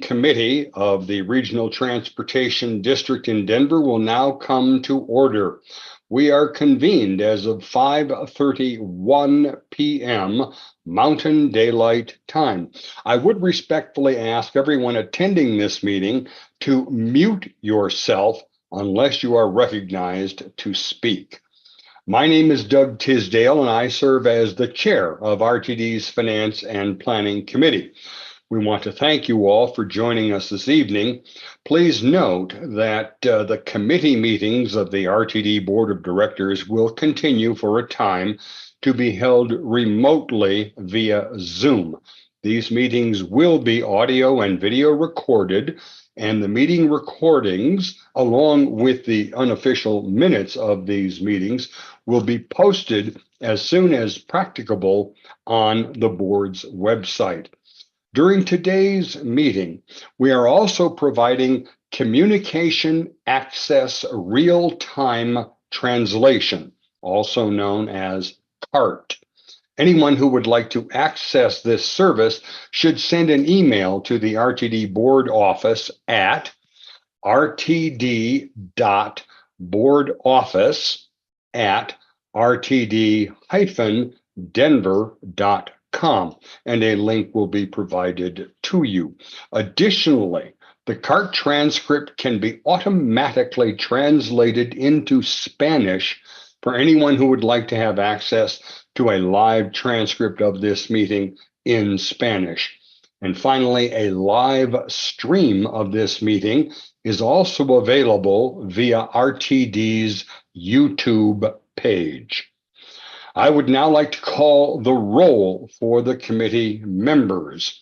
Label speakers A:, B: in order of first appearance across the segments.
A: Committee of the Regional Transportation District in Denver will now come to order. We are convened as of 5:31 p.m. Mountain Daylight Time. I would respectfully ask everyone attending this meeting to mute yourself unless you are recognized to speak. My name is Doug Tisdale, and I serve as the chair of RTD's Finance and Planning Committee. We want to thank you all for joining us this evening. Please note that the committee meetings of the RTD Board of Directors will continue for a time to be held remotely via Zoom. These meetings will be audio and video recorded, and the meeting recordings, along with the unofficial minutes of these meetings, will be posted as soon as practicable on the board's website. During today's meeting, we are also providing communication access real-time translation, also known as CART. Anyone who would like to access this service should send an email to the RTD board office at rtd.boardoffice@rtd-denver.com, and a link will be provided to you. Additionally, the CART transcript can be automatically translated into Spanish for anyone who would like to have access to a live transcript of this meeting in Spanish. And finally, a live stream of this meeting is also available via RTD's YouTube page. I would now like to call the roll for the committee members.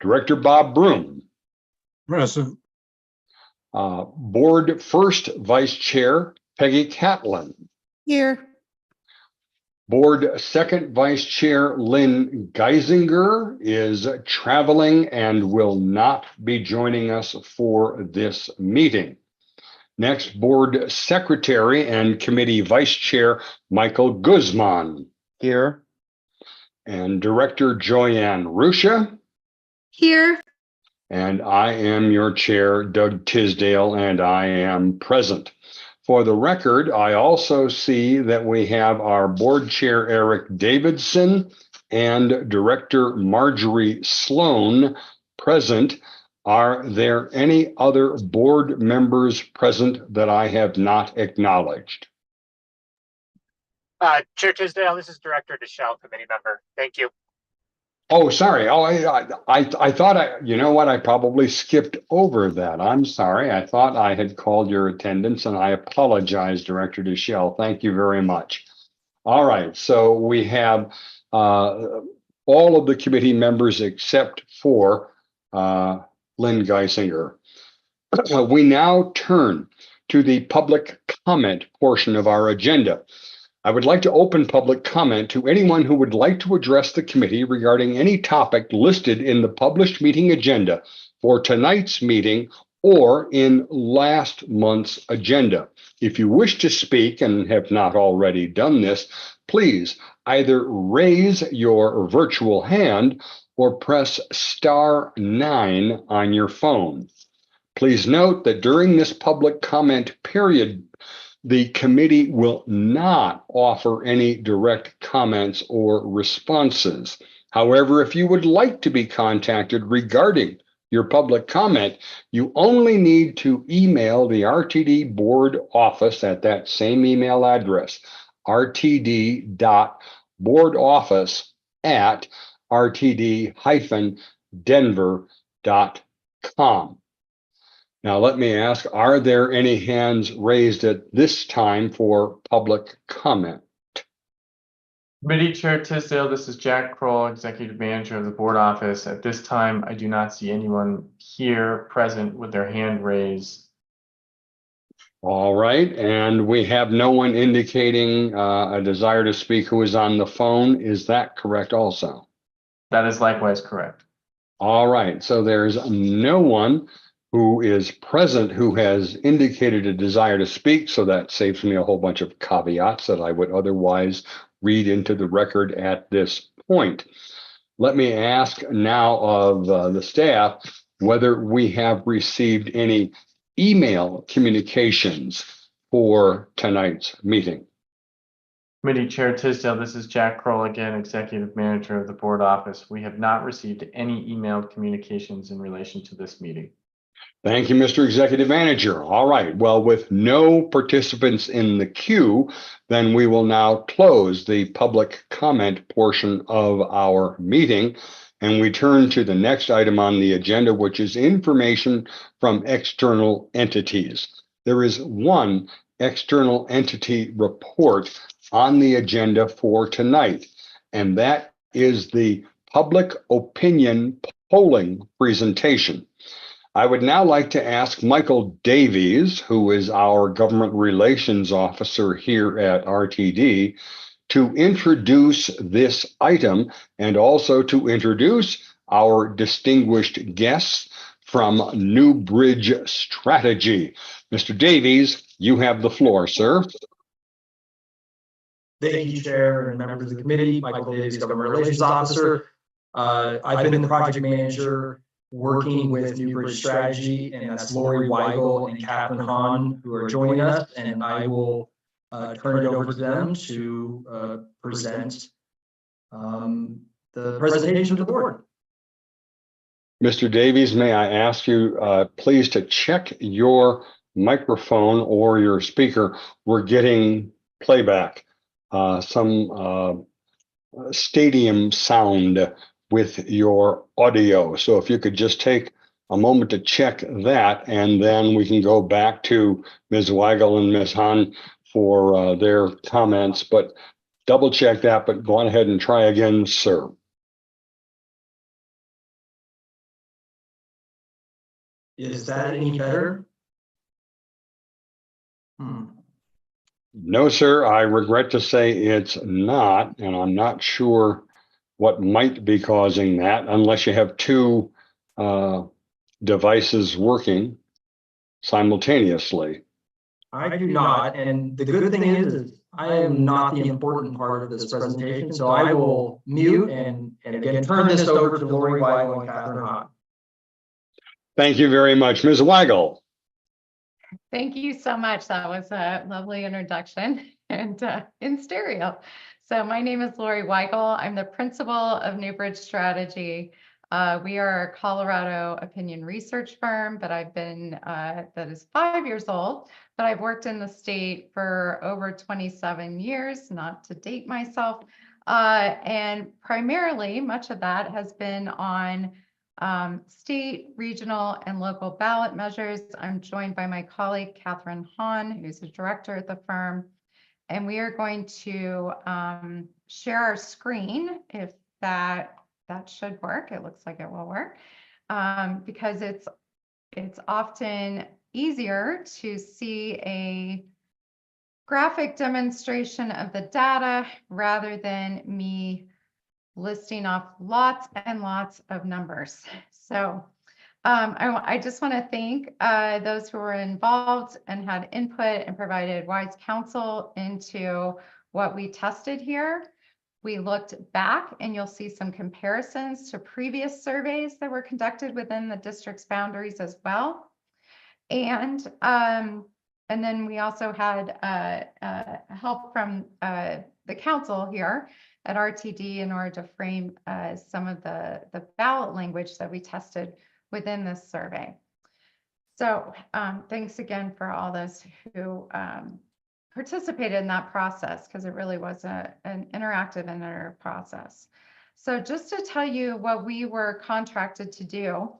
A: Director Bob Broom.
B: Present.
A: Board First Vice Chair Peggy Catlin.
C: Here.
A: Board Second Vice Chair Lynn Geisinger is traveling and will not be joining us for this meeting. Next, Board Secretary and Committee Vice Chair Michael Guzman.
D: Here.
A: And Director Joyanne Rusha.
C: Here.
A: And I am your chair, Doug Tisdale, and I am present. For the record, I also see that we have our board chair, Eric Davidson, and Director Marjorie Sloan present. Are there any other board members present that I have not acknowledged?
E: Chair Tisdale, this is Director Deschel, committee member. Thank you.
A: Oh, sorry. Oh, I thought you know what? I probably skipped over that. I'm sorry. I thought I had called your attendance, and I apologize, Director Deschel. Thank you very much. All right. So we have all of the committee members except for Lynn Geisinger. We now turn to the public comment portion of our agenda. I would like to open public comment to anyone who would like to address the committee regarding any topic listed in the published meeting agenda for tonight's meeting or in last month's agenda. If you wish to speak and have not already done this, please either raise your virtual hand or press *9 on your phone. Please note that during this public comment period, the committee will not offer any direct comments or responses. However, if you would like to be contacted regarding your public comment, you only need to email the RTD board office at that same email address, rtd.boardoffice@rtd-denver.com. Now, let me ask, are there any hands raised at this time for public comment?
D: Committee Chair Tisdale, this is Jack Kroll, Executive Manager of the Board Office. At this time, I do not see anyone here present with their hand raised.
A: All right, and we have no one indicating a desire to speak who is on the phone. Is that correct also?
D: That is likewise correct.
A: All right, so there's no one who is present who has indicated a desire to speak, so that saves me a whole bunch of caveats that I would otherwise read into the record at this point. Let me ask now of the staff, whether we have received any email communications for tonight's meeting.
D: Committee Chair Tisdale, this is Jack Kroll again, Executive Manager of the Board Office. We have not received any emailed communications in relation to this meeting.
A: Thank you, Mr. Executive Manager. All right. Well, with no participants in the queue, then we will now close the public comment portion of our meeting. And we turn to the next item on the agenda, which is information from external entities. There is one external entity report on the agenda for tonight, and that is the public opinion polling presentation. I would now like to ask Michael Davies, who is our government relations officer here at RTD, to introduce this item and also to introduce our distinguished guests from Newbridge Strategy. Mr. Davies, you have the floor, sir.
B: Thank you, Chair and members of the committee. Michael Davies, Government Relations Officer. I've been the project manager working with Newbridge Strategy, and that's Lori Weigel and Catherine Hahn who are joining us, and I will turn it over to them to present the presentation to the board.
A: Mr. Davies, may I ask you please to check your microphone or your speaker? We're getting playback, some stadium sound with your audio. So if you could just take a moment to check that, and then we can go back to Ms. Weigel and Ms. Hahn for their comments, but double check that, but go on ahead and try again, sir.
B: Is that any better?
A: No, sir, I regret to say it's not, and I'm not sure what might be causing that unless you have two devices working simultaneously.
B: I do not, and the good thing is I am not the important part of this presentation, so I will mute and again turn this over to Lori Weigel and Catherine Hahn.
A: Thank you very much, Ms. Weigel.
F: Thank you so much. That was a lovely introduction and in stereo. So my name is Lori Weigel. I'm the principal of Newbridge Strategy. We are a Colorado opinion research firm, but I've been, that is 5 years old, but I've worked in the state for over 27 years, not to date myself. And primarily, much of that has been on state, regional, and local ballot measures. I'm joined by my colleague, Catherine Hahn, who's the director at the firm. And we are going to share our screen, if that should work. It looks like it will work, because it's often easier to see a graphic demonstration of the data rather than me listing off lots and lots of numbers. So I just want to thank those who were involved and had input and provided wise counsel into what we tested here. We looked back and you'll see some comparisons to previous surveys that were conducted within the district's boundaries as well. And then we also had help from the council here at RTD in order to frame some of the ballot language that we tested within this survey. So thanks again for all those who participated in that process, because it really was an interactive and iterative process. So just to tell you what we were contracted to do,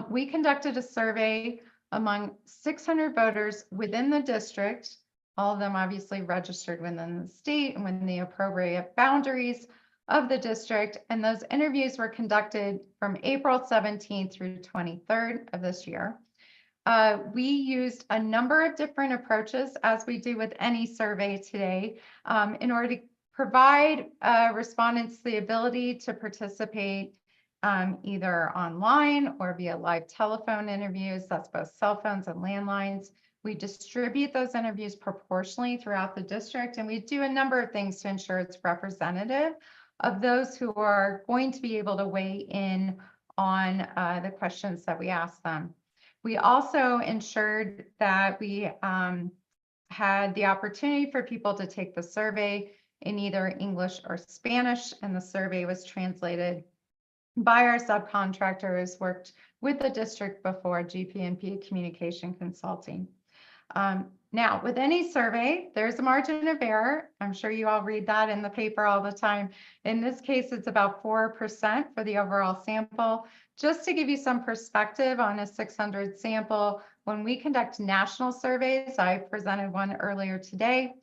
F: we conducted a survey among 600 voters within the district, all of them obviously registered within the state and within the appropriate boundaries of the district. And those interviews were conducted from April 17th through 23rd of this year. We used a number of different approaches, as we do with any survey today, in order to provide respondents the ability to participate either online or via live telephone interviews. That's both cell phones and landlines. We distribute those interviews proportionally throughout the district, and we do a number of things to ensure it's representative of those who are going to be able to weigh in on the questions that we asked them. We also ensured that we had the opportunity for people to take the survey in either English or Spanish, and the survey was translated by our subcontractors, worked with the district before, GP&P Communication Consulting. Now, with any survey, there's a margin of error. I'm sure you all read that in the paper all the time. In this case, it's about 4% for the overall sample. Just to give you some perspective on a 600 sample, when we conduct national surveys, I presented one earlier today,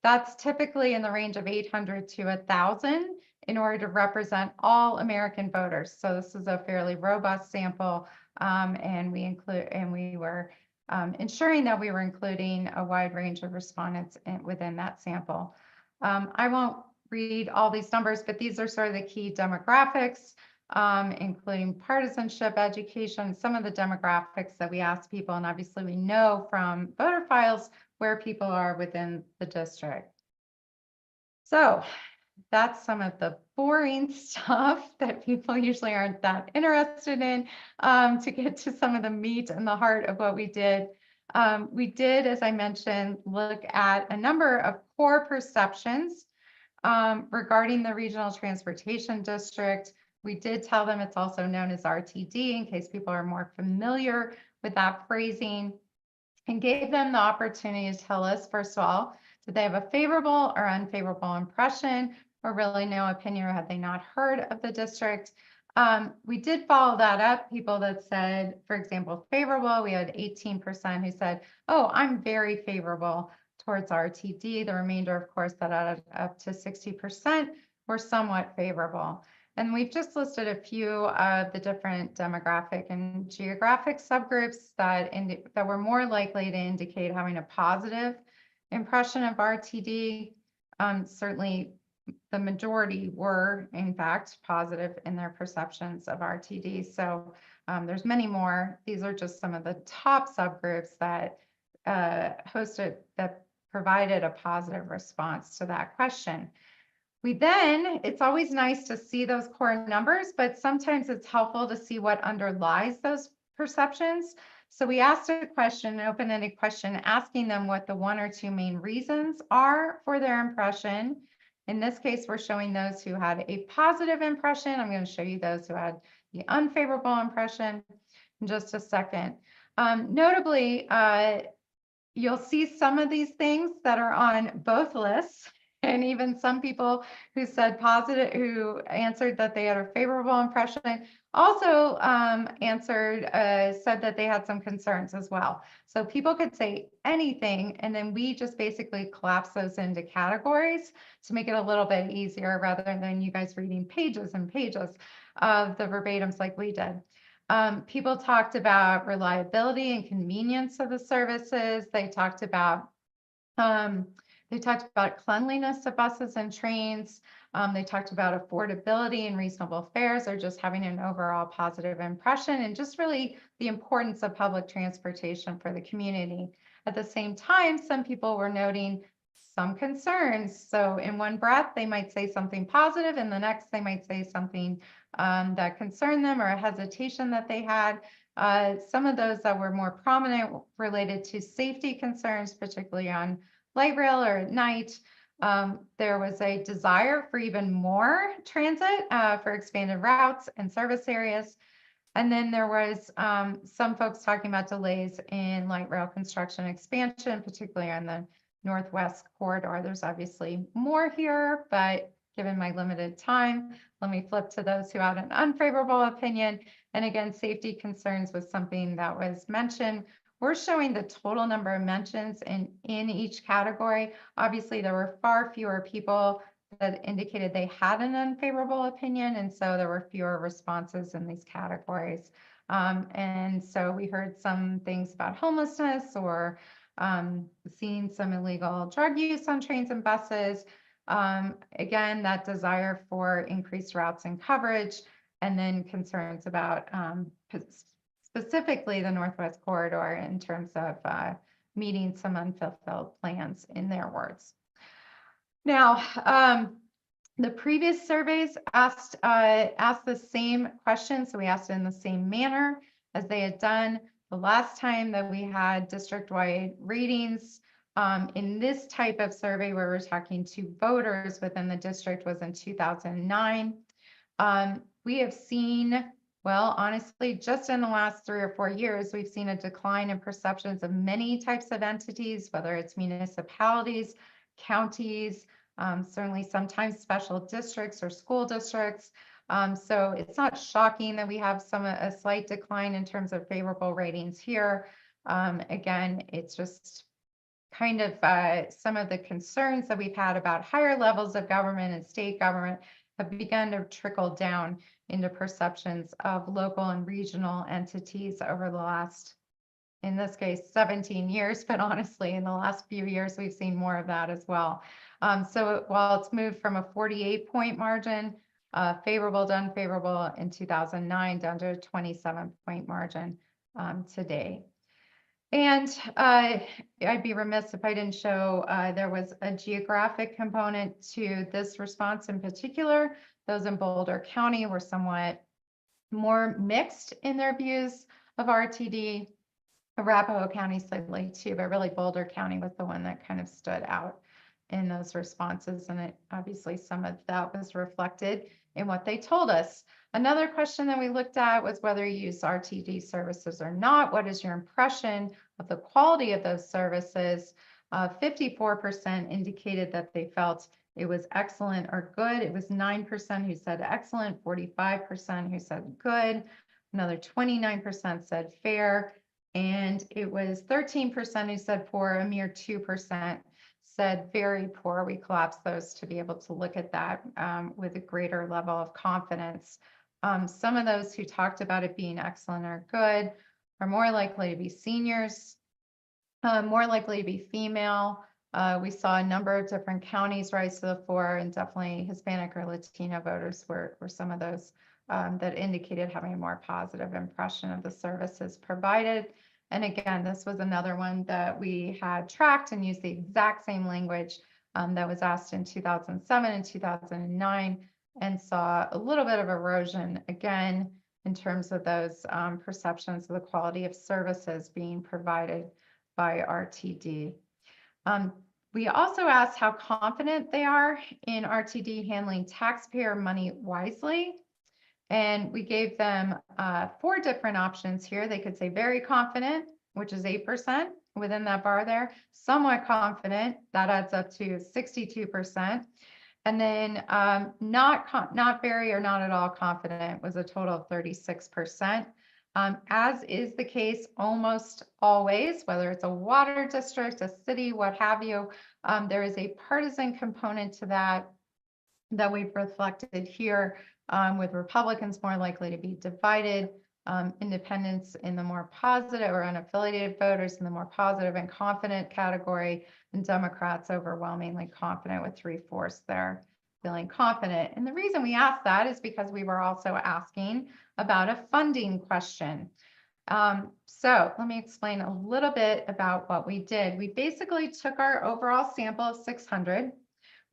F: that's typically in the range of 800 to 1,000 in order to represent all American voters. So this is a fairly robust sample, and we were ensuring that we were including a wide range of respondents within that sample. I won't read all these numbers, but these are sort of the key demographics, including partisanship, education, some of the demographics that we ask people. And obviously we know from voter files where people are within the district. So that's some of the boring stuff that people usually aren't that interested in. To get to some of the meat and the heart of what we did, as I mentioned, look at a number of core perceptions regarding the Regional Transportation District. We did tell them it's also known as RTD in case people are more familiar with that phrasing, and gave them the opportunity to tell us, first of all, did they have a favorable or unfavorable impression, or really no opinion, or had they not heard of the district? We did follow that up. People that said, for example, favorable, we had 18% who said, oh, I'm very favorable towards RTD. The remainder, of course, that added up to 60% were somewhat favorable. And we've just listed a few of the different demographic and geographic subgroups that were more likely to indicate having a positive impression of RTD. Certainly, the majority were, in fact, positive in their perceptions of RTD. So there's many more. These are just some of the top subgroups that that provided a positive response to that question. It's always nice to see those core numbers, but sometimes it's helpful to see what underlies those perceptions. So we asked a question, an open-ended question, asking them what the one or two main reasons are for their impression. In this case, we're showing those who had a positive impression. I'm going to show you those who had the unfavorable impression in just a second. Notably, you'll see some of these things that are on both lists, and even some people who said positive, who answered that they had a favorable impression, also said that they had some concerns as well. So people could say anything, and then we just basically collapse those into categories to make it a little bit easier rather than you guys reading pages and pages of the verbatims like we did. People talked about reliability and convenience of the services. They talked about cleanliness of buses and trains. They talked about affordability and reasonable fares, or just having an overall positive impression, and just really the importance of public transportation for the community. At the same time, some people were noting some concerns. So in one breath, they might say something positive, and the next they might say something that concerned them, or a hesitation that they had. Some of those that were more prominent related to safety concerns, particularly on light rail or at night. There was a desire for even more transit, for expanded routes and service areas. And then there was some folks talking about delays in light rail construction expansion, particularly on the Northwest corridor. There's obviously more here, but given my limited time, let me flip to those who had an unfavorable opinion. And again, safety concerns was something that was mentioned. We're showing the total number of mentions in each category. Obviously, there were far fewer people that indicated they had an unfavorable opinion, and so there were fewer responses in these categories. And so we heard some things about homelessness, or seeing some illegal drug use on trains and buses. Again, that desire for increased routes and coverage, and then concerns about specifically the Northwest Corridor in terms of meeting some unfulfilled plans, in their words. Now, The previous surveys asked the same question, so we asked it in the same manner as they had done the last time that we had district-wide ratings. In this type of survey where we're talking to voters within the district was in 2009. We have seen, well, honestly, just in the last 3 or 4 years, we've seen a decline in perceptions of many types of entities, whether it's municipalities, counties, certainly sometimes special districts or school districts. So it's not shocking that we have a slight decline in terms of favorable ratings here. Again, it's just kind of some of the concerns that we've had about higher levels of government and state government have begun to trickle down into perceptions of local and regional entities over the last, in this case, 17 years, but honestly, in the last few years, we've seen more of that as well. So while it's moved from a 48-point margin, favorable to unfavorable in 2009 down to a 27-point margin today. And I'd be remiss if I didn't show there was a geographic component to this response in particular. Those in Boulder County were somewhat more mixed in their views of RTD. Arapahoe County slightly too, but really Boulder County was the one that kind of stood out in those responses. And obviously some of that was reflected in what they told us. Another question that we looked at was whether you use RTD services or not. What is your impression of the quality of those services? 54% indicated that they felt it was excellent or good. It was 9% who said excellent, 45% who said good, another 29% said fair, and it was 13% who said poor, a mere 2% said very poor. We collapsed those to be able to look at that with a greater level of confidence. Some of those who talked about it being excellent or good are more likely to be seniors, more likely to be female. We saw a number of different counties rise to the fore, and definitely Hispanic or Latino voters were some of those that indicated having a more positive impression of the services provided. And again, this was another one that we had tracked and used the exact same language that was asked in 2007 and 2009, and saw a little bit of erosion again in terms of those perceptions of the quality of services being provided by RTD. We also asked how confident they are in RTD handling taxpayer money wisely. And we gave them 4 different options here. They could say very confident, which is 8% within that bar there, somewhat confident, that adds up to 62%. And then not very or not at all confident was a total of 36%. As is the case almost always, whether it's a water district, a city, what have you, there is a partisan component to that we've reflected here, with Republicans more likely to be divided, independents in the more positive or unaffiliated voters in the more positive and confident category, and Democrats overwhelmingly confident with 3/4 there feeling confident. And the reason we asked that is because we were also asking about a funding question. So let me explain a little bit about what we did. We basically took our overall sample of 600.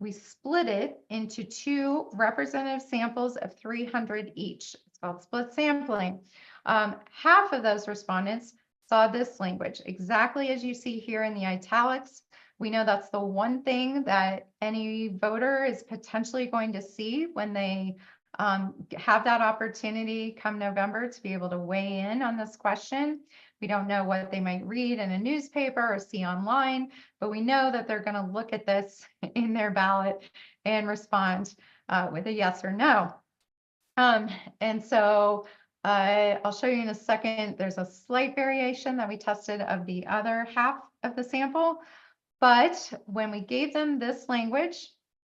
F: We split it into 2 representative samples of 300 each. It's called split sampling. Half of those respondents saw this language, exactly as you see here in the italics. We know that's the one thing that any voter is potentially going to see when they have that opportunity come November to be able to weigh in on this question. We don't know what they might read in a newspaper or see online, but we know that they're going to look at this in their ballot and respond with a yes or no. And so I'll show you in a second. There's a slight variation that we tested of the other half of the sample. But when we gave them this language,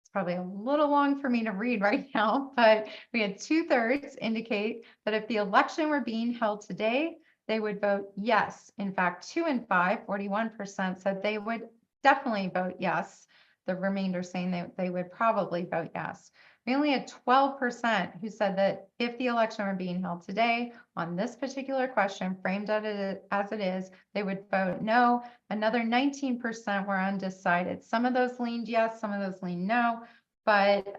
F: it's probably a little long for me to read right now, but we had 2/3 indicate that if the election were being held today, they would vote yes. In fact, 2 in 5, 41% said they would definitely vote yes. The remainder saying that they would probably vote yes. We only had 12% who said that if the election were being held today on this particular question, framed as it is, they would vote no. Another 19% were undecided. Some of those leaned yes, some of those leaned no, But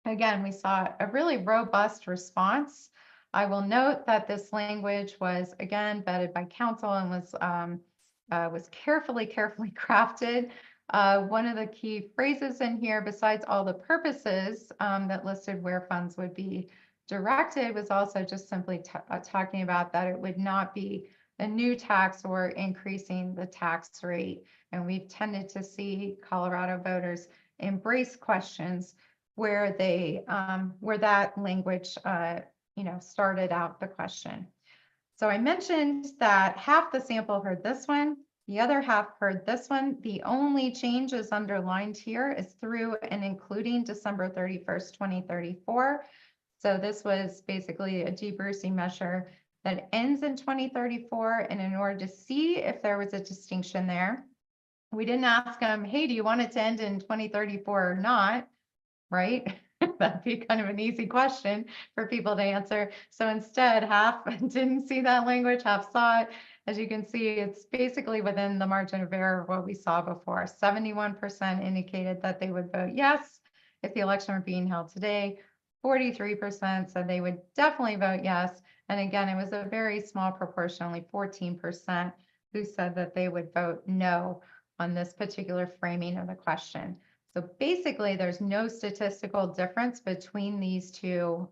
F: again, we saw a really robust response. I will note that this language was again vetted by council and was carefully crafted. One of the key phrases in here, besides all the purposes that listed where funds would be directed, was also just simply talking about that it would not be a new tax or increasing the tax rate. And we've tended to see Colorado voters embrace questions where they where that language started out the question. So I mentioned that half the sample heard this one, the other half heard this one. The only changes underlined here is through and including December 31st, 2034. So this was basically a debrucing measure that ends in 2034. And in order to see if there was a distinction there, we didn't ask them, hey, do you want it to end in 2034 or not? Right? That'd be kind of an easy question for people to answer. So instead, half didn't see that language, half saw it. As you can see, it's basically within the margin of error of what we saw before. 71% indicated that they would vote yes if the election were being held today. 43% said they would definitely vote yes. And again, it was a very small proportion, only 14%, who said that they would vote no on this particular framing of the question. So basically, there's no statistical difference between these two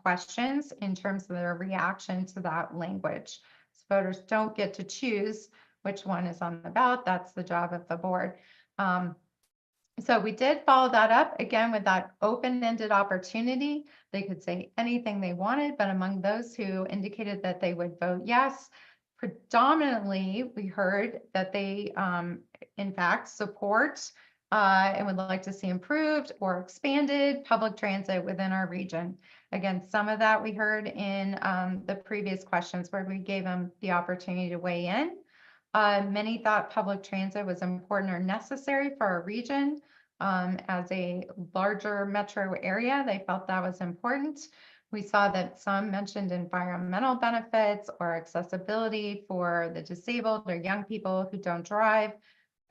F: questions in terms of their reaction to that language. So voters don't get to choose which one is on the ballot. That's the job of the board. So we did follow that up again with that open-ended opportunity. They could say anything they wanted, but among those who indicated that they would vote yes, predominantly we heard that they in fact support and would like to see improved or expanded public transit within our region. Again, some of that we heard in the previous questions where we gave them the opportunity to weigh in. Many thought public transit was important or necessary for our region. As a larger metro area, they felt that was important. We saw that some mentioned environmental benefits or accessibility for the disabled or young people who don't drive.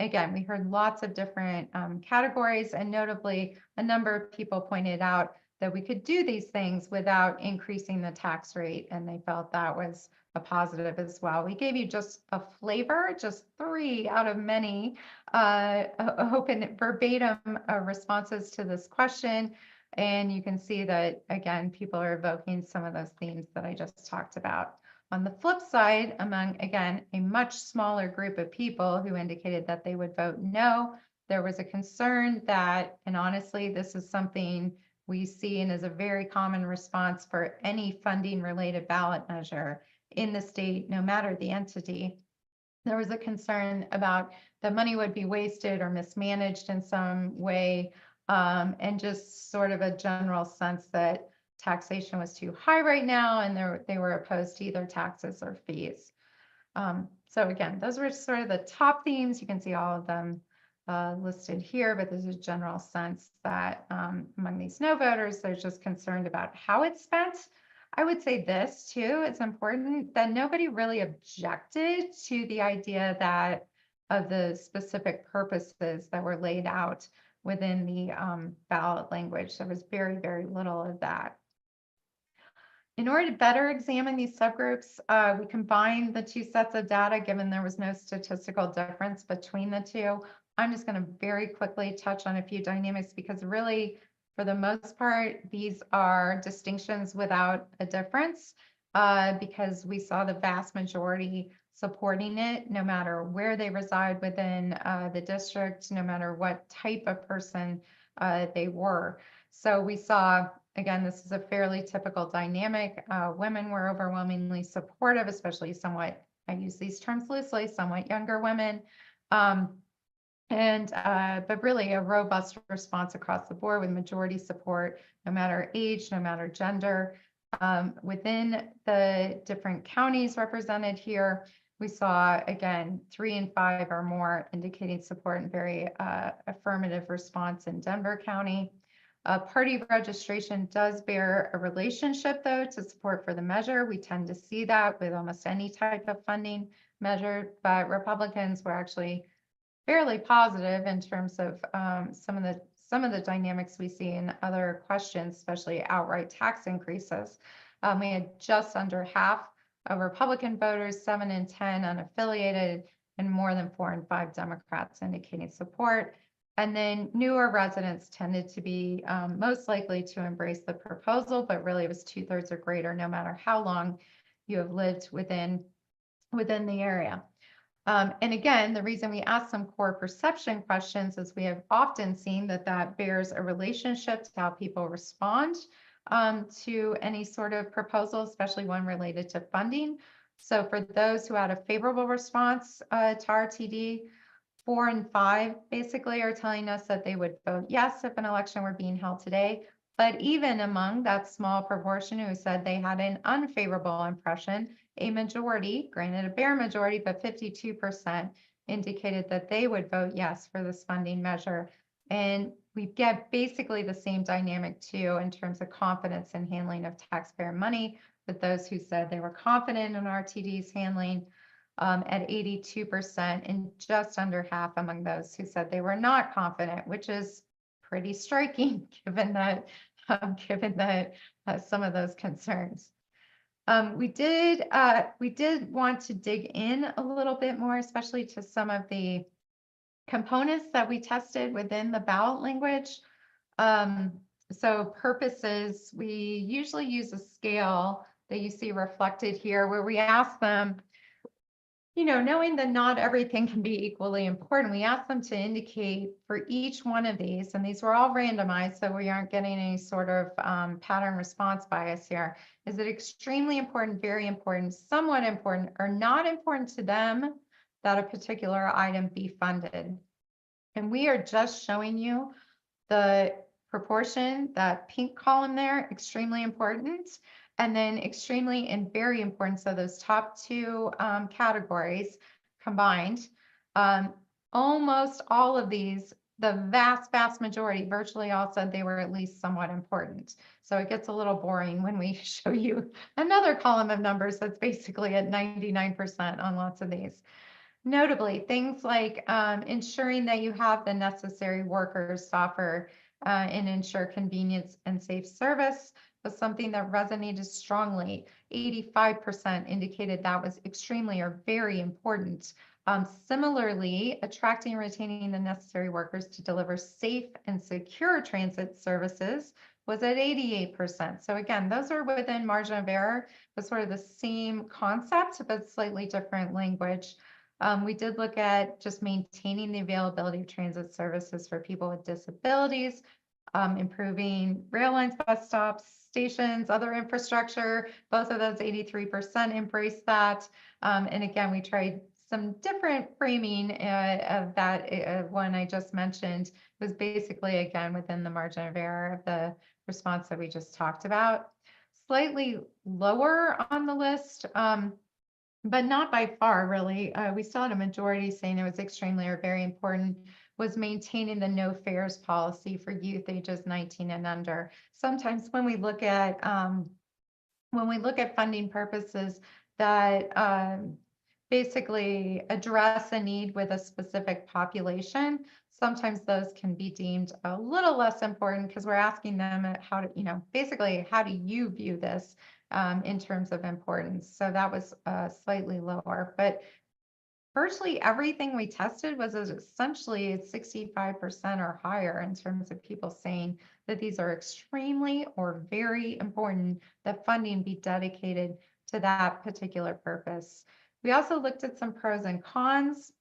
F: Again, we heard lots of different categories, and notably, a number of people pointed out that we could do these things without increasing the tax rate, and they felt that was a positive as well. We gave you just a flavor, just 3 out of many open verbatim responses to this question. And you can see that, again, people are evoking some of those themes that I just talked about. On the flip side, among, again, a much smaller group of people who indicated that they would vote no, there was a concern that, and honestly, this is something we see and is a very common response for any funding related ballot measure in the state, no matter the entity. There was a concern about the money would be wasted or mismanaged in some way, and just sort of a general sense that taxation was too high right now, and they were opposed to either taxes or fees. So again, those were sort of the top themes. You can see all of them listed here, but there's a general sense that among these no voters, they're just concerned about how it's spent. I would say this too, it's important that nobody really objected to the idea that of the specific purposes that were laid out within the ballot language. There was very, very little of that. In order to better examine these subgroups, we combined the 2 sets of data, given there was no statistical difference between the two. I'm just going to very quickly touch on a few dynamics because really, for the most part, these are distinctions without a difference because we saw the vast majority supporting it, no matter where they reside within the district, no matter what type of person they were. So we saw, again, this is a fairly typical dynamic. Women were overwhelmingly supportive, especially somewhat, I use these terms loosely, somewhat younger women. But really a robust response across the board with majority support, no matter age, no matter gender. Within the different counties represented here, we saw, again, 3 and 5 or more indicating support and very affirmative response in Denver County. Party registration does bear a relationship, though, to support for the measure. We tend to see that with almost any type of funding measure, but Republicans were actually fairly positive in terms of some of the some of the dynamics we see in other questions, especially outright tax increases. We had just under half of Republican voters, 7 in 10 unaffiliated, and more than 4 in 5 Democrats indicating support. And then newer residents tended to be most likely to embrace the proposal, but really it was 2/3 or greater, no matter how long you have lived within the area. And again, the reason we ask some core perception questions is we have often seen that bears a relationship to how people respond to any sort of proposal, especially one related to funding. So for those who had a favorable response to RTD, 4 and 5 basically are telling us that they would vote yes if an election were being held today. But even among that small proportion who said they had an unfavorable impression, a majority, granted a bare majority, but 52% indicated that they would vote yes for this funding measure. And we get basically the same dynamic too in terms of confidence in handling of taxpayer money, with those who said they were confident in RTD's handling at 82%, and just under half among those who said they were not confident, which is pretty striking given that some of those concerns. We did want to dig in a little bit more, especially to some of the components that we tested within the ballot language. So purposes, we usually use a scale that you see reflected here, where we ask them, you know, knowing that not everything can be equally important, we asked them to indicate for each one of these, and these were all randomized, so we aren't getting any sort of pattern response bias here. Is it extremely important, very important, somewhat important, or not important to them that a particular item be funded? And we are just showing you the proportion, that pink column there, extremely important, and then extremely and very important. So those top two categories combined, almost all of these, the vast majority, virtually all said they were at least somewhat important. So it gets a little boring when we show you another column of numbers that's basically at 99% on lots of these. Notably, things like ensuring that you have the necessary workers to offer and ensure convenience and safe service was something that resonated strongly. 85% indicated that was extremely or very important. Similarly, attracting and retaining the necessary workers to deliver safe and secure transit services was at 88%. So again, those are within margin of error, but sort of the same concept, but slightly different language. We did look at just maintaining the availability of transit services for people with disabilities, improving rail lines, bus stops, stations, other infrastructure. Both of those 83% embraced that. And again, we tried some different framing of that one I just mentioned. It was basically, again, within the margin of error of the response that we just talked about. Slightly lower on the list, but not by far, really. We still had a majority saying it was extremely or very important, was maintaining the no fares policy for youth ages 19 and under. Sometimes when we look at funding purposes that basically address a need with a specific population, sometimes those can be deemed a little less important because we're asking them how to, you know, basically, how do you view this in terms of importance? So that was slightly lower, but virtually everything we tested was essentially 65% or higher in terms of people saying that these are extremely or very important, that funding be dedicated to that particular purpose. We also looked at some pros and cons.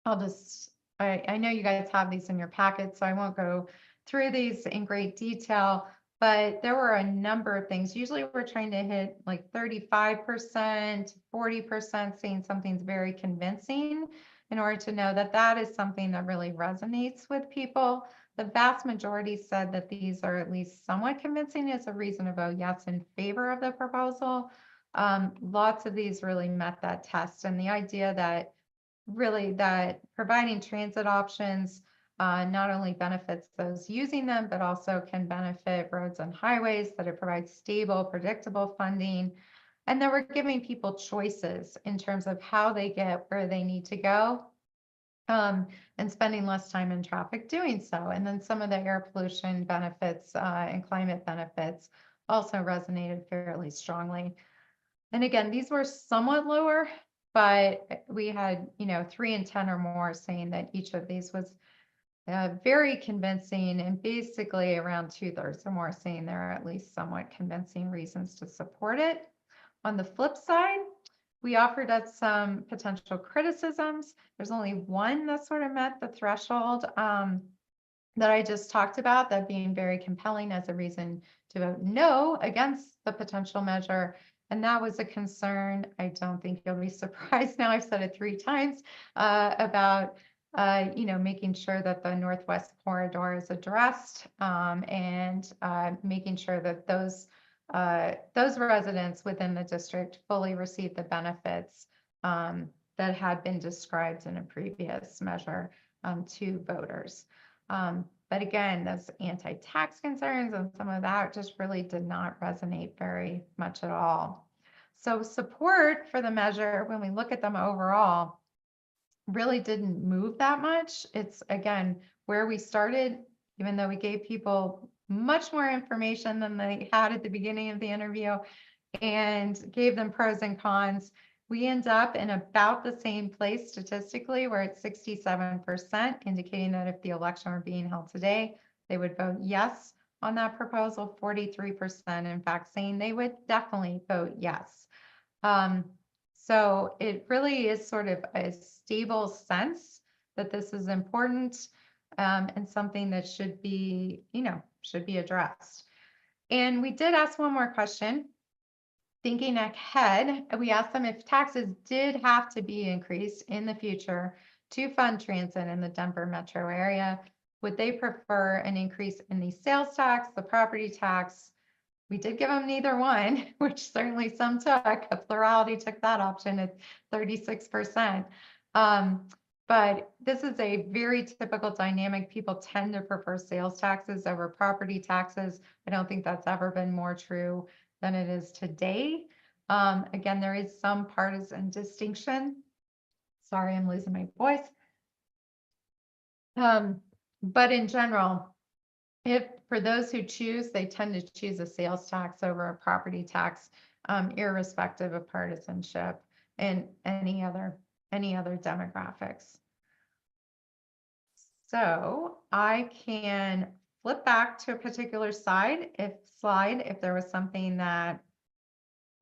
F: I know you guys have these in your packet, so I won't go through these in great detail, but there were a number of things. Usually we're trying to hit like 35%, 40%, saying something's very convincing in order to know that that is something that really resonates with people. The vast majority said that these are at least somewhat convincing as a reason to vote yes in favor of the proposal. Lots of these really met that test, and the idea that really that providing transit options not only benefits those using them, but also can benefit roads and highways, that it provides stable, predictable funding, and that we're giving people choices in terms of how they get where they need to go. and spending less time in traffic doing so. And then some of the air pollution benefits and climate benefits also resonated fairly strongly. And again, these were somewhat lower, but we had, 3 and 10 or more saying that each of these was very convincing, and basically around 2/3 or more saying there are at least somewhat convincing reasons to support it. On the flip side, we offered up some potential criticisms. There's only one that sort of met the threshold that I just talked about, that being very compelling as a reason to vote no against the potential measure. And that was a concern. I don't think you'll be surprised now, I've said it 3 times, about making sure that the Northwest Corridor is addressed, and making sure that those residents within the district fully receive the benefits that had been described in a previous measure to voters. But again, those anti-tax concerns and some of that just really did not resonate very much at all. So support for the measure, when we look at them overall, really didn't move that much. It's, again, where we started, even though we gave people much more information than they had at the beginning of the interview and gave them pros and cons, we end up in about the same place statistically. We're at 67%, indicating that if the election were being held today, they would vote yes on that proposal. 43%, in fact, saying they would definitely vote yes. So it really is sort of a stable sense that this is important, and something that should be addressed. And we did ask one more question. Thinking ahead, we asked them if taxes did have to be increased in the future to fund transit in the Denver metro area, would they prefer an increase in the sales tax, the property tax? We did give them neither one, which certainly some took. A plurality took that option at 36%. But this is a very typical dynamic. People tend to prefer sales taxes over property taxes. I don't think that's ever been more true than it is today. Again, there is some partisan distinction. Sorry, I'm losing my voice. But in general, if for those who choose, they tend to choose a sales tax over a property tax, irrespective of partisanship and any other demographics. So I can flip back to a particular slide if there was something that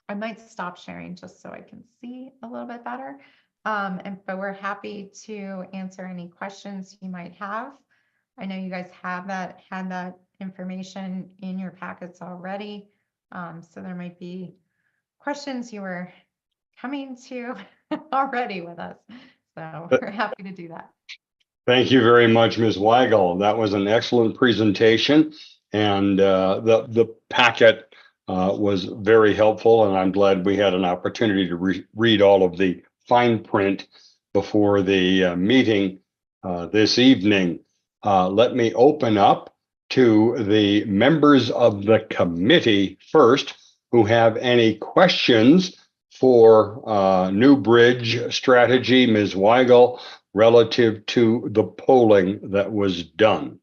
F: I might stop sharing just so I can see a little bit better. But we're happy to answer any questions you might have. I know you guys had that information in your packets already. So there might be questions you were coming to already with us. So we're happy to do that.
A: Thank you very much, Ms. Weigel. That was an excellent presentation, and the packet was very helpful, and I'm glad we had an opportunity to read all of the fine print before the meeting this evening. Let me open up to the members of the committee first who have any questions for New Bridge Strategy, Ms. Weigel, relative to the polling that was done.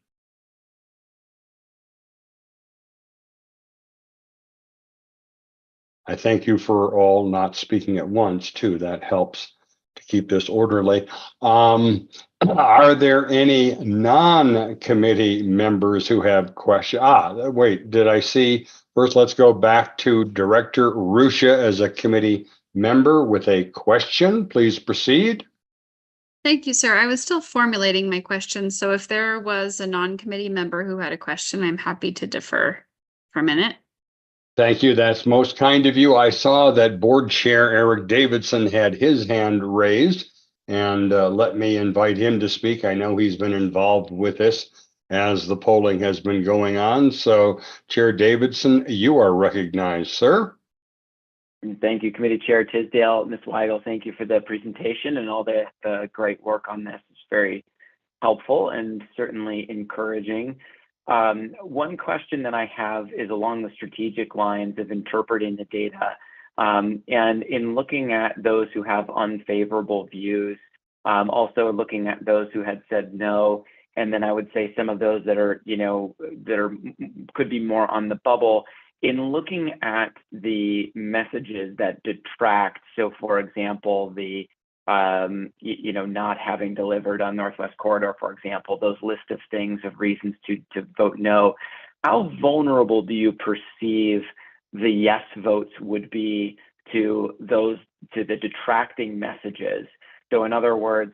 A: I thank you for all not speaking at once too. That helps to keep this orderly. Are there any non-committee members who have questions? Wait, did I see? First, let's go back to Director Ruscia as a committee member with a question. Please proceed.
G: Thank you, sir. I was still formulating my question. So if there was a non-committee member who had a question, I'm happy to defer for a minute.
A: Thank you. That's most kind of you. I saw that Board Chair Eric Davidson had his hand raised, and let me invite him to speak. I know he's been involved with this as the polling has been going on. So Chair Davidson, you are recognized, sir.
H: Thank you, Committee Chair Tisdale. Ms. Weigel, thank you for the presentation and all the great work on this. It's very helpful and certainly encouraging. One question that I have is along the strategic lines of interpreting the data. And in looking at those who have unfavorable views Also looking at those who had said no, and then I would say some of those that are, could be more on the bubble. In looking at the messages that detract, so for example, the not having delivered on Northwest Corridor, for example, those list of things of reasons to vote no, how vulnerable do you perceive the yes votes would be to the detracting messages? So in other words,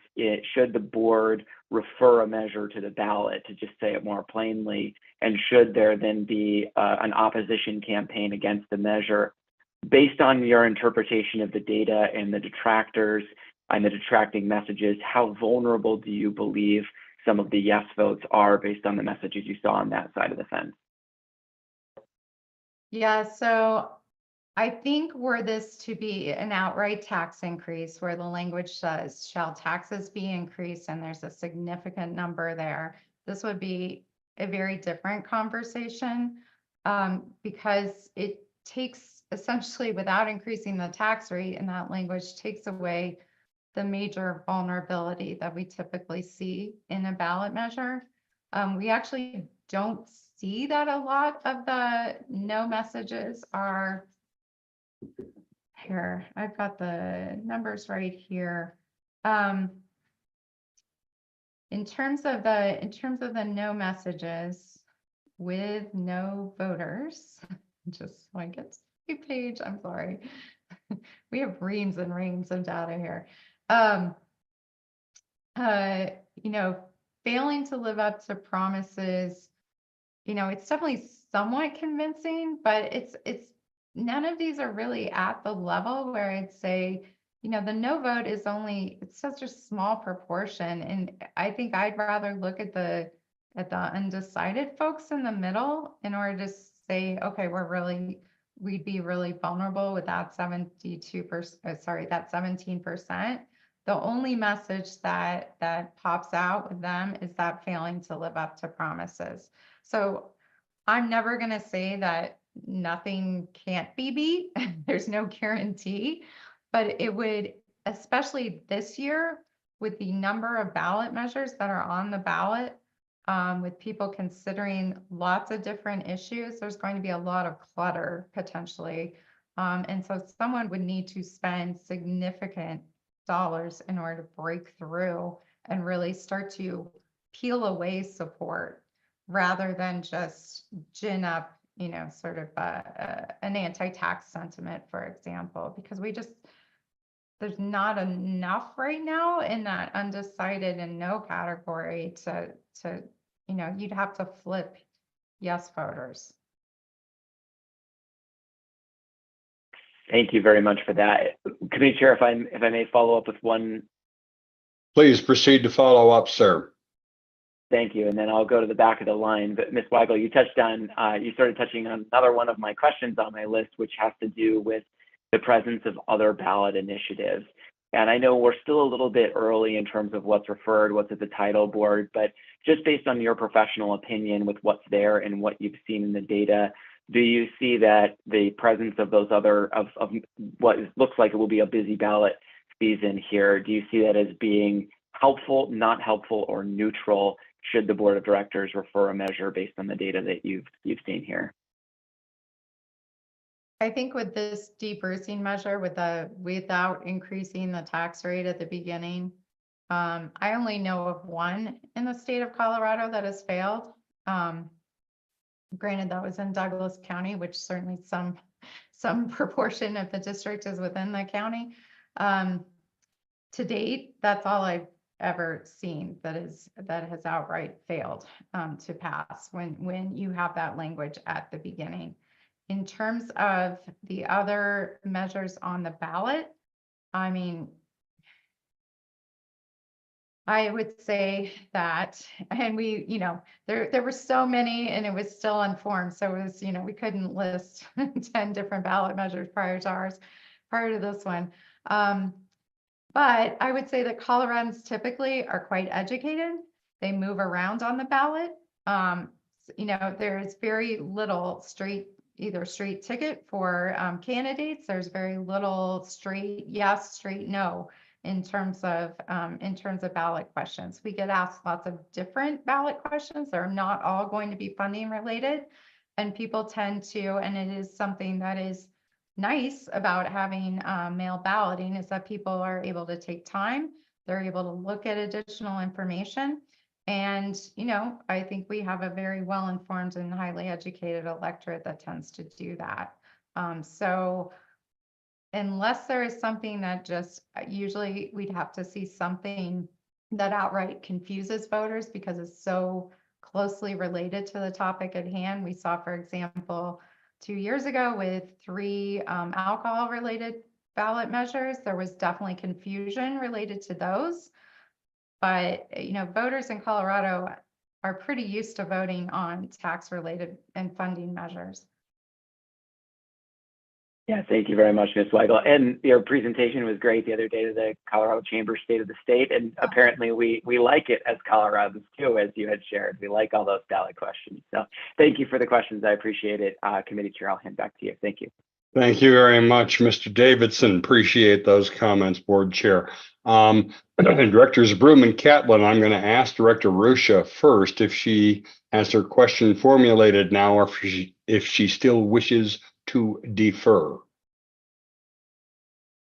H: should the board refer a measure to the ballot, to just say it more plainly, and should there then be an opposition campaign against the measure? Based on your interpretation of the data and the detractors and the detracting messages, how vulnerable do you believe some of the yes votes are based on the messages you saw on that side of the fence?
F: Yeah, so I think were this to be an outright tax increase where the language says, shall taxes be increased, and there's a significant number there, this would be a very different conversation, because it takes essentially, without increasing the tax rate, and that language takes away the major vulnerability that we typically see in a ballot measure. We actually don't see that a lot of the no messages are here. I've got the numbers right here. In terms of the no messages with no voters, just so I get to the page, I'm sorry. We have reams and reams of data here. Failing to live up to promises, it's definitely somewhat convincing, but it's none of these are really at the level where I'd say, the no vote is it's such a small proportion. And I think I'd rather look at the undecided folks in the middle in order to say, okay, we'd be really vulnerable with that 17%. The only message that pops out with them is that failing to live up to promises. So I'm never going to say that nothing can't be beat. There's no guarantee, but it would, especially this year, with the number of ballot measures that are on the ballot, with people considering lots of different issues, there's going to be a lot of clutter potentially. And so someone would need to spend significant dollars in order to break through and really start to peel away support rather than just gin up, sort of an anti-tax sentiment, for example, because there's not enough right now in that undecided and no category to you'd have to flip yes voters.
H: Thank you very much for that. Committee Chair, if I may follow up with one.
A: Please proceed to follow up, sir.
H: Thank you, and then I'll go to the back of the line. But Ms. Weigel, you started touching on another one of my questions on my list, which has to do with the presence of other ballot initiatives. And I know we're still a little bit early in terms of what's referred, what's at the title board, but just based on your professional opinion with what's there and what you've seen in the data, do you see that the presence of those of what looks like it will be a busy ballot season here, do you see that as being helpful, not helpful, or neutral should the board of directors refer a measure based on the data that you've seen here?
F: I think with this de-bruising measure, without increasing the tax rate at the beginning, I only know of one in the state of Colorado that has failed. Granted, that was in Douglas County, which certainly some proportion of the district is within the county. To date, that's all I've ever seen that has outright failed to pass when you have that language at the beginning. In terms of the other measures on the ballot, I mean, I would say that, and we, there were so many and it was still unformed. So it was, we couldn't list 10 different ballot measures prior to this one. But I would say that Coloradans typically are quite educated. They move around on the ballot. There's very little either straight ticket for candidates. There's very little straight yes, straight no. in terms of ballot questions. We get asked lots of different ballot questions. They're not all going to be funding related. And people tend to, and it is something that is nice about having mail balloting, is that people are able to take time. They're able to look at additional information. And, you know, I think we have a very well-informed and highly educated electorate that tends to do that. So unless there is something that just, usually we'd have to see something that outright confuses voters because it's so closely related to the topic at hand. We saw, for example, 2 years ago with 3 alcohol-related ballot measures, there was definitely confusion related to those. But, you know, voters in Colorado are pretty used to voting on tax-related and funding measures.
H: Yeah, thank you very much, Ms. Weigel. And your presentation was great the other day to the Colorado Chamber State of the State. And apparently we like it as Coloradans too, as you had shared. We like all those ballot questions. So thank you for the questions. I appreciate it. Committee Chair, I'll hand back to you. Thank you.
A: Thank you very much, Mr. Davidson. Appreciate those comments, Board Chair. Directors Broom and Catlin, I'm going to ask Director Ruscia first if she has her question formulated now, or if she still wishes to defer.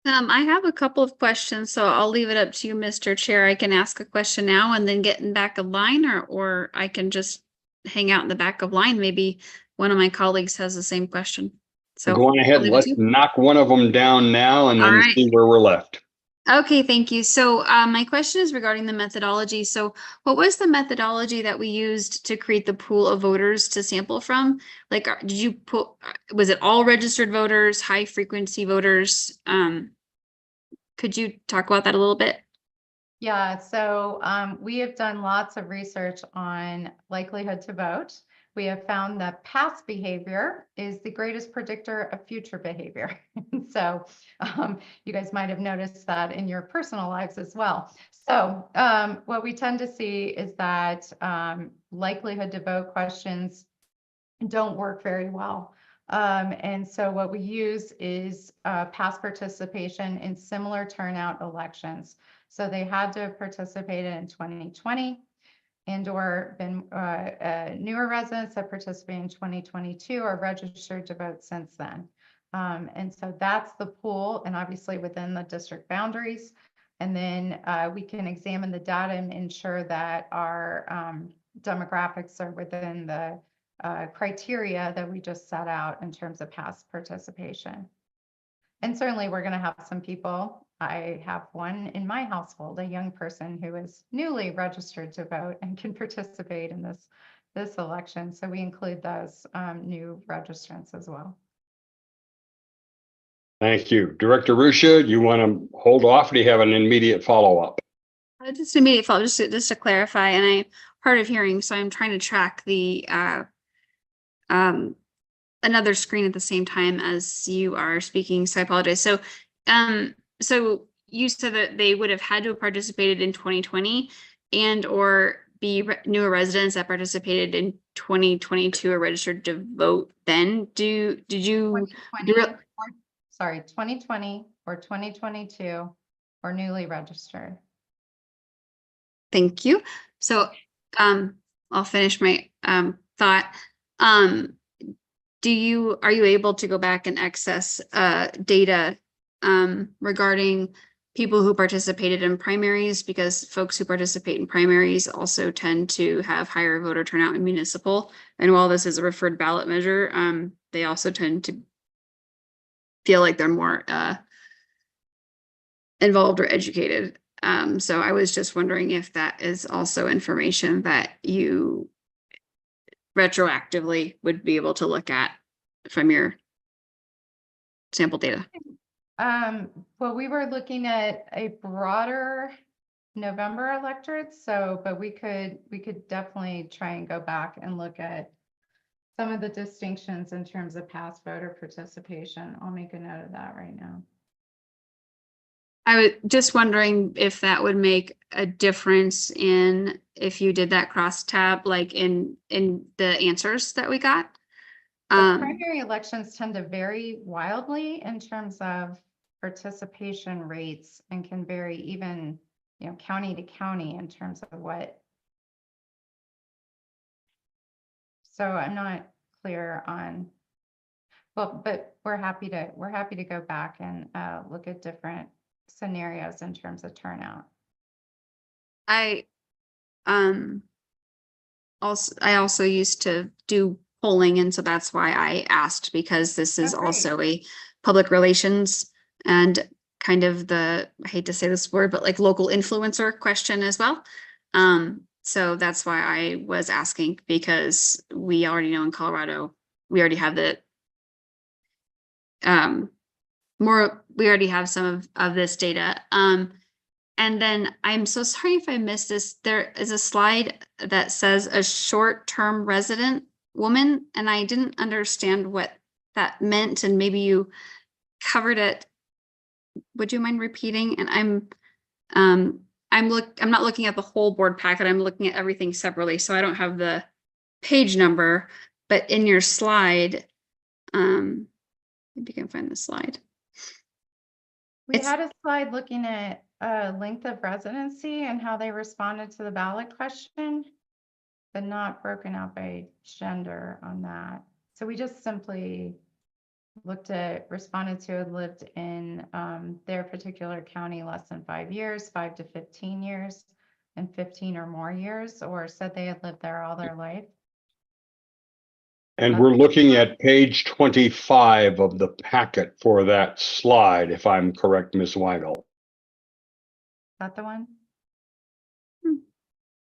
G: I have a couple of questions, so I'll leave it up to you, Mr. Chair. I can ask a question now and then get in back of line, or I can just hang out in the back of line. Maybe one of my colleagues has the same question. So
A: go on ahead.
G: I'll leave it
A: Let's
G: to you.
A: knock one of them down now and
G: All
A: then
G: right.
A: see where we're left.
G: Okay, thank you. So my question is regarding the methodology. So what was the methodology that we used to create the pool of voters to sample from? Like, did you put, was it all registered voters, high frequency voters? Could you talk about that a little bit?
F: Yeah, so we have done lots of research on likelihood to vote. We have found that past behavior is the greatest predictor of future behavior. So you guys might have noticed that in your personal lives as well. So what we tend to see is that likelihood to vote questions don't work very well. And so what we use is past participation in similar turnout elections. So they had to have participated in 2020 and or been newer residents that participated in 2022 are registered to vote since then. And so that's the pool, and obviously within the district boundaries. And then we can examine the data and ensure that our demographics are within the criteria that we just set out in terms of past participation. And certainly we're going to have some people. I have one in my household, a young person who is newly registered to vote and can participate in this election. So we include those new registrants as well.
A: Thank you. Director Ruscia, you want to hold off, or do you have an immediate follow-up?
G: Just immediate follow, just to clarify, and I'm hard of hearing, so I'm trying to track the another screen at the same time as you are speaking, so I apologize. So so you said that they would have had to have participated in 2020 and or be newer residents that participated in 2022 are registered to vote then. Did you
F: 2020 or 2022 or newly registered?
G: Thank you. So I'll finish my thought. Are you able to go back and access data regarding people who participated in primaries, because folks who participate in primaries also tend to have higher voter turnout in municipal. And while this is a referred ballot measure, they also tend to feel like they're more involved or educated. So I was just wondering if that is also information that you retroactively would be able to look at from your sample data.
F: Well, we were looking at a broader November electorate, but we could definitely try and go back and look at some of the distinctions in terms of past voter participation. I'll make a note of that right now.
G: I was just wondering if that would make a difference in if you did that cross tab, like in the answers that we got.
F: So primary elections tend to vary wildly in terms of participation rates and can vary even, county to county in terms of what. So I'm not clear on, well, but we're happy to go back and look at different scenarios in terms of turnout.
G: I also used to do polling, and so that's why I asked, because this is
F: Oh, great.
G: also a public relations and kind of I hate to say this word, but like local influencer question as well. So that's why I was asking, because we already know in Colorado, we already have we already have some of this data. And then I'm so sorry if I missed this. There is a slide that says a short-term resident woman, and I didn't understand what that meant, and maybe you covered it. Would you mind repeating? And I'm not looking at the whole board packet. I'm looking at everything separately, so I don't have the page number, but in your slide, maybe you can find the slide.
F: We
G: It's-
F: had a slide looking at length of residency and how they responded to the ballot question, but not broken out by gender on that. So we just simply responded to had lived in their particular county less than 5 years, 5 to 15 years, and 15 or more years, or said they had lived there all their life.
A: And we're looking at page 25 of the packet for that slide, if I'm correct, Ms. Weigel.
F: Is that the one?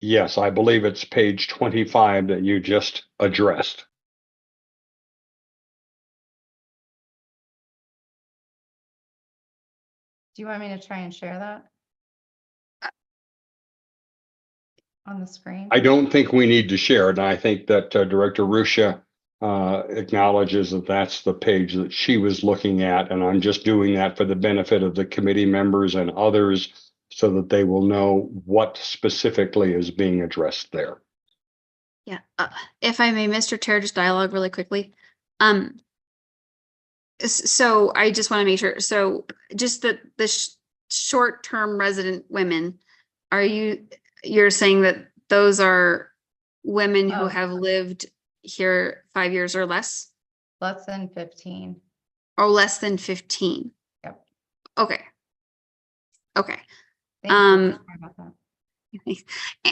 A: Yes, I believe it's page 25 that you just addressed.
F: Do you want me to try and share that? On the screen?
A: I don't think we need to share it. And I think that Director Ruscia acknowledges that that's the page that she was looking at. And I'm just doing that for the benefit of the committee members and others so that they will know what specifically is being addressed there.
G: Yeah, if I may, Mr. Chair, just dialogue really quickly. So I just want to make sure, so just the short-term resident women, you're saying that those are women who
F: Oh.
G: have lived here 5 years or less,
F: Less than 15.
G: or less than 15?
F: Yep.
G: Okay. Okay.
F: Thank you.
G: Um,
F: Sorry about that.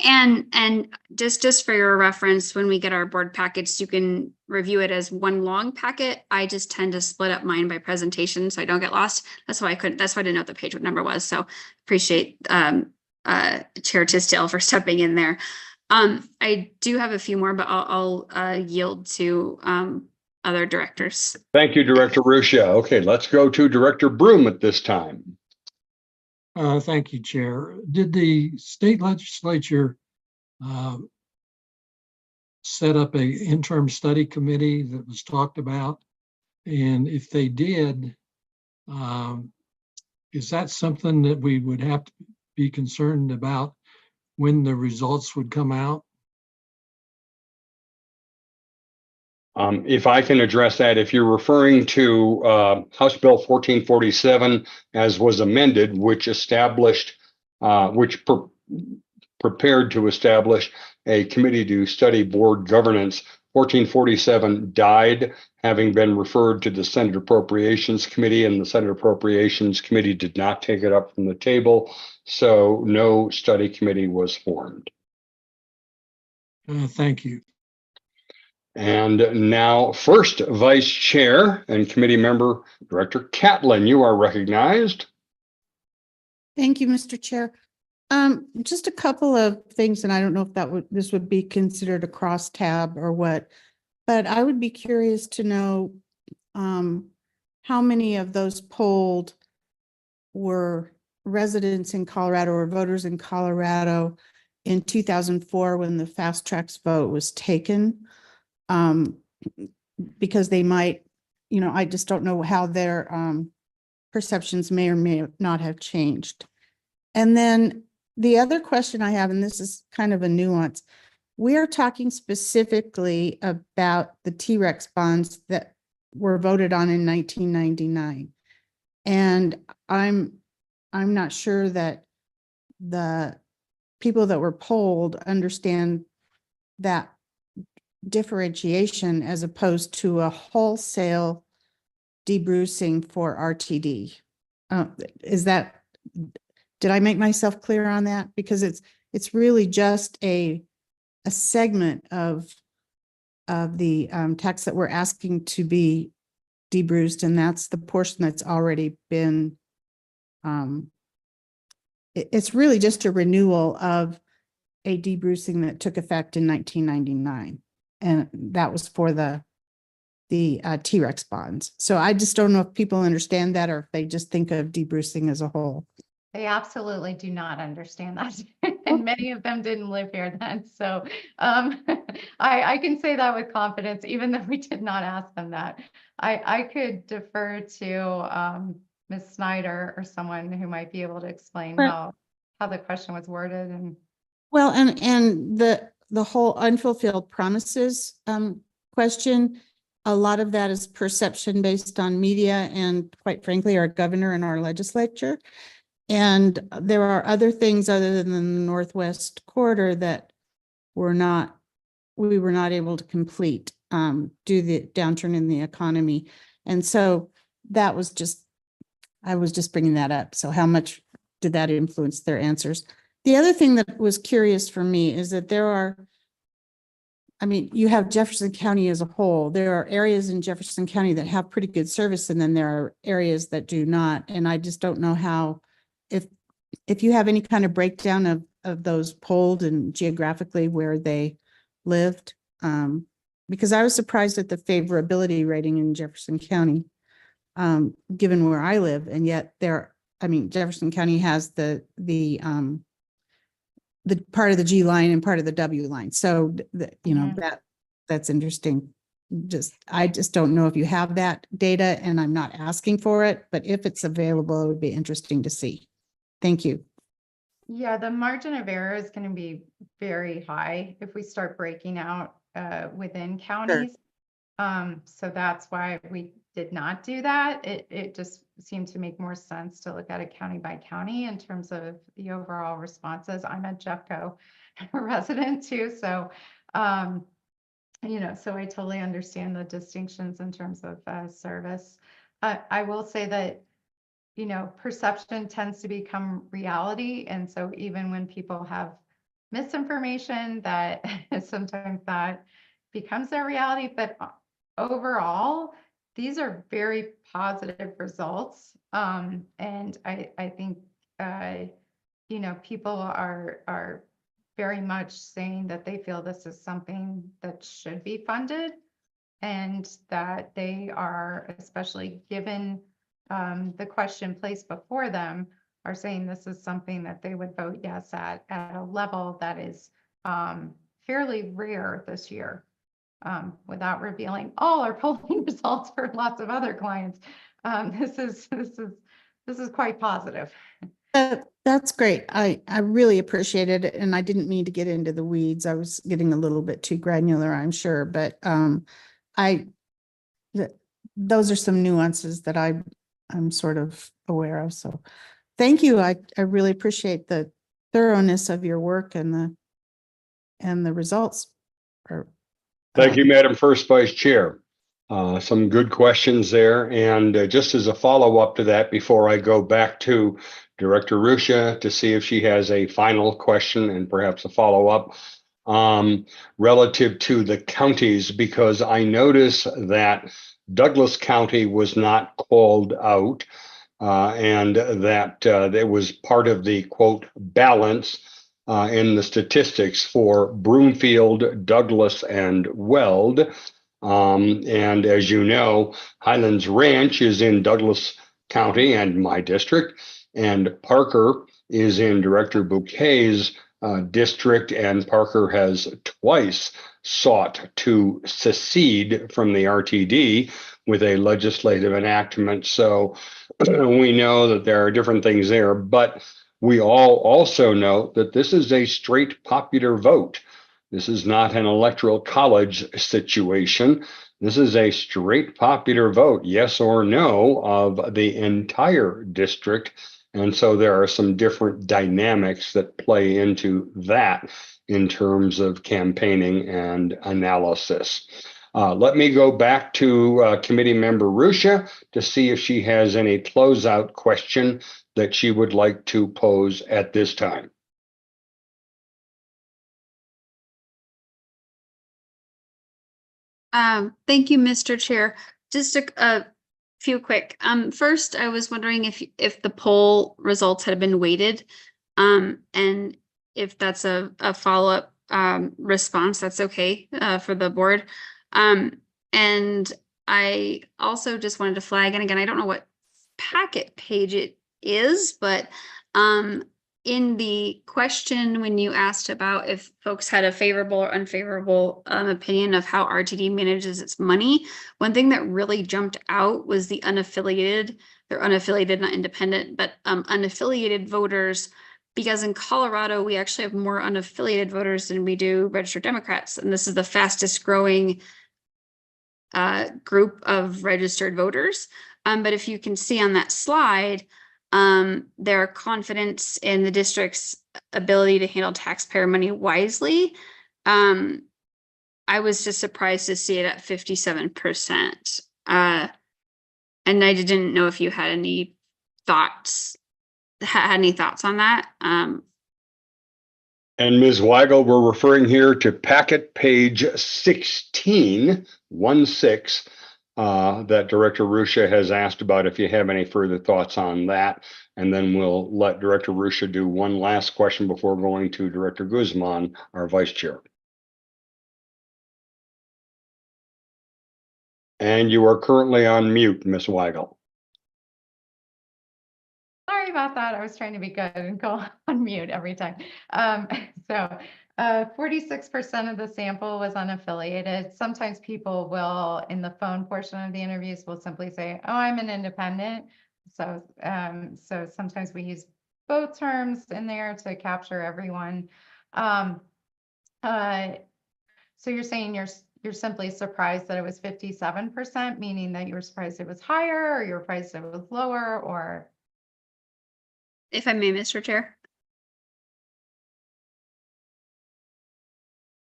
G: And just for your reference, when we get our board packets, you can review it as one long packet. I just tend to split up mine by presentation so I don't get lost. That's why I didn't know what the page number was. So appreciate Chair Tisdale for stepping in there. I do have a few more, but I'll yield to other directors.
A: Thank you, Director Ruscia. Okay, let's go to Director Broom at this time.
I: Thank you, Chair. Did the state legislature set up a interim study committee that was talked about? And if they did, is that something that we would have to be concerned about when the results would come out?
A: If I can address that, if you're referring to House Bill 1447 as was amended, which established, prepared to establish a committee to study board governance, 1447 died, having been referred to the Senate Appropriations Committee, and the Senate Appropriations Committee did not take it up from the table, so no study committee was formed.
I: Thank you.
A: And now, first Vice Chair and Committee Member Director Catlin, you are recognized.
C: Thank you, Mr. Chair. Just a couple of things, and I don't know if this would be considered a crosstab or what, but I would be curious to know how many of those polled were residents in Colorado or voters in Colorado in 2004 when the fast tracks vote was taken. Because they might, I just don't know how their perceptions may or may not have changed. And then the other question I have, and this is kind of a nuance, we are talking specifically about the T-Rex bonds that were voted on in 1999. And I'm not sure that the people that were polled understand that differentiation as opposed to a wholesale debrucing for RTD. Did I make myself clear on that? Because it's really just a segment of the tax that we're asking to be debruced, and that's the portion that's already been it's really just a renewal of a debrucing that took effect in 1999, and that was for the T-Rex bonds. So I just don't know if people understand that or if they just think of debrucing as a whole.
F: They absolutely do not understand that. And many of them didn't live here then. So I can say that with confidence, even though we did not ask them that. I could defer to Ms. Snyder or someone who might be able to explain
C: Well-
F: how the question was worded. And
C: Well, and the whole unfulfilled promises question, a lot of that is perception based on media and, quite frankly, our governor and our legislature. And there are other things other than the Northwest Corridor that we were not able to complete due to the downturn in the economy. And so that was I was just bringing that up. So how much did that influence their answers? The other thing that was curious for me is that you have Jefferson County as a whole. There are areas in Jefferson County that have pretty good service, and then there are areas that do not. And I just don't know how, if you have any kind of breakdown of those polled and geographically where they lived, because I was surprised at the favorability rating in Jefferson County, given where I live, and yet Jefferson County has the part of the G line and part of the W line. So that's interesting. I just don't know if you have that data, and I'm not asking for it, but if it's available, it would be interesting to see. Thank you.
F: yeah, the margin of error is going to be very high if we start breaking out within counties. So that's why we did not do that. It just seemed to make more sense to look at it county by county in terms of the overall responses. I'm a Jeffco resident too, so so I totally understand the distinctions in terms of service. I will say that perception tends to become reality, and so even when people have misinformation, that sometimes that becomes their reality. But overall, these are very positive results. And I think, people are very much saying that they feel this is something that should be funded, and that they are, especially given the question placed before them, are saying this is something that they would vote yes at a level that is fairly rare this year. Without revealing all our polling results for lots of other clients, this is quite positive.
C: That's great. I really appreciate it, and I didn't mean to get into the weeds. I was getting a little bit too granular, I'm sure, but those are some nuances that I'm sort of aware of. So, thank you. I really appreciate the thoroughness of your work and the results.
A: Thank you, Madam First Vice Chair. Some good questions there. And just as a follow-up to that, before I go back to Director Ruscia to see if she has a final question and perhaps a follow-up relative to the counties, because I notice that Douglas County was not called out and that it was part of the, quote, balance in the statistics for Broomfield, Douglas, and Weld. And as you know, Highlands Ranch is in Douglas County and my district, and Parker is in Director Bouquet's district, and Parker has twice sought to secede from the RTD with a legislative enactment. So we know that there are different things there, but we all also know that this is a straight popular vote. This is not an electoral college situation. This is a straight popular vote, yes or no, of the entire district. And so there are some different dynamics that play into that in terms of campaigning and analysis. Let me go back to committee member Rusha to see if she has any closeout question that she would like to pose at this time.
G: Thank you, Mr. Chair. Just a few quick. First, I was wondering if the poll results had been weighted, and if that's a follow-up response, that's okay for the board. And I also just wanted to flag, and again, I don't know what packet page it is, but in the question, when you asked about if folks had a favorable or unfavorable opinion of how RTD manages its money, one thing that really jumped out was the unaffiliated, they're unaffiliated, not independent, but unaffiliated voters, because in Colorado, we actually have more unaffiliated voters than we do registered Democrats. And this is the fastest growing group of registered voters. But if you can see on that slide, their confidence in the district's ability to handle taxpayer money wisely. I was just surprised to see it at 57%. And I didn't know if you had any thoughts, on that.
A: And Ms. Weigel, we're referring here to packet page 16, that Director Rusha has asked about if you have any further thoughts on that. And then we'll let Director Rusha do one last question before going to Director Guzman, our Vice Chair. And you are currently on mute, Ms. Weigel.
F: Sorry about that. I was trying to be good and go on mute every time. 46% of the sample was unaffiliated. Sometimes people will, in the phone portion of the interviews, will simply say, "Oh, I'm an independent." So sometimes we use both terms in there to capture everyone. So you're saying you're simply surprised that it was 57%, meaning that you were surprised it was higher, or you were surprised it was lower, or?
G: If I may, Mr. Chair.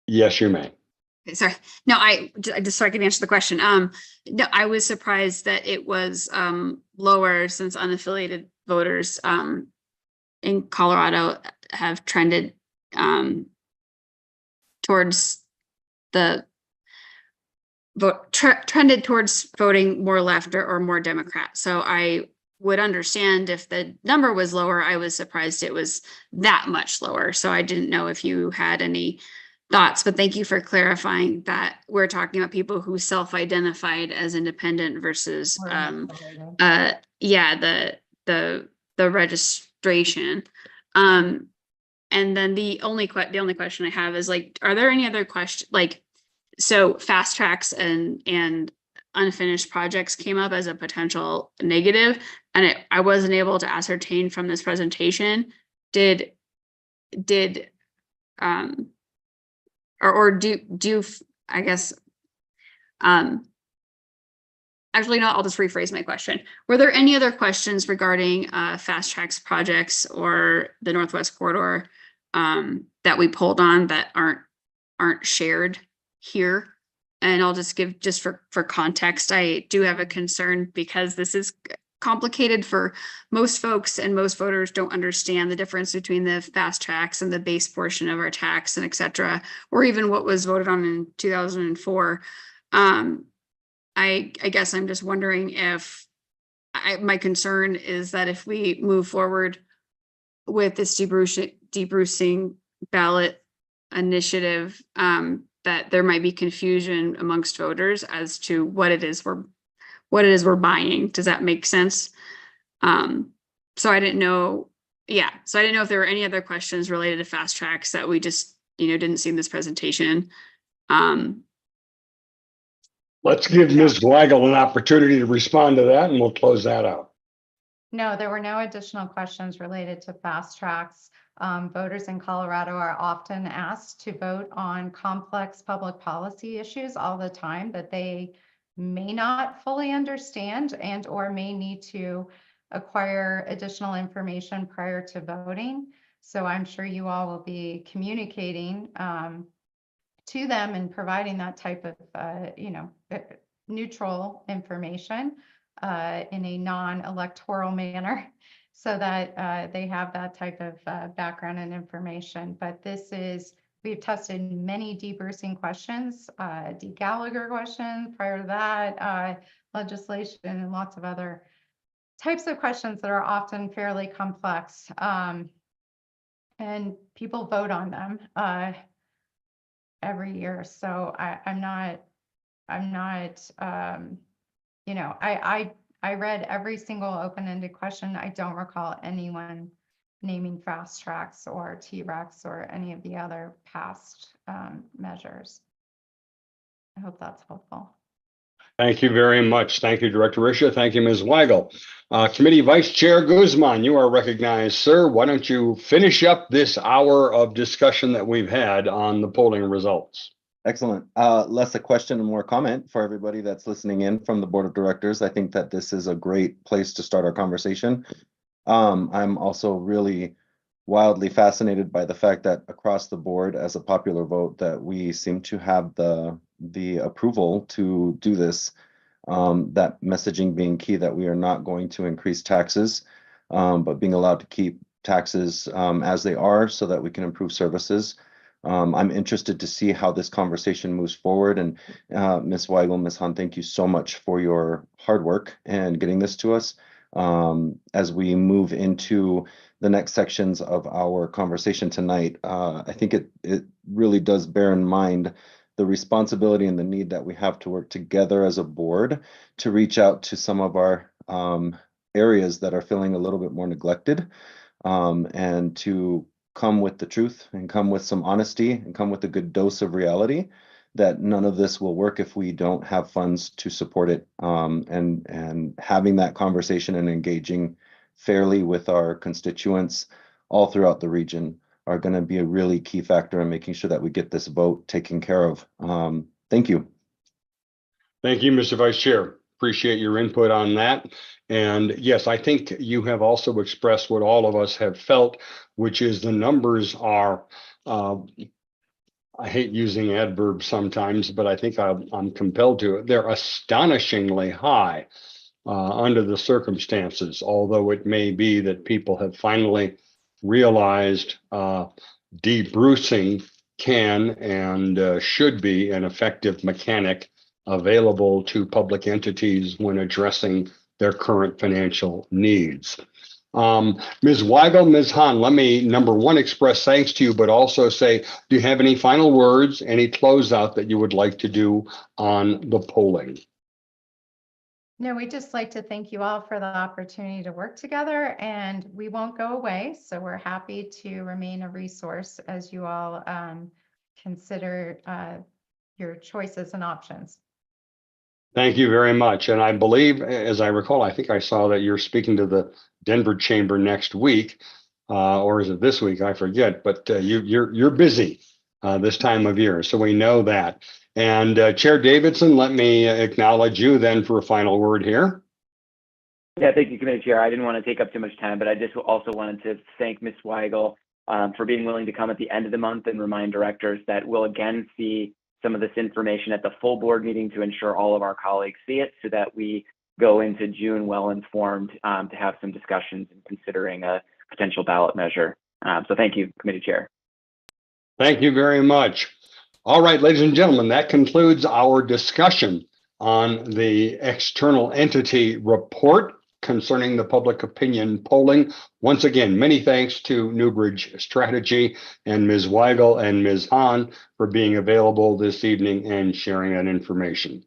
A: Yes, you may.
G: Okay, sorry. No, I just so I can answer the question. No, I was surprised that it was lower, since unaffiliated voters in Colorado have trended towards the vote trended towards voting more left or more Democrat. So I would understand if the number was lower. I was surprised it was that much lower. So I didn't know if you had any thoughts, but thank you for clarifying that we're talking about people who self-identified as independent versus the registration. And then the only question I have is, like, are there any other questions, like, so fast tracks and unfinished projects came up as a potential negative, and I wasn't able to ascertain from this presentation, did or do I guess, actually, no, I'll just rephrase my question. Were there any other questions regarding fast tracks projects or the Northwest Corridor that we pulled on that aren't shared here? And I'll just give, just for context, I do have a concern because this is complicated for most folks, and most voters don't understand the difference between the fast tracks and the base portion of our tax, and et cetera, or even what was voted on in 2004. I guess I'm just wondering if my concern is that if we move forward with this debrucing ballot initiative, that there might be confusion amongst voters as to what it is we're buying. Does that make sense? So I didn't know. Yeah. So I didn't know if there were any other questions related to fast tracks that we just, didn't see in this presentation.
A: Let's give Ms. Weigel an opportunity to respond to that, and we'll close that out.
F: No, there were no additional questions related to fast tracks. Voters in Colorado are often asked to vote on complex public policy issues all the time that they may not fully understand and or may need to acquire additional information prior to voting. So I'm sure you all will be communicating to them and providing that type of, neutral information in a non-electoral manner so that they have that type of background and information. But we've tested many debrucing questions, Dee Gallagher questions prior to that, legislation, and lots of other types of questions that are often fairly complex. And people vote on them every year. So I'm not, I read every single open-ended question. I don't recall anyone naming fast tracks or T-Rex or any of the other past measures. I hope that's helpful.
A: Thank you very much. Thank you, Director Risha. Thank you, Ms. Weigel. Committee Vice Chair Guzman, you are recognized, sir. Why don't you finish up this hour of discussion that we've had on the polling results?
J: Excellent. Less a question and more comment for everybody that's listening in from the Board of Directors. I think that this is a great place to start our conversation. I'm also really wildly fascinated by the fact that across the board, as a popular vote, that we seem to have the approval to do this. That messaging being key, that we are not going to increase taxes, but being allowed to keep taxes as they are so that we can improve services. I'm interested to see how this conversation moves forward. And Ms. Weigel, Ms. Hahn, thank you so much for your hard work and getting this to us. As we move into the next sections of our conversation tonight, I think it really does bear in mind the responsibility and the need that we have to work together as a board to reach out to some of our areas that are feeling a little bit more neglected, and to come with the truth and come with some honesty and come with a good dose of reality that none of this will work if we don't have funds to support it. And having that conversation and engaging fairly with our constituents all throughout the region are going to be a really key factor in making sure that we get this vote taken care of. Thank you.
A: Thank you, Mr. Vice Chair. Appreciate your input on that. And yes, I think you have also expressed what all of us have felt, which is the numbers are, I hate using adverbs sometimes, but I think I'm compelled to. They're astonishingly high under the circumstances, although it may be that people have finally realized debrucing can and should be an effective mechanic available to public entities when addressing their current financial needs. Ms. Weigel, Ms. Hahn, let me, number one, express thanks to you, but also say, do you have any final words, any closeout that you would like to do on the polling?
F: No, we'd just like to thank you all for the opportunity to work together, and we won't go away. So we're happy to remain a resource as you all consider your choices and options.
A: Thank you very much. And I believe, as I recall, I think I saw that you're speaking to the Denver Chamber next week, or is it this week? I forget, but you're busy this time of year, so we know that. And Chair Davidson, let me acknowledge you then for a final word here.
H: Yeah, thank you, Committee Chair. I didn't want to take up too much time, but I just also wanted to thank Ms. Weigel for being willing to come at the end of the month and remind directors that we'll again see some of this information at the full board meeting to ensure all of our colleagues see it, so that we go into June well informed to have some discussions and considering a potential ballot measure. So thank you, Committee Chair.
A: Thank you very much. All right, ladies and gentlemen, that concludes our discussion on the external entity report concerning the public opinion polling. Once again, many thanks to Newbridge Strategy and Ms. Weigel and Ms. Hahn for being available this evening and sharing that information.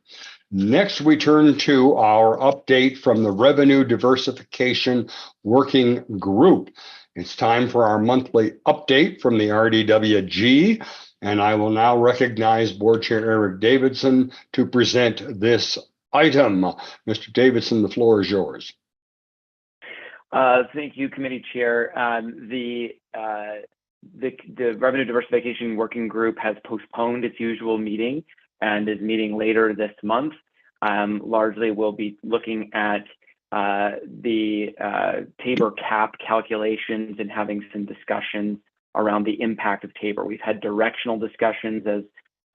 A: Next, we turn to our update from the Revenue Diversification Working Group. It's time for our monthly update from the RDWG, and I will now recognize Board Chair Eric Davidson to present this item. Mr. Davidson, the floor is yours.
H: Thank you, Committee Chair. The Revenue Diversification Working Group has postponed its usual meeting and is meeting later this month. Largely, we'll be looking at the Tabor cap calculations and having some discussions around the impact of Tabor. We've had directional discussions, as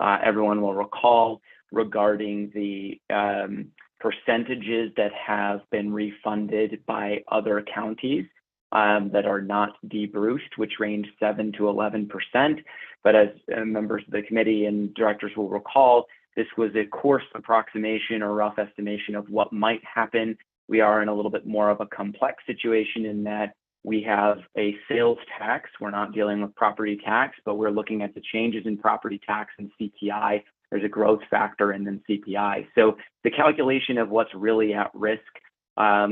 H: everyone will recall, regarding the percentages that have been refunded by other counties that are not debruced, which range 7 to 11%. But as members of the committee and directors will recall, this was a coarse approximation or rough estimation of what might happen. We are in a little bit more of a complex situation in that we have a sales tax. We're not dealing with property tax, but we're looking at the changes in property tax and CPI. There's a growth factor and then CPI. So the calculation of what's really at risk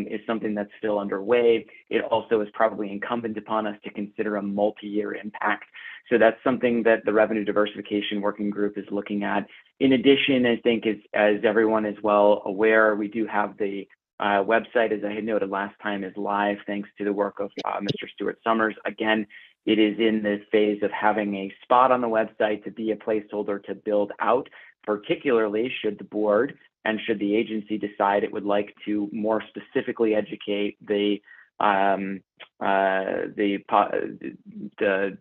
H: is something that's still underway. It also is probably incumbent upon us to consider a multi-year impact. So that's something that the Revenue Diversification Working Group is looking at. In addition, I think as everyone is well aware, we do have the website, as I had noted last time, is live thanks to the work of Mr. Stuart Summers. Again, it is in the phase of having a spot on the website to be a placeholder to build out, particularly should the board and should the agency decide it would like to more specifically educate the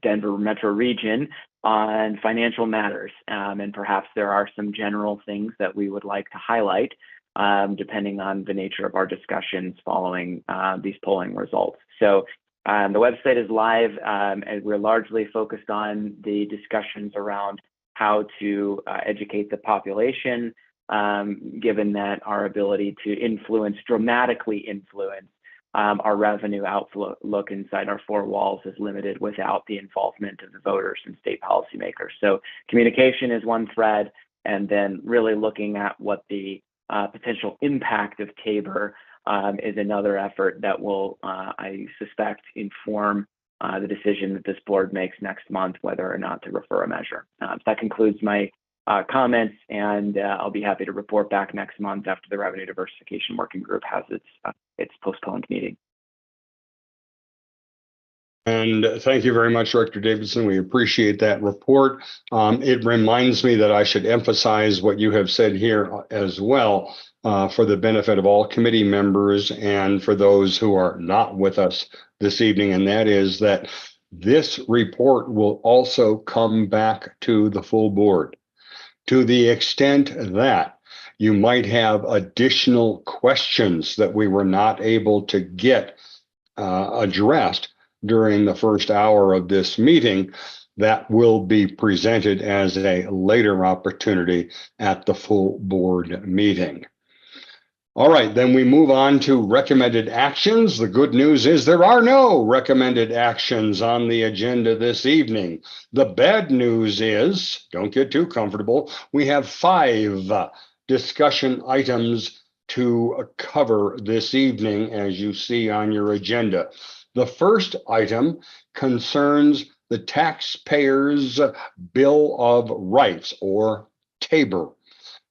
H: Denver metro region on financial matters. And perhaps there are some general things that we would like to highlight depending on the nature of our discussions following these polling results. So the website is live, and we're largely focused on the discussions around how to educate the population, given that our ability to dramatically influence our revenue outlook inside our four walls is limited without the involvement of the voters and state policymakers. So communication is one thread, and then really looking at what the potential impact of Tabor is another effort that will, I suspect, inform the decision that this board makes next month, whether or not to refer a measure. That concludes my comments, and I'll be happy to report back next month after the Revenue Diversification Working Group has its postponed meeting.
A: And thank you very much, Director Davidson. We appreciate that report. It reminds me that I should emphasize what you have said here as well for the benefit of all committee members and for those who are not with us this evening, and that is that this report will also come back to the full board. To the extent that you might have additional questions that we were not able to get addressed during the first hour of this meeting, that will be presented as a later opportunity at the full board meeting. All right, then we move on to recommended actions. The good news is there are no recommended actions on the agenda this evening. The bad news is, don't get too comfortable, we have 5 discussion items to cover this evening, as you see on your agenda. The first item concerns the Taxpayers' Bill of Rights, or Tabor.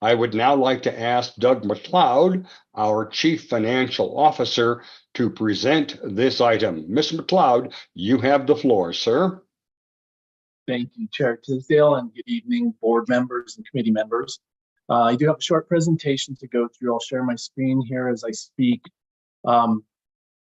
A: I would now like to ask Doug McLeod, our Chief Financial Officer, to present this item. Mr. McLeod, you have the floor, sir.
K: Thank you, Chair Tisdale, and good evening, board members and committee members. I do have a short presentation to go through. I'll share my screen here as I speak.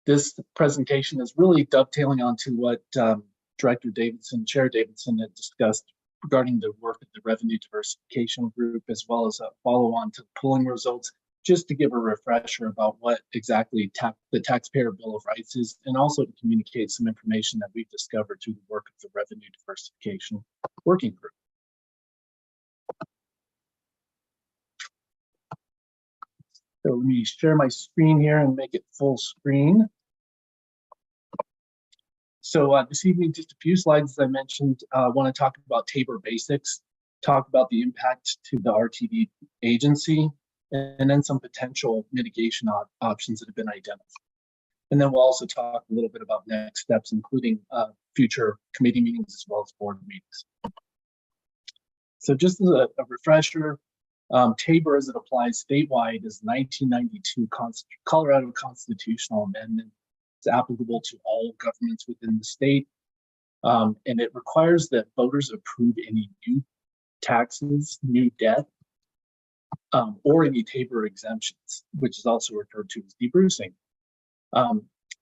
K: This presentation is really dovetailing onto what Director Davidson, Chair Davidson had discussed regarding the work of the Revenue Diversification Group, as well as a follow-on to the polling results, just to give a refresher about what exactly the Taxpayer Bill of Rights is, and also to communicate some information that we've discovered through the work of the Revenue Diversification Working Group. So let me share my screen here and make it full screen. So this evening, just a few slides, as I mentioned, I want to talk about Tabor basics, talk about the impact to the RTD agency, and then some potential mitigation options that have been identified. And then we'll also talk a little bit about next steps, including future committee meetings as well as board meetings. So just as a refresher, Tabor, as it applies statewide, is 1992 Colorado constitutional amendment. It's applicable to all governments within the state. And it requires that voters approve any new taxes, new debt, or any TABOR exemptions, which is also referred to as debrucing.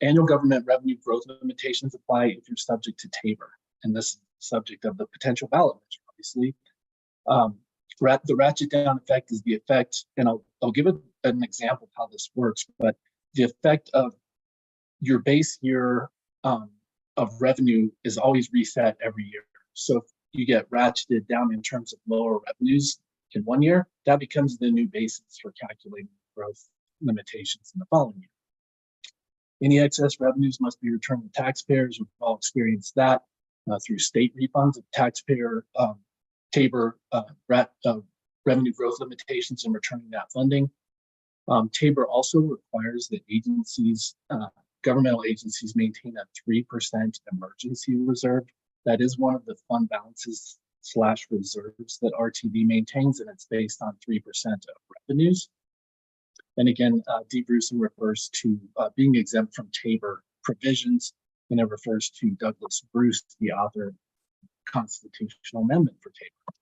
K: Annual government revenue growth limitations apply if you're subject to TABOR, and this is the subject of the potential ballot measure, obviously. The ratchet down effect is the effect, and I'll give it an example of how this works, but the effect of your base year of revenue is always reset every year. So if you get ratcheted down in terms of lower revenues in one year, that becomes the new basis for calculating growth limitations in the following year. Any excess revenues must be returned to taxpayers. We've all experienced that through state refunds of taxpayer TABOR revenue growth limitations and returning that funding. TABOR also requires that agencies, governmental agencies, maintain a 3% emergency reserve. That is one of the fund balances / reserves that RTD maintains, and it's based on 3% of revenues. And again, debrucing refers to being exempt from TABOR provisions, and it refers to Douglas Bruce, the author of the constitutional amendment for TABOR.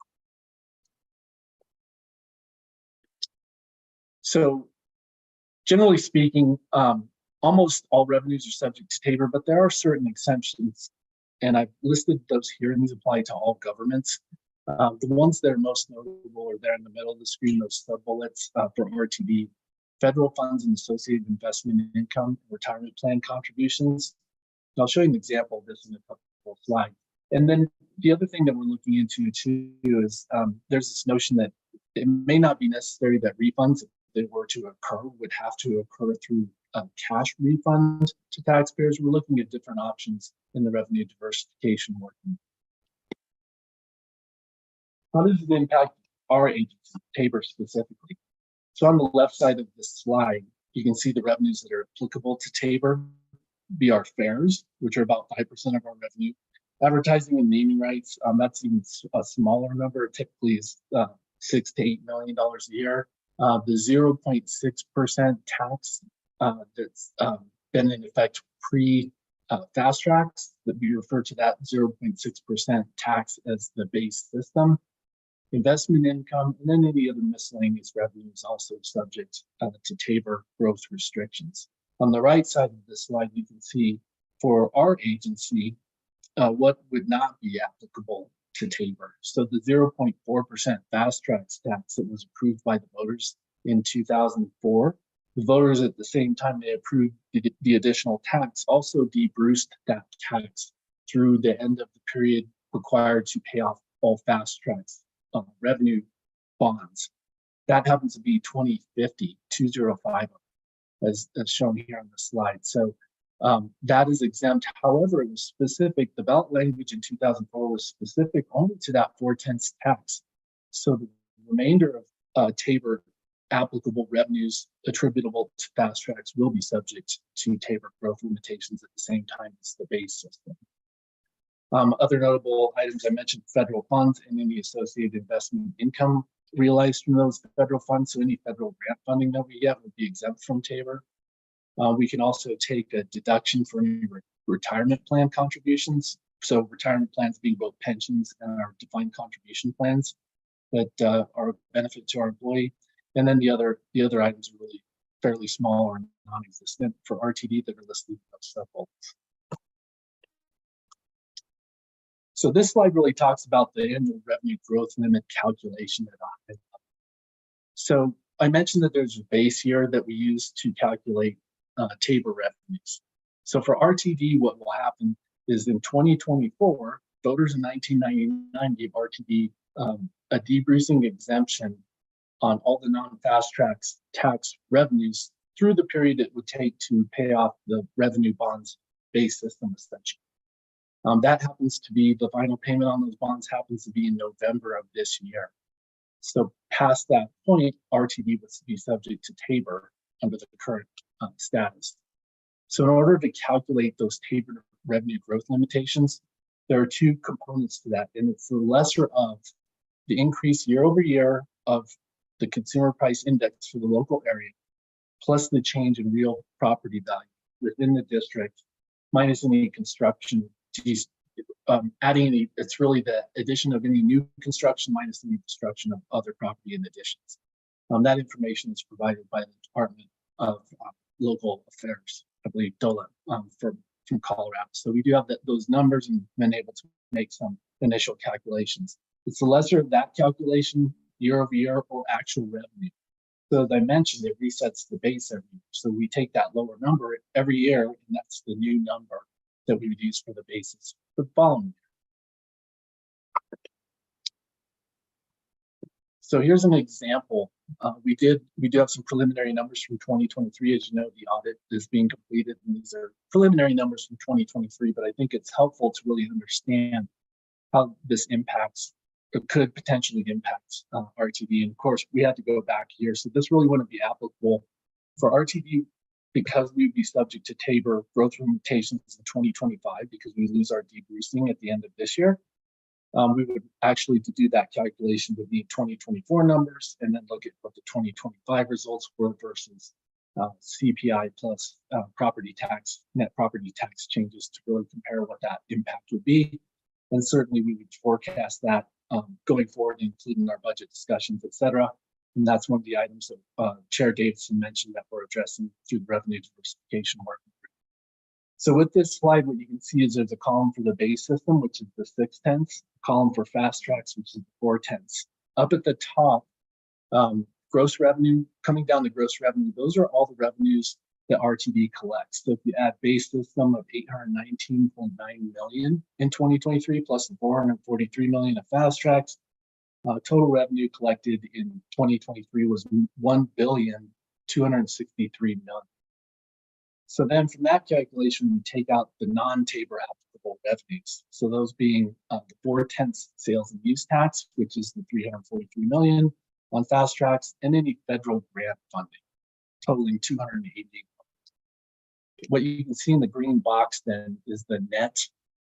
K: So generally speaking, almost all revenues are subject to TABOR, but there are certain exemptions, and I've listed those here, and these apply to all governments. The ones that are most notable are there in the middle of the screen, those sub-bullets for RTD: federal funds and associated investment income, retirement plan contributions. And I'll show you an example of this in a couple of slides. And then the other thing that we're looking into too is there's this notion that it may not be necessary that refunds, if they were to occur, would have to occur through a cash refund to taxpayers. We're looking at different options in the revenue diversification work. How does it impact our agency, TABOR specifically? So on the left side of this slide, you can see the revenues that are applicable to TABOR be our fares, which are about 5% of our revenue. Advertising and naming rights, that's even a smaller number. It typically is $6 to $8 million a year. The 0.6% tax that's been in effect pre-fast tracks, that we refer to that 0.6% tax as the base system. Investment income, and then any other miscellaneous revenue is also subject to TABOR growth restrictions. On the right side of this slide, you can see for our agency, what would not be applicable to TABOR. So the 0.4% fast tracks tax that was approved by the voters in 2004, the voters at the same time they approved the additional tax also debruced that tax through the end of the period required to pay off all fast tracks revenue bonds. That happens to be 2050, 205, as shown here on the slide. So that is exempt. However, it was specific. The ballot language in 2004 was specific only to that 4/10 tax. So the remainder of TABOR applicable revenues attributable to fast tracks will be subject to TABOR growth limitations at the same time as the base system. Other notable items I mentioned: federal funds and any associated investment income realized from those federal funds. So any federal grant funding that we get would be exempt from TABOR. We can also take a deduction for any retirement plan contributions. So retirement plans being both pensions and our defined contribution plans that are a benefit to our employee. And then the other items are really fairly small or non-existent for RTD that are listed as sub-bullets. So this slide really talks about the annual revenue growth limit calculation at a high level. So I mentioned that there's a base year that we use to calculate TABOR revenues. So for RTD, what will happen is in 2024, voters in 1999 gave RTD a debrucing exemption on all the non-fast tracks tax revenues through the period it would take to pay off the revenue bonds base system essentially. That happens to be, the final payment on those bonds happens to be in November of this year. So past that point, RTD would be subject to TABOR under the current status. So in order to calculate those TABOR revenue growth limitations, there are two components to that, and it's the lesser of the increase year over year of the consumer price index for the local area, plus the change in real property value within the district, minus any construction, adding any, it's really the addition of any new construction minus any destruction of other property in additions. That information is provided by the Department of Local Affairs, I believe, DOLA, from Colorado. So we do have those numbers and been able to make some initial calculations. It's the lesser of that calculation year over year or actual revenue. So as I mentioned, it resets the base every year. So we take that lower number every year, and that's the new number that we would use for the basis for the following year. So here's an example. We do have some preliminary numbers from 2023. As you know, the audit is being completed, and these are preliminary numbers from 2023, but I think it's helpful to really understand how this impacts, or could potentially impact RTD. And of course, we had to go back here. So this really wouldn't be applicable for RTD because we would be subject to Tabor growth limitations in 2025 because we lose our deboosting at the end of this year. We would actually, to do that calculation, would need 2024 numbers and then look at what the 2025 results were versus CPI plus property tax, net property tax changes to really compare what that impact would be. And certainly we would forecast that going forward, including our budget discussions, et cetera. And that's one of the items that Chair Davidson mentioned that we're addressing through the revenue diversification work. So with this slide, what you can see is there's a column for the base system, which is the 6/10, column for fast tracks, which is the 4/10. Up at the top, gross revenue, coming down to gross revenue, those are all the revenues that RTD collects. So if you add base system of $819.9 million in 2023, plus the $443 million of fast tracks, total revenue collected in 2023 was $1,263 million. So then from that calculation, we take out the non-Tabor applicable revenues. So those being the 4/10 sales and use tax, which is the $343 million on fast tracks, and any federal grant funding, totaling $288 million. What you can see in the green box then is the net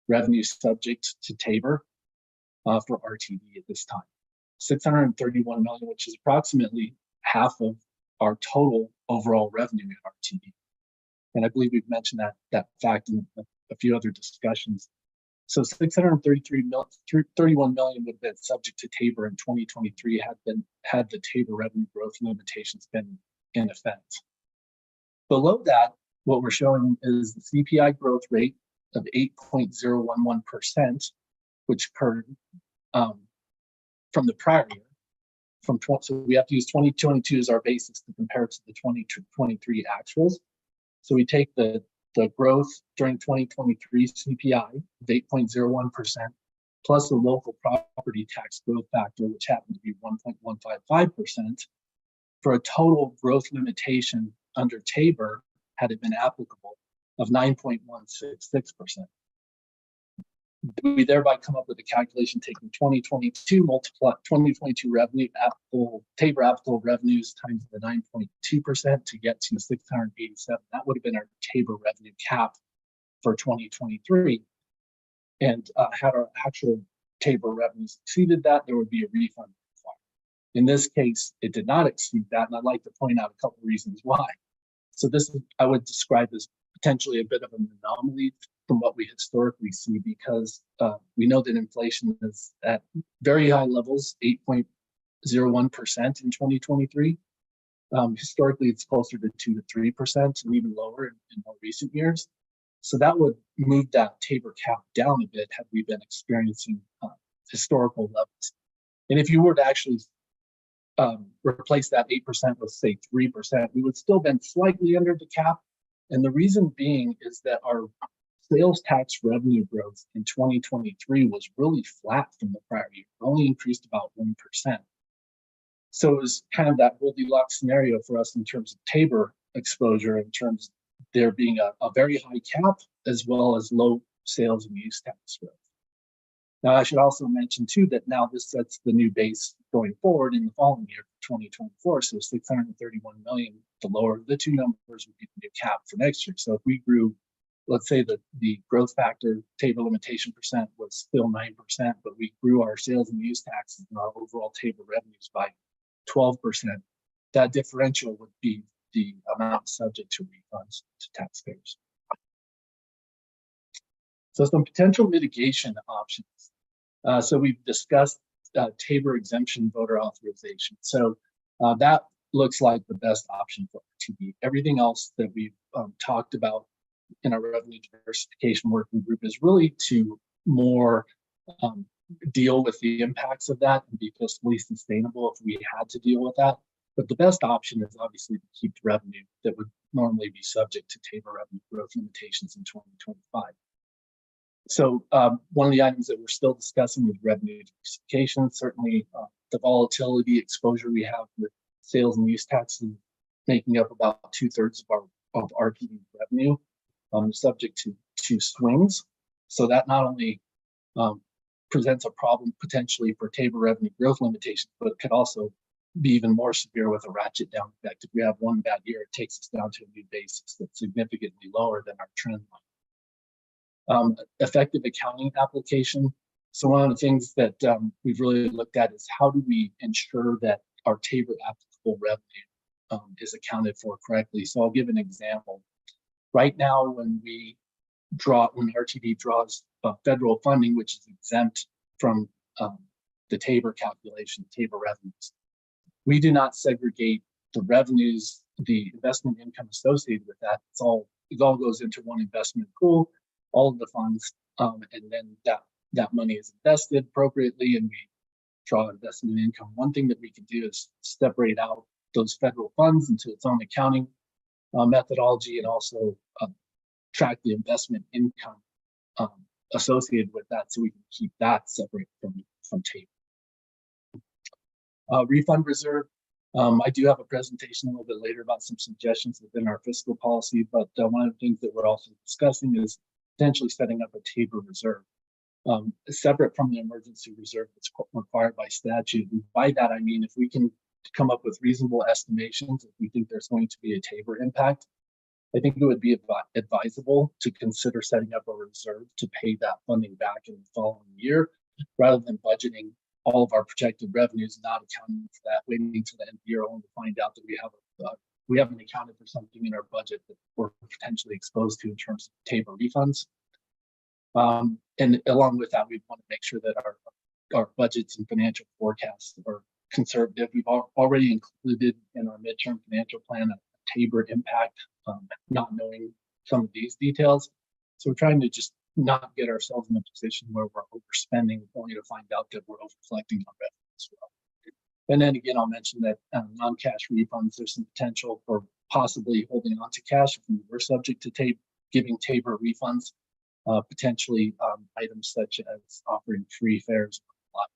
K: revenue subject to Tabor for RTD at this time. $631 million, which is approximately half of our total overall revenue at RTD. And I believe we've mentioned that fact in a few other discussions. So $631 million would have been subject to Tabor in 2023 had the Tabor revenue growth limitations been in effect. Below that, what we're showing is the CPI growth rate of 8.011%, which occurred from the prior year. So we have to use 2022 as our basis to compare it to the 2023 actuals. So we take the growth during 2023 CPI of 8.01% plus the local property tax growth factor, which happened to be 1.155%, for a total growth limitation under Tabor, had it been applicable, of 9.166%. We thereby come up with a calculation taking 2022 multiply 2022 revenue Tabor applicable revenues times the 9.2% to get to 687. That would have been our Tabor revenue cap for 2023. And had our actual Tabor revenues exceeded that, there would be a refund required. In this case, it did not exceed that, and I'd like to point out a couple of reasons why. So this is, I would describe as potentially a bit of an anomaly from what we historically see, because we know that inflation is at very high levels, 8.01% in 2023. Historically, it's closer to 2 to 3% and even lower in more recent years. So that would move that Tabor cap down a bit had we been experiencing historical levels. And if you were to actually replace that 8% with, say, 3%, we would still have been slightly under the cap. And the reason being is that our sales tax revenue growth in 2023 was really flat from the prior year, only increased about 1%. So it was kind of that Goldilocks scenario for us in terms of Tabor exposure, in terms of there being a very high cap as well as low sales and use tax growth. Now, I should also mention too that now this sets the new base going forward in the following year, 2024. So 631 million, the lower of the two numbers would be the new cap for next year. So if we grew, let's say that the growth factor Tabor limitation percent was still 9%, but we grew our sales and use taxes and our overall Tabor revenues by 12%, that differential would be the amount subject to refunds to taxpayers. So some potential mitigation options. So we've discussed Tabor exemption voter authorization. So that looks like the best option for RTD. Everything else that we've talked about in our revenue diversification working group is really to more deal with the impacts of that and be fiscally sustainable if we had to deal with that. But the best option is obviously to keep the revenue that would normally be subject to Tabor revenue growth limitations in 2025. So one of the items that we're still discussing is revenue diversification. Certainly the volatility exposure we have with sales and use taxes making up about 2/3 of RTD revenue, subject to swings. So that not only presents a problem potentially for Tabor revenue growth limitations, but it could also be even more severe with a ratchet down effect. If we have one bad year, it takes us down to a new basis that's significantly lower than our trend line. Effective accounting application. So one of the things that we've really looked at is how do we ensure that our Tabor applicable revenue is accounted for correctly. So I'll give an example. Right now, when RTD draws federal funding, which is exempt from the Tabor calculation, Tabor revenues, we do not segregate the revenues, the investment income associated with that. It all goes into one investment pool, all of the funds, and then that money is invested appropriately, and we draw investment income. One thing that we can do is separate out those federal funds into its own accounting methodology, and also track the investment income associated with that, so we can keep that separate from Tabor. Refund reserve. I do have a presentation a little bit later about some suggestions within our fiscal policy, but one of the things that we're also discussing is potentially setting up a Tabor reserve, separate from the emergency reserve that's required by statute. And by that, I mean, if we can come up with reasonable estimations, if we think there's going to be a Tabor impact, I think it would be advisable to consider setting up a reserve to pay that funding back in the following year, rather than budgeting all of our projected revenues, not accounting for that, waiting until the end of the year only to find out that we haven't accounted for something in our budget that we're potentially exposed to in terms of Tabor refunds. And along with that, we want to make sure that our budgets and financial forecasts are conservative. We've already included in our midterm financial plan a Tabor impact, not knowing some of these details. So we're trying to just not get ourselves in a position where we're overspending only to find out that we're overcollecting on revenue as well. And then again, I'll mention that non-cash refunds, there's some potential for possibly holding on to cash if we were subject to giving Tabor refunds, potentially items such as offering free fares.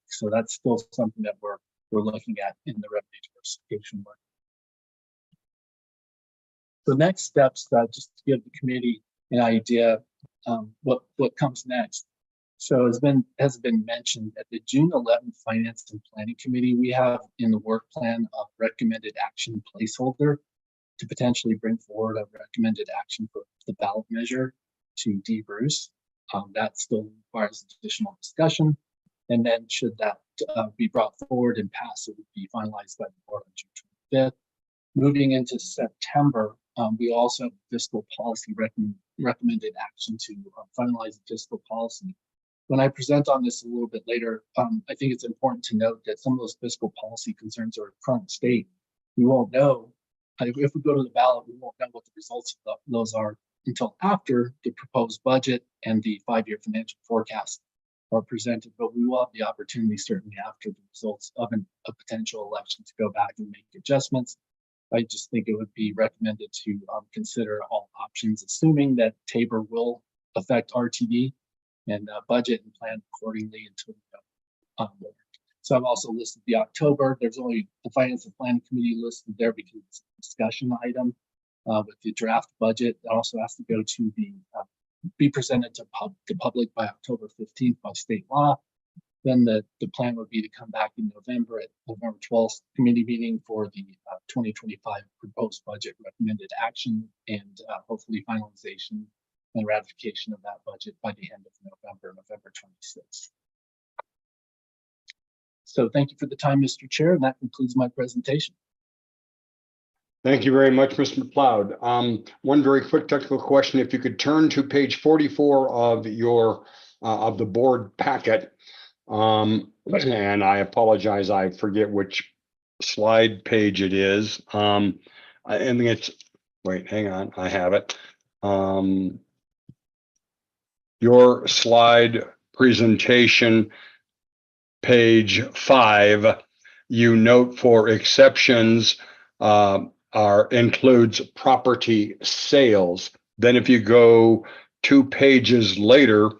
K: So that's still something that we're looking at in the revenue diversification work. The next steps, just to give the committee an idea what comes next. So has been mentioned at the June 11th Finance and Planning Committee, we have in the work plan a recommended action placeholder to potentially bring forward a recommended action for the ballot measure to de-Bruce. That still requires additional discussion. And then should that be brought forward and passed, it would be finalized by the board on June 25th. Moving into September, we also have fiscal policy recommended action to finalize the fiscal policy. When I present on this a little bit later, I think it's important to note that some of those fiscal policy concerns are at current state. We won't know, if we go to the ballot, we won't know what the results of those are until after the proposed budget and the 5-year financial forecast are presented, but we will have the opportunity certainly after the results of a potential election to go back and make adjustments. I just think it would be recommended to consider all options, assuming that Tabor will affect RTD, and budget and plan accordingly until board. So I've also listed the October. There's only the Finance and Planning Committee listed there because it's a discussion item with the draft budget. That also has to go to be presented to the public by October 15th by state law. Then the plan would be to come back in November at November 12th committee meeting for the 2025 proposed budget recommended action, and hopefully finalization and ratification of that budget by the end of November 26th. So thank you for the time, Mr. Chair, and that concludes my presentation.
A: Thank you very much, Mr. McLeod. One very quick technical question. If you could turn to page 44 of your of the board packet. And I apologize, I forget which slide page it is. I think it's, wait, hang on, I have it. Your slide presentation, page 5, you note for exceptions includes property sales. Then if you go 2 pages later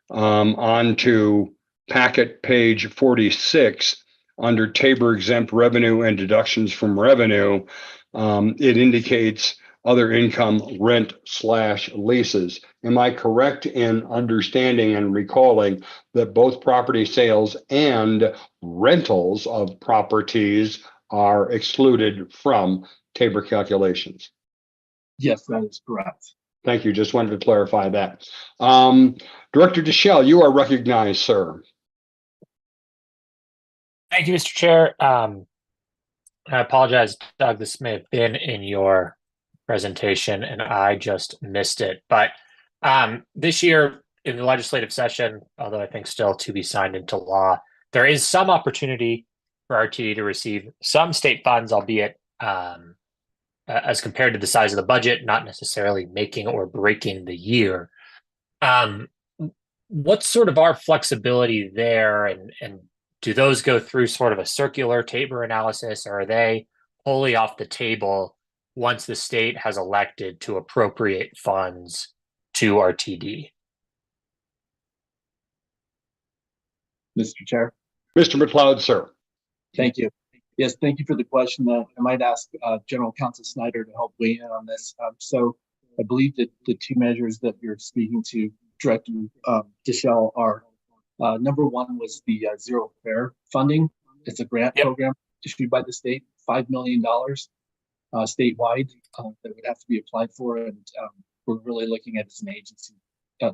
A: onto packet page 46, under Tabor exempt revenue and deductions from revenue, it indicates other income, rent/leases. Am I correct in understanding and recalling that both property sales and rentals of properties are excluded from Tabor calculations?
K: Yes, that is correct.
A: Thank you. Just wanted to clarify that. Director Deschel, you are recognized, sir.
L: Thank you, Mr. Chair. I apologize, Doug, this may have been in your presentation and I just missed it. But this year in the legislative session, although I think still to be signed into law, there is some opportunity for RTD to receive some state funds, albeit as compared to the size of the budget, not necessarily making or breaking the year. What's sort of our flexibility there, and do those go through sort of a circular Tabor analysis, or are they wholly off the table once the state has elected to appropriate funds to RTD?
K: Mr. Chair.
A: Mr. McLeod, sir.
K: Thank you. Yes, thank you for the question. I might ask General Counsel Snyder to help weigh in on this. So I believe that the 2 measures that you're speaking to, Director Deschel, are number 1 was the Zero Fare funding. It's a grant program issued by the state, $5 million statewide that would have to be applied for. And we're really looking at as an agency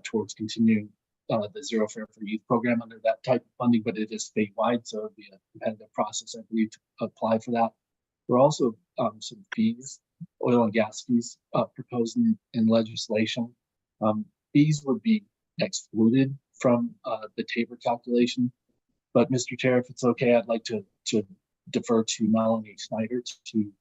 K: towards continuing the Zero Fare for Youth program under that type of funding, but it is statewide, so it'd be a competitive process, I believe, to apply for that. We're also some fees, oil and gas fees proposed in legislation. Fees would be excluded from the Tabor calculation. But Mr. Chair, if it's okay, I'd like to defer to Melanie Snyder to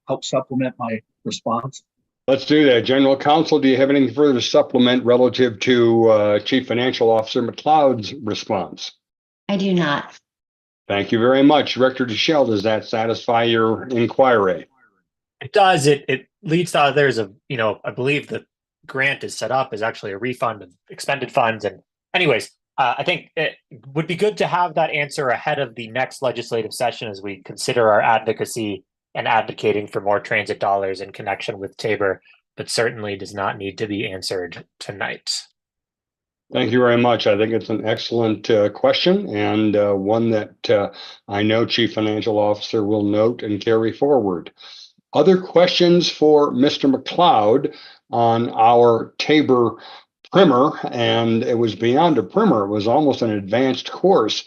K: help supplement my response.
A: Let's do that. General Counsel, do you have anything further to supplement relative to Chief Financial Officer McLeod's response?
M: I do not.
A: Thank you very much. Director Deschel, does that satisfy your inquiry?
L: It does. It leads to others of, I believe the grant is set up as actually a refund of expended funds. And anyways, I think it would be good to have that answer ahead of the next legislative session as we consider our advocacy and advocating for more transit dollars in connection with Tabor, but certainly does not need to be answered tonight.
A: Thank you very much. I think it's an excellent question, and one that I know Chief Financial Officer will note and carry forward. Other questions for Mr. McLeod on our Tabor primer? And it was beyond a primer. It was almost an advanced course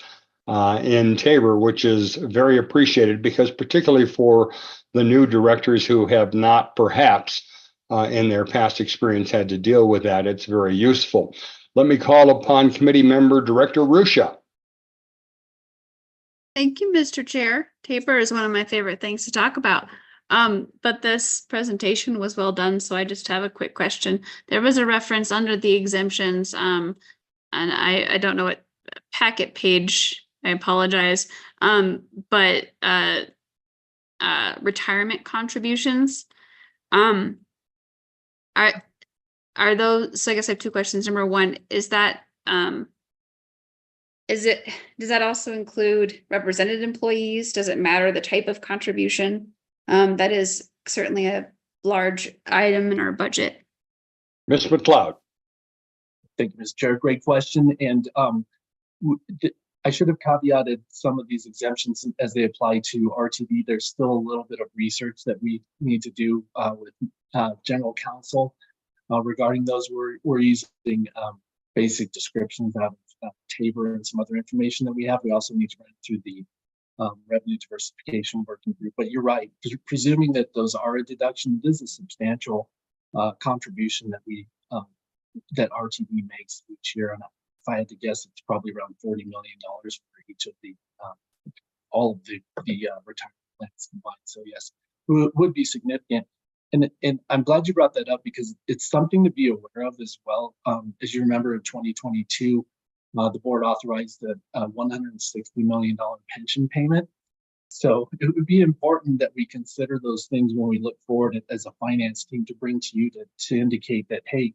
A: in Tabor, which is very appreciated, because particularly for the new directors who have not perhaps in their past experience had to deal with that, it's very useful. Let me call upon committee member Director Ruscia.
G: Thank you, Mr. Chair. Tabor is one of my favorite things to talk about. But this presentation was well done, so I just have a quick question. There was a reference under the exemptions, and I don't know what packet page, I apologize, but retirement contributions. Are those, so I guess I have 2 questions. Number 1, is that, does that also include represented employees? Does it matter the type of contribution? That is certainly a large item in our budget.
A: Ms. McLeod.
K: Thank you, Mr. Chair. Great question. And I should have caveated some of these exemptions as they apply to RTD. There's still a little bit of research that we need to do with General Counsel regarding those. We're using basic descriptions out of Tabor and some other information that we have. We also need to run through the revenue diversification working group. But you're right, presuming that those are a deduction, it is a substantial contribution that we that RTD makes each year. And if I had to guess, it's probably around $40 million for each of the all of the retirement plans combined. So yes, it would be significant. And I'm glad you brought that up because it's something to be aware of as well. As you remember, in 2022, the board authorized a $160 million pension payment. So it would be important that we consider those things when we look forward as a finance team to bring to you to indicate that, hey,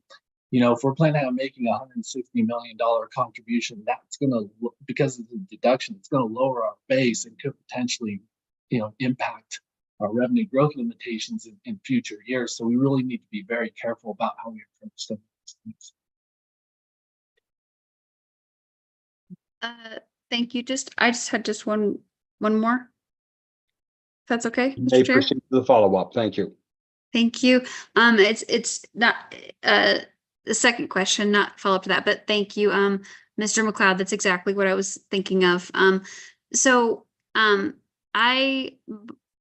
K: you know, if we're planning on making a $160 million contribution, that's going to, because of the deduction, it's going to lower our base and could potentially, you know, impact our revenue growth limitations in future years. So we really need to be very careful about how we approach some of these things.
G: Thank you. I just had one more. If that's okay,
A: You may
G: Mr. Chair.
A: proceed to the follow-up. Thank you.
G: Thank you. It's not the second question, not follow up to that, but thank you, Mr. McLeod. That's exactly what I was thinking of. I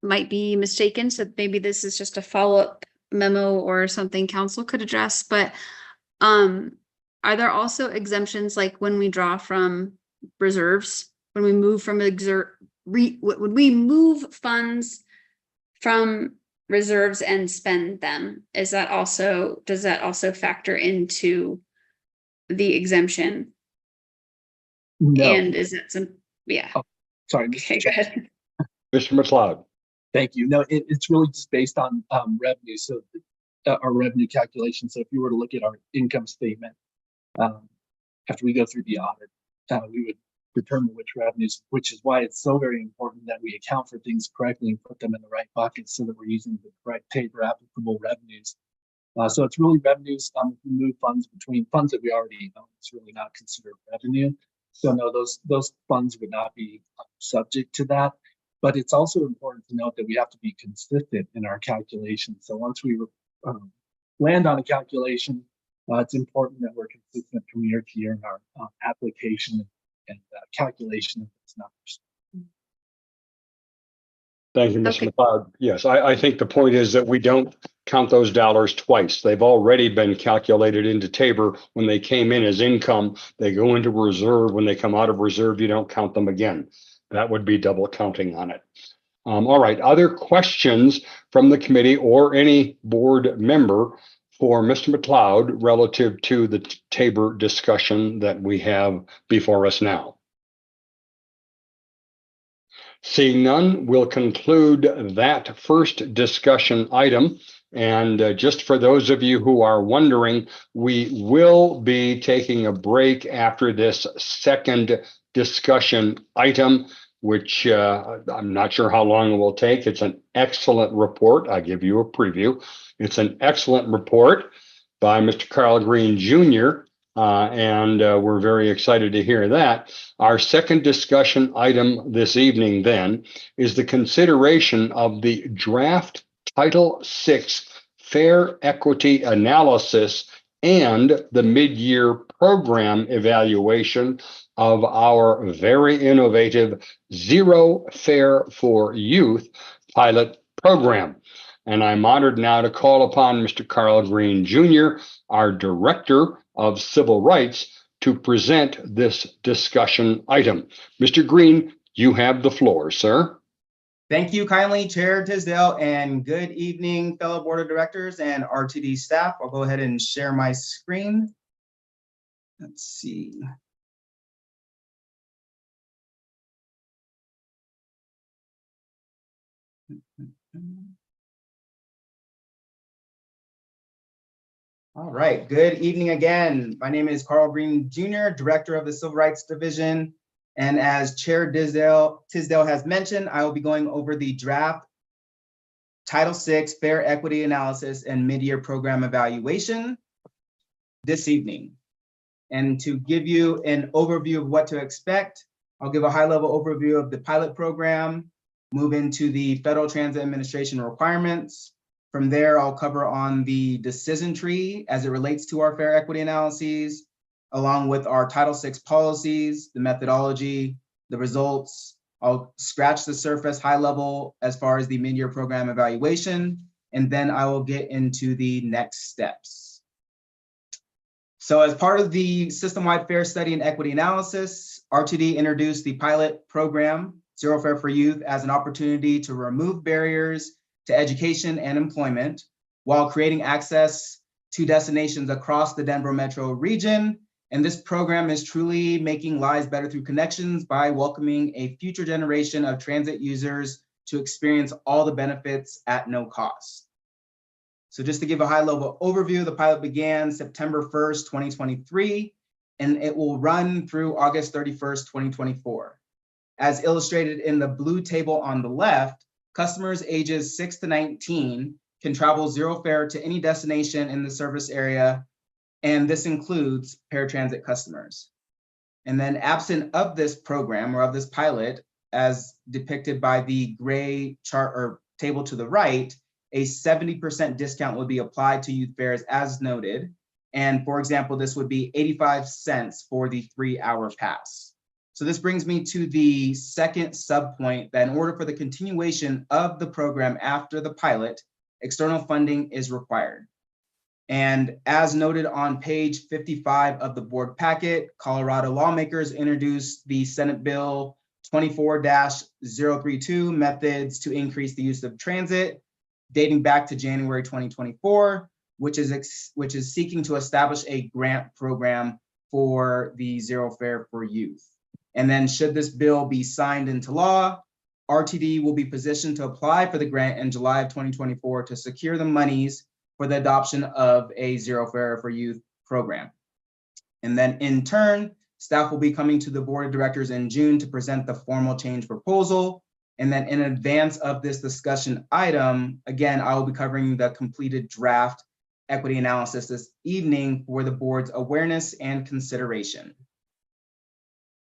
G: might be mistaken, so maybe this is just a follow-up memo or something council could address, but are there also exemptions like when we draw from reserves, when we move from when we move funds from reserves and spend them? Does that also factor into the exemption?
K: No.
G: And is it some, yeah.
K: Oh, sorry.
G: Okay, go ahead.
A: Mr. McLeod.
K: Thank you. No, it's really just based on revenue. So our revenue calculation. So if you were to look at our income statement, after we go through the audit, we would determine which revenues, which is why it's so very important that we account for things correctly and put them in the right buckets so that we're using the correct tabor applicable revenues. So it's really revenues, if we move funds between funds that we already own, it's really not considered revenue. So no, those funds would not be subject to that. But it's also important to note that we have to be consistent in our calculations. So once we land on a calculation, it's important that we're consistent from year to year in our application and calculation of those numbers.
A: Thank you, Mr.
G: Okay.
A: McLeod. Yes, I think the point is that we don't count those dollars twice. They've already been calculated into Tabor when they came in as income. They go into reserve. When they come out of reserve, you don't count them again. That would be double counting on it. All right, other questions from the committee or any board member for Mr. McLeod relative to the Tabor discussion that we have before us now? Seeing none, we'll conclude that first discussion item. And just for those of you who are wondering, we will be taking a break after this second discussion item, which I'm not sure how long it will take. It's an excellent report. I'll give you a preview. It's an excellent report by Mr. Carl Green Jr., and we're very excited to hear that. Our second discussion item this evening then is the consideration of the draft Title VI Fair Equity Analysis and the mid-year program evaluation of our very innovative Zero Fare for Youth pilot program. And I'm honored now to call upon Mr. Carl Green Jr., our Director of Civil Rights, to present this discussion item. Mr. Green, you have the floor, sir.
M: Thank you kindly, Chair Tisdale, and good evening, fellow Board of Directors and RTD staff. I'll go ahead and share my screen. Let's see. All right, good evening again. My name is Carl Green Jr., Director of the Civil Rights Division. And as Chair Tisdale has mentioned, I will be going over the draft Title VI Fair Equity Analysis and Mid-Year Program Evaluation this evening. And to give you an overview of what to expect, I'll give a high-level overview of the pilot program, move into the Federal Transit Administration requirements. From there, I'll cover on the decision tree as it relates to our fair equity analyses, along with our Title VI policies, the methodology, the results. I'll scratch the surface high level as far as the mid-year program evaluation, and then I will get into the next steps. So as part of the system-wide fare study and equity analysis, RTD introduced the pilot program, Zero Fare for Youth, as an opportunity to remove barriers to education and employment while creating access to destinations across the Denver metro region. And this program is truly making lives better through connections by welcoming a future generation of transit users to experience all the benefits at no cost. So just to give a high level overview, the pilot began September 1st, 2023, and it will run through August 31st, 2024. As illustrated in the blue table on the left, customers ages 6 to 19 can travel zero fare to any destination in the service area, and this includes paratransit customers. And then absent of this program or of this pilot, as depicted by the gray chart or table to the right, a 70% discount would be applied to youth fares as noted. And for example, this would be 85 cents for the 3-hour pass. So this brings me to the second subpoint, that in order for the continuation of the program after the pilot, external funding is required. And as noted on page 55 of the board packet, Colorado lawmakers introduced the Senate Bill 24-032, methods to increase the use of transit, dating back to January 2024, which is seeking to establish a grant program for the Zero Fare for Youth. And then should this bill be signed into law, RTD will be positioned to apply for the grant in July of 2024 to secure the monies for the adoption of a Zero Fare for Youth program. And then in turn, staff will be coming to the board of directors in June to present the formal change proposal. And then in advance of this discussion item, again, I will be covering the completed draft equity analysis this evening for the board's awareness and consideration.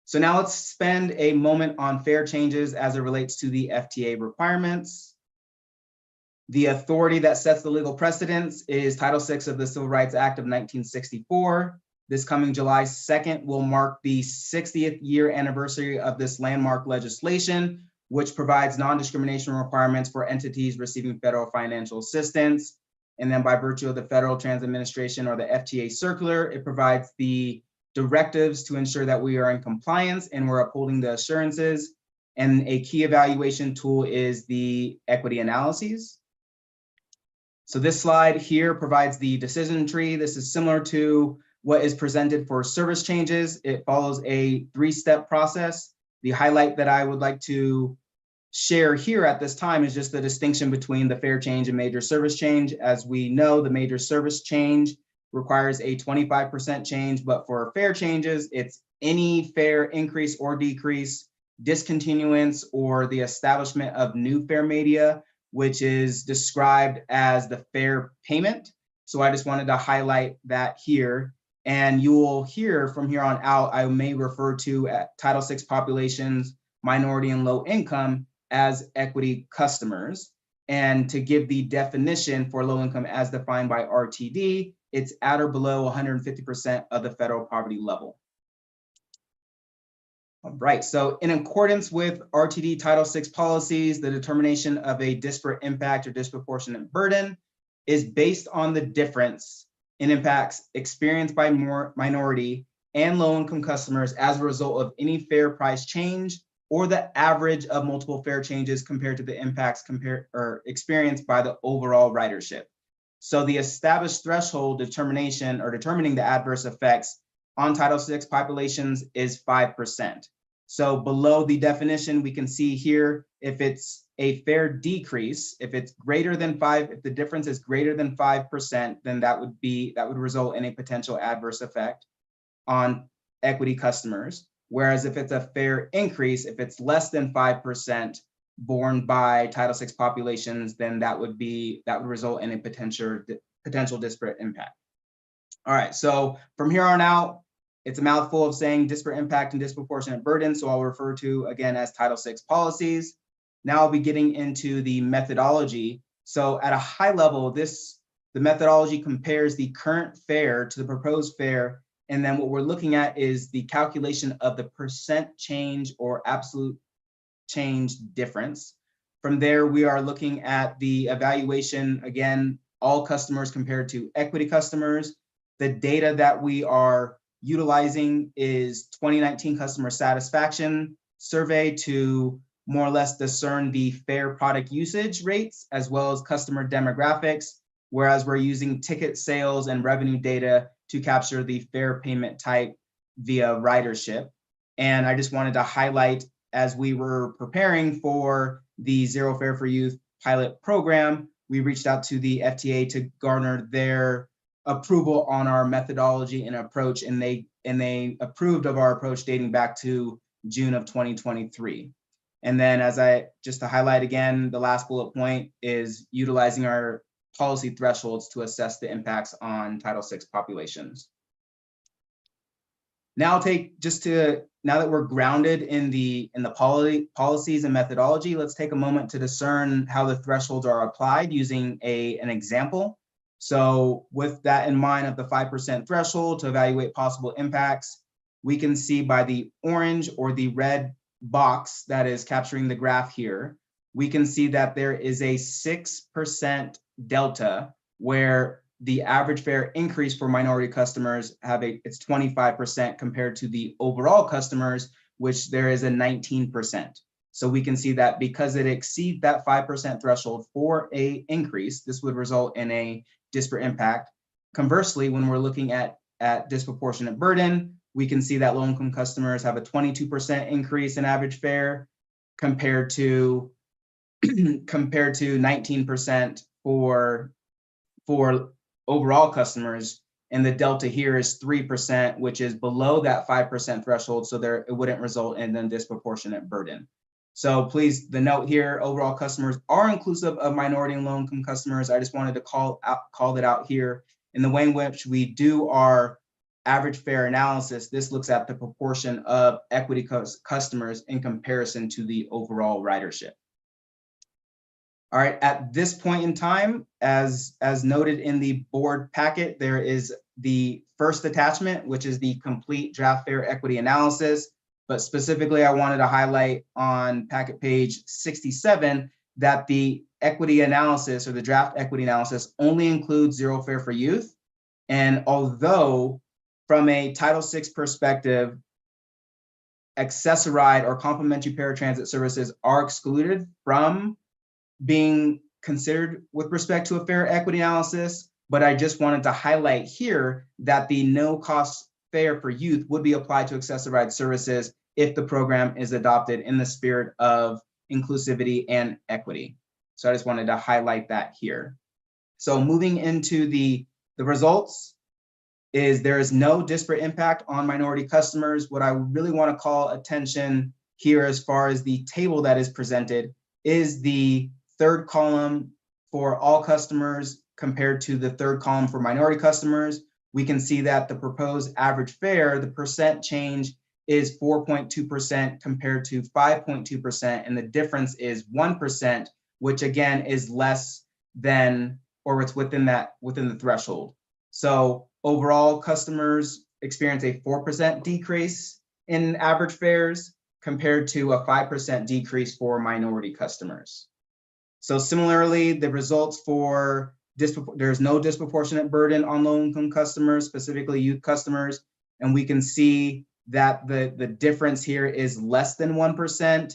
M: So now let's spend a moment on fare changes as it relates to the FTA requirements. The authority that sets the legal precedents is Title VI of the Civil Rights Act of 1964. This coming July 2nd will mark the 60th year anniversary of this landmark legislation, which provides non-discrimination requirements for entities receiving federal financial assistance. And then by virtue of the Federal Transit Administration or the FTA circular, it provides the directives to ensure that we are in compliance and we're upholding the assurances. And a key evaluation tool is the equity analyses. So this slide here provides the decision tree. This is similar to what is presented for service changes. It follows a 3-step process. The highlight that I would like to share here at this time is just the distinction between the fare change and major service change. As we know, the major service change requires a 25% change, but for fare changes, it's any fare increase or decrease, discontinuance, or the establishment of new fare media, which is described as the fare payment. So I just wanted to highlight that here. And you will hear from here on out, I may refer to Title VI populations, minority and low income as equity customers. And to give the definition for low income as defined by RTD, it's at or below 150% of the federal poverty level. All right, so in accordance with RTD Title VI policies, the determination of a disparate impact or disproportionate burden is based on the difference in impacts experienced by minority and low-income customers as a result of any fare price change or the average of multiple fare changes compared to the impacts experienced by the overall ridership. So the established threshold determination or determining the adverse effects on Title VI populations is 5%. So below the definition, we can see here, if it's a fare decrease, if it's greater than if the difference is greater than 5%, then that would result in a potential adverse effect on equity customers. Whereas if it's a fare increase, if it's less than 5% borne by Title VI populations, then that would result in a potential disparate impact. All right, so from here on out, it's a mouthful of saying disparate impact and disproportionate burden, so I'll refer to again as Title VI policies. Now I'll be getting into the methodology. So at a high level, the methodology compares the current fare to the proposed fare, and then what we're looking at is the calculation of the percent change or absolute change difference. From there, we are looking at the evaluation, again, all customers compared to equity customers. The data that we are utilizing is 2019 customer satisfaction survey to more or less discern the fair product usage rates as well as customer demographics, whereas we're using ticket sales and revenue data to capture the fair payment type via ridership. And I just wanted to highlight, as we were preparing for the Zero Fare for Youth pilot program, we reached out to the FTA to garner their approval on our methodology and approach, and they approved of our approach dating back to June of 2023. And then just to highlight again, the last bullet point is utilizing our policy thresholds to assess the impacts on Title VI populations. Now now that we're grounded in the policies and methodology, let's take a moment to discern how the thresholds are applied using an example. So with that in mind of the 5% threshold to evaluate possible impacts, we can see by the orange or the red box that is capturing the graph here, we can see that there is a 6% delta where the average fare increase for minority customers it's 25% compared to the overall customers, which there is a 19%. So we can see that because it exceeds that 5% threshold for a increase, this would result in a disparate impact. Conversely, when we're looking at disproportionate burden, we can see that low-income customers have a 22% increase in average fare compared to 19% for overall customers, and the delta here is 3%, which is below that 5% threshold, so it wouldn't result in a disproportionate burden. So please, the note here, overall customers are inclusive of minority and low-income customers. I just wanted to call it out here. In the way in which we do our average fare analysis, this looks at the proportion of equity customers in comparison to the overall ridership. All right, at this point in time, as noted in the board packet, there is the first attachment, which is the complete draft fare equity analysis. But specifically, I wanted to highlight on packet page 67 that the equity analysis or the draft equity analysis only includes Zero Fare for Youth. And although from a Title VI perspective, accessoride or complementary paratransit services are excluded from being considered with respect to a fare equity analysis, but I just wanted to highlight here that the no cost fare for youth would be applied to accessoride services if the program is adopted in the spirit of inclusivity and equity. So I just wanted to highlight that here. So moving into the results, there is no disparate impact on minority customers. What I really want to call attention here as far as the table that is presented is the third column for all customers compared to the third column for minority customers. We can see that the proposed average fare, the percent change is 4.2% compared to 5.2%, and the difference is 1%, which again is less than, or it's within the threshold. So overall customers experience a 4% decrease in average fares compared to a 5% decrease for minority customers. So similarly, the results for there's no disproportionate burden on low-income customers, specifically youth customers, and we can see that the difference here is less than 1%,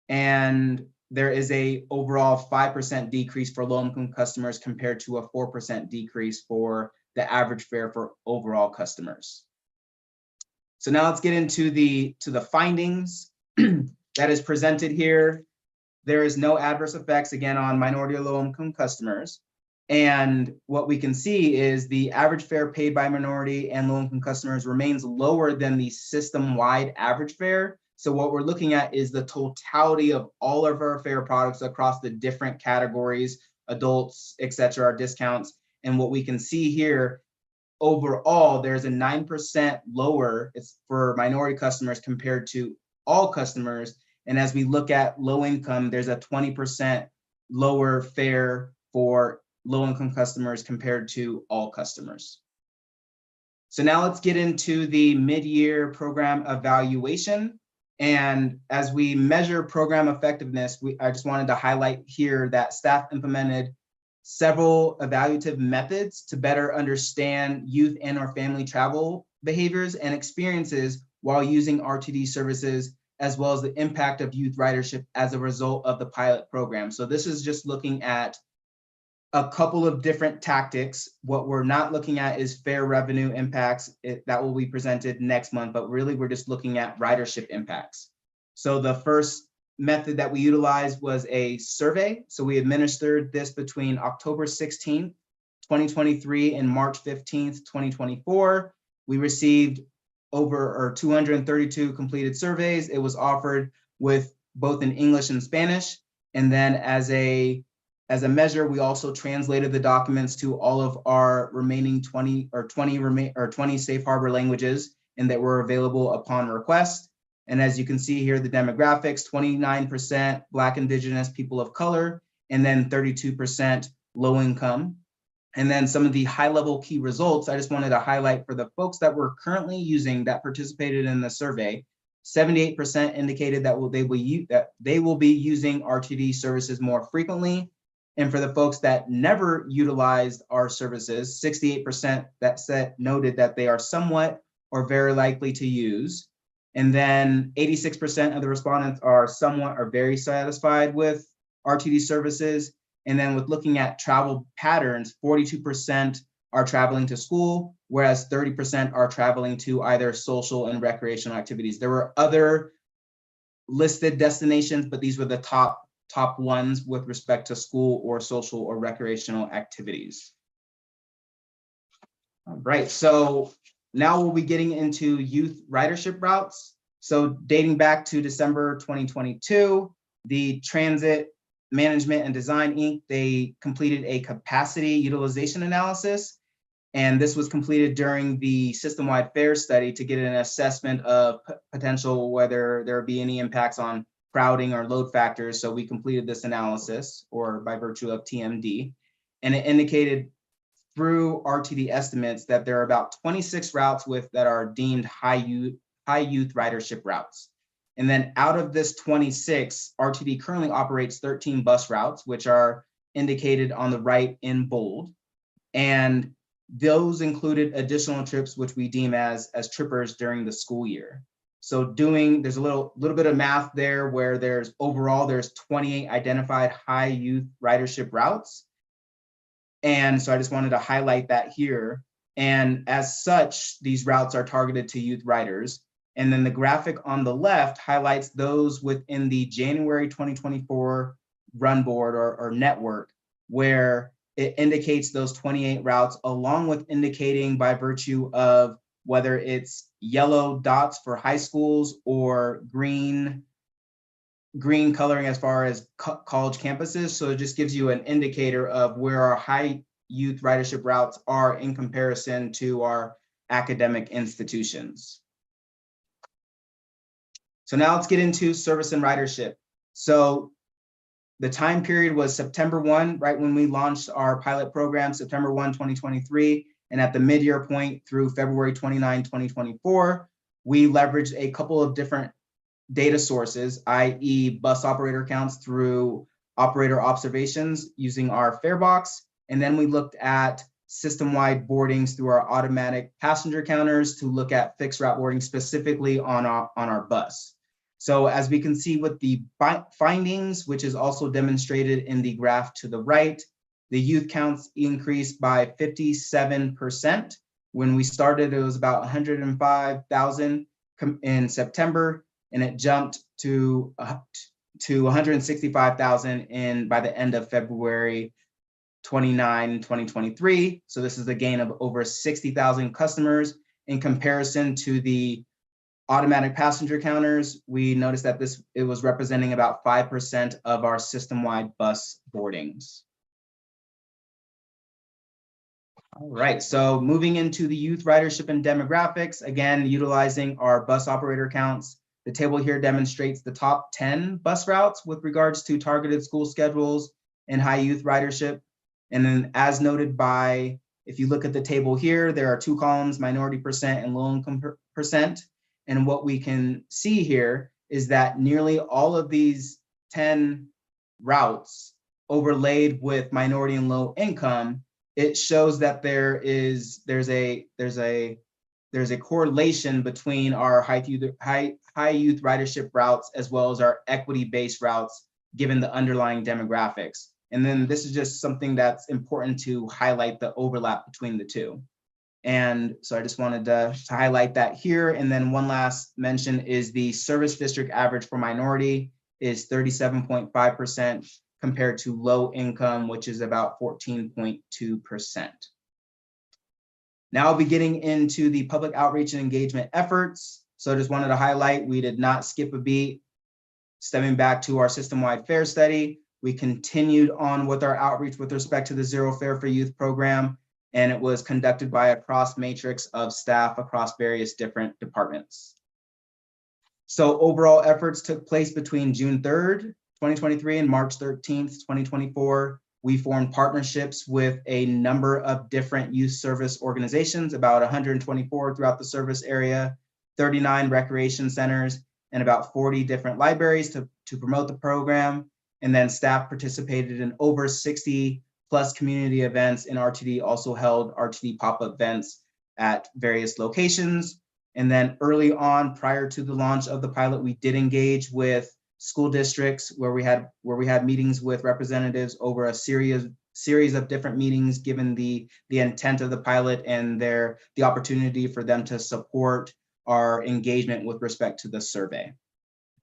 M: and there is a overall 5% decrease for low-income customers compared to a 4% decrease for the average fare for overall customers. So now let's get into the findings that is presented here. There is no adverse effects, again, on minority or low-income customers. And what we can see is the average fare paid by minority and low-income customers remains lower than the system-wide average fare. So what we're looking at is the totality of all of our fare products across the different categories, adults, et cetera, our discounts. And what we can see here, overall, there's a 9% lower for minority customers compared to all customers. And as we look at low income, there's a 20% lower fare for low-income customers compared to all customers. So now let's get into the mid-year program evaluation. And as we measure program effectiveness, I just wanted to highlight here that staff implemented several evaluative methods to better understand youth and or family travel behaviors and experiences while using RTD services, as well as the impact of youth ridership as a result of the pilot program. So this is just looking at a couple of different tactics. What we're not looking at is fare revenue impacts that will be presented next month, but really we're just looking at ridership impacts. So the first method that we utilized was a survey. So we administered this between October 16th, 2023 and March 15th, 2024. We received over 232 completed surveys. It was offered with both in English and Spanish. And then as a measure, we also translated the documents to all of our remaining 20 safe harbor languages, and that were available upon request. And as you can see here, the demographics, 29% Black, Indigenous, people of color, and then 32% low income. And then some of the high level key results, I just wanted to highlight for the folks that we're currently using that participated in the survey. 78% indicated that they will be using RTD services more frequently. And for the folks that never utilized our services, 68% noted that they are somewhat or very likely to use. And then 86% of the respondents are somewhat or very satisfied with RTD services. And then with looking at travel patterns, 42% are traveling to school, whereas 30% are traveling to either social and recreational activities. There were other listed destinations, but these were the top ones with respect to school or social or recreational activities. All right, so now we'll be getting into youth ridership routes. So dating back to December 2022, the Transit Management and Design Inc., they completed a capacity utilization analysis. And this was completed during the system-wide fare study to get an assessment of potential whether there would be any impacts on crowding or load factors. So we completed this analysis, or by virtue of TMD, and it indicated through RTD estimates that there are about 26 routes that are deemed high youth ridership routes. And then out of this 26, RTD currently operates 13 bus routes, which are indicated on the right in bold. And those included additional trips, which we deem as trippers during the school year. So there's a little bit of math there where there's 28 identified high youth ridership routes. And so I just wanted to highlight that here. And as such, these routes are targeted to youth riders. And then the graphic on the left highlights those within the January 2024 run board or network, where it indicates those 28 routes, along with indicating by virtue of whether it's yellow dots for high schools or green coloring as far as college campuses. So it just gives you an indicator of where our high youth ridership routes are in comparison to our academic institutions. So now let's get into service and ridership. So the time period was September 1, right when we launched our pilot program, September 1, 2023. And at the mid-year point through February 29, 2024, we leveraged a couple of different data sources, i.e. bus operator counts through operator observations using our fare box. And then we looked at system-wide boardings through our automatic passenger counters to look at fixed route boarding specifically on our bus. So as we can see with the findings, which is also demonstrated in the graph to the right, the youth counts increased by 57%. When we started, it was about 105,000 in September, and it jumped to 165,000 by the end of February 29, 2023. So this is a gain of over 60,000 customers. In comparison to the automatic passenger counters, we noticed that it was representing about 5% of our system-wide bus boardings. All right, so moving into the youth ridership and demographics, again, utilizing our bus operator counts. The table here demonstrates the top 10 bus routes with regards to targeted school schedules and high youth ridership. And then as noted if you look at the table here, there are two columns, minority percent and low income percent. And what we can see here is that nearly all of these 10 routes overlaid with minority and low income, it shows that there's a correlation between our high youth ridership routes as well as our equity-based routes, given the underlying demographics. And then this is just something that's important to highlight the overlap between the two. And so I just wanted to highlight that here. And then one last mention is the service district average for minority is 37.5% compared to low income, which is about 14.2%. Now I'll be getting into the public outreach and engagement efforts. So I just wanted to highlight, we did not skip a beat. Stemming back to our system-wide fare study, we continued on with our outreach with respect to the Zero Fare for Youth program, and it was conducted by a cross matrix of staff across various different departments. So overall efforts took place between June 3rd, 2023 and March 13th, 2024. We formed partnerships with a number of different youth service organizations, about 124 throughout the service area, 39 recreation centers, and about 40 different libraries to promote the program. And then staff participated in over 60 plus community events, and RTD also held RTD pop-up events at various locations. And then early on, prior to the launch of the pilot, we did engage with school districts where we had meetings with representatives over a series of different meetings, given the intent of the pilot and the opportunity for them to support our engagement with respect to the survey.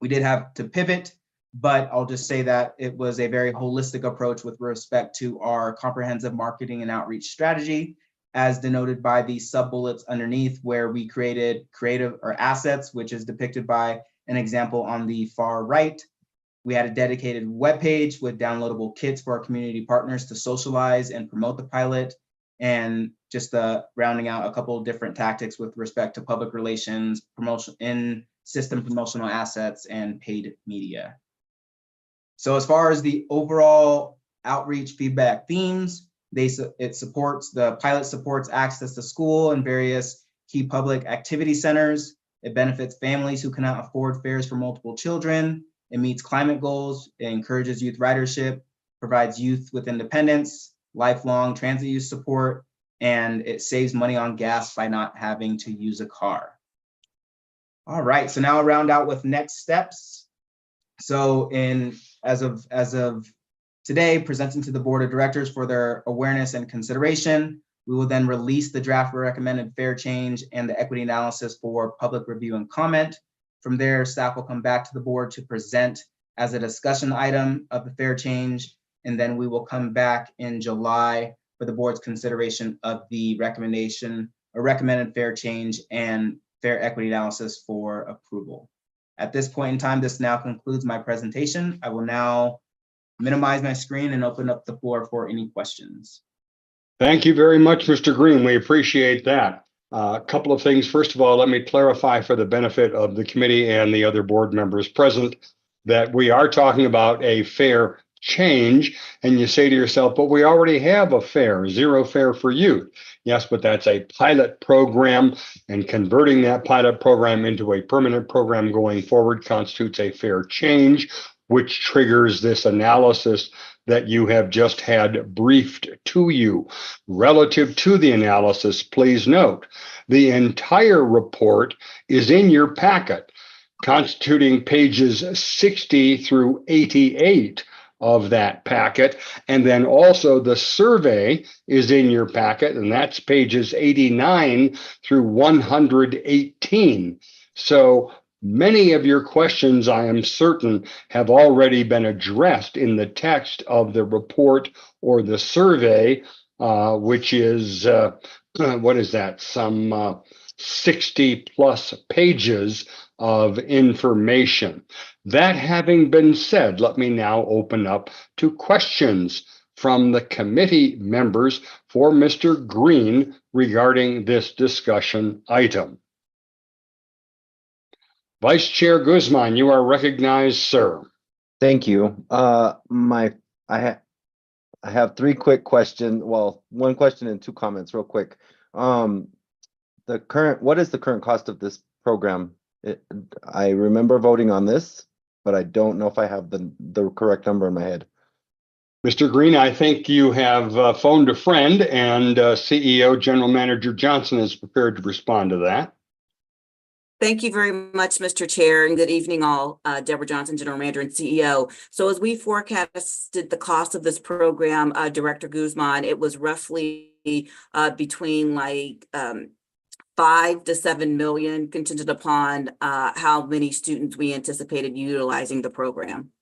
M: We did have to pivot, but I'll just say that it was a very holistic approach with respect to our comprehensive marketing and outreach strategy, as denoted by the sub-bullets underneath, where we created creative or assets, which is depicted by an example on the far right. We had a dedicated webpage with downloadable kits for our community partners to socialize and promote the pilot, and just rounding out a couple of different tactics with respect to public relations, promotion, in-system promotional assets, and paid media. So as far as the overall outreach feedback themes, the pilot supports access to school and various key public activity centers. It benefits families who cannot afford fares for multiple children. It meets climate goals. It encourages youth ridership, provides youth with independence, lifelong transit use support, and it saves money on gas by not having to use a car. All right, so now I'll round out with next steps. So as of today, presenting to the board of directors for their awareness and consideration. We will then release the draft recommended fare change and the equity analysis for public review and comment. From there, staff will come back to the board to present as a discussion item of the fare change. And then we will come back in July for the board's consideration of the recommendation or recommended fare change and fare equity analysis for approval. At this point in time, this now concludes my presentation. I will now minimize my screen and open up the floor for any questions.
A: Thank you very much, Mr. Green. We appreciate that. A couple of things. First of all, let me clarify for the benefit of the committee and the other board members present that we are talking about a fare change. And you say to yourself, but we already have a fare, Zero Fare for Youth. Yes, but that's a pilot program, and converting that pilot program into a permanent program going forward constitutes a fare change, which triggers this analysis that you have just had briefed to you. Relative to the analysis, please note, the entire report is in your packet, constituting pages 60 through 88 of that packet. And then also the survey is in your packet, and that's pages 89 through 118. So many of your questions, I am certain, have already been addressed in the text of the report or the survey, which is, what is that, some 60 plus pages of information. That having been said, let me now open up to questions from the committee members for Mr. Green regarding this discussion item. Vice Chair Guzman, you are recognized, sir.
J: Thank you. I have three quick questions. Well, one question and two comments real quick. What is the current cost of this program I remember voting on this, but I don't know if I have the correct number in my head.
A: Mr. Green, I think you have phoned a friend, and CEO General Manager Johnson is prepared to respond to that.
N: Thank you very much, Mr. Chair, and good evening all. Deborah Johnson, General Manager and CEO. So as we forecasted the cost of this program, Director Guzman, it was roughly between like 5 to 7 million, contingent upon how many students we anticipated utilizing the program.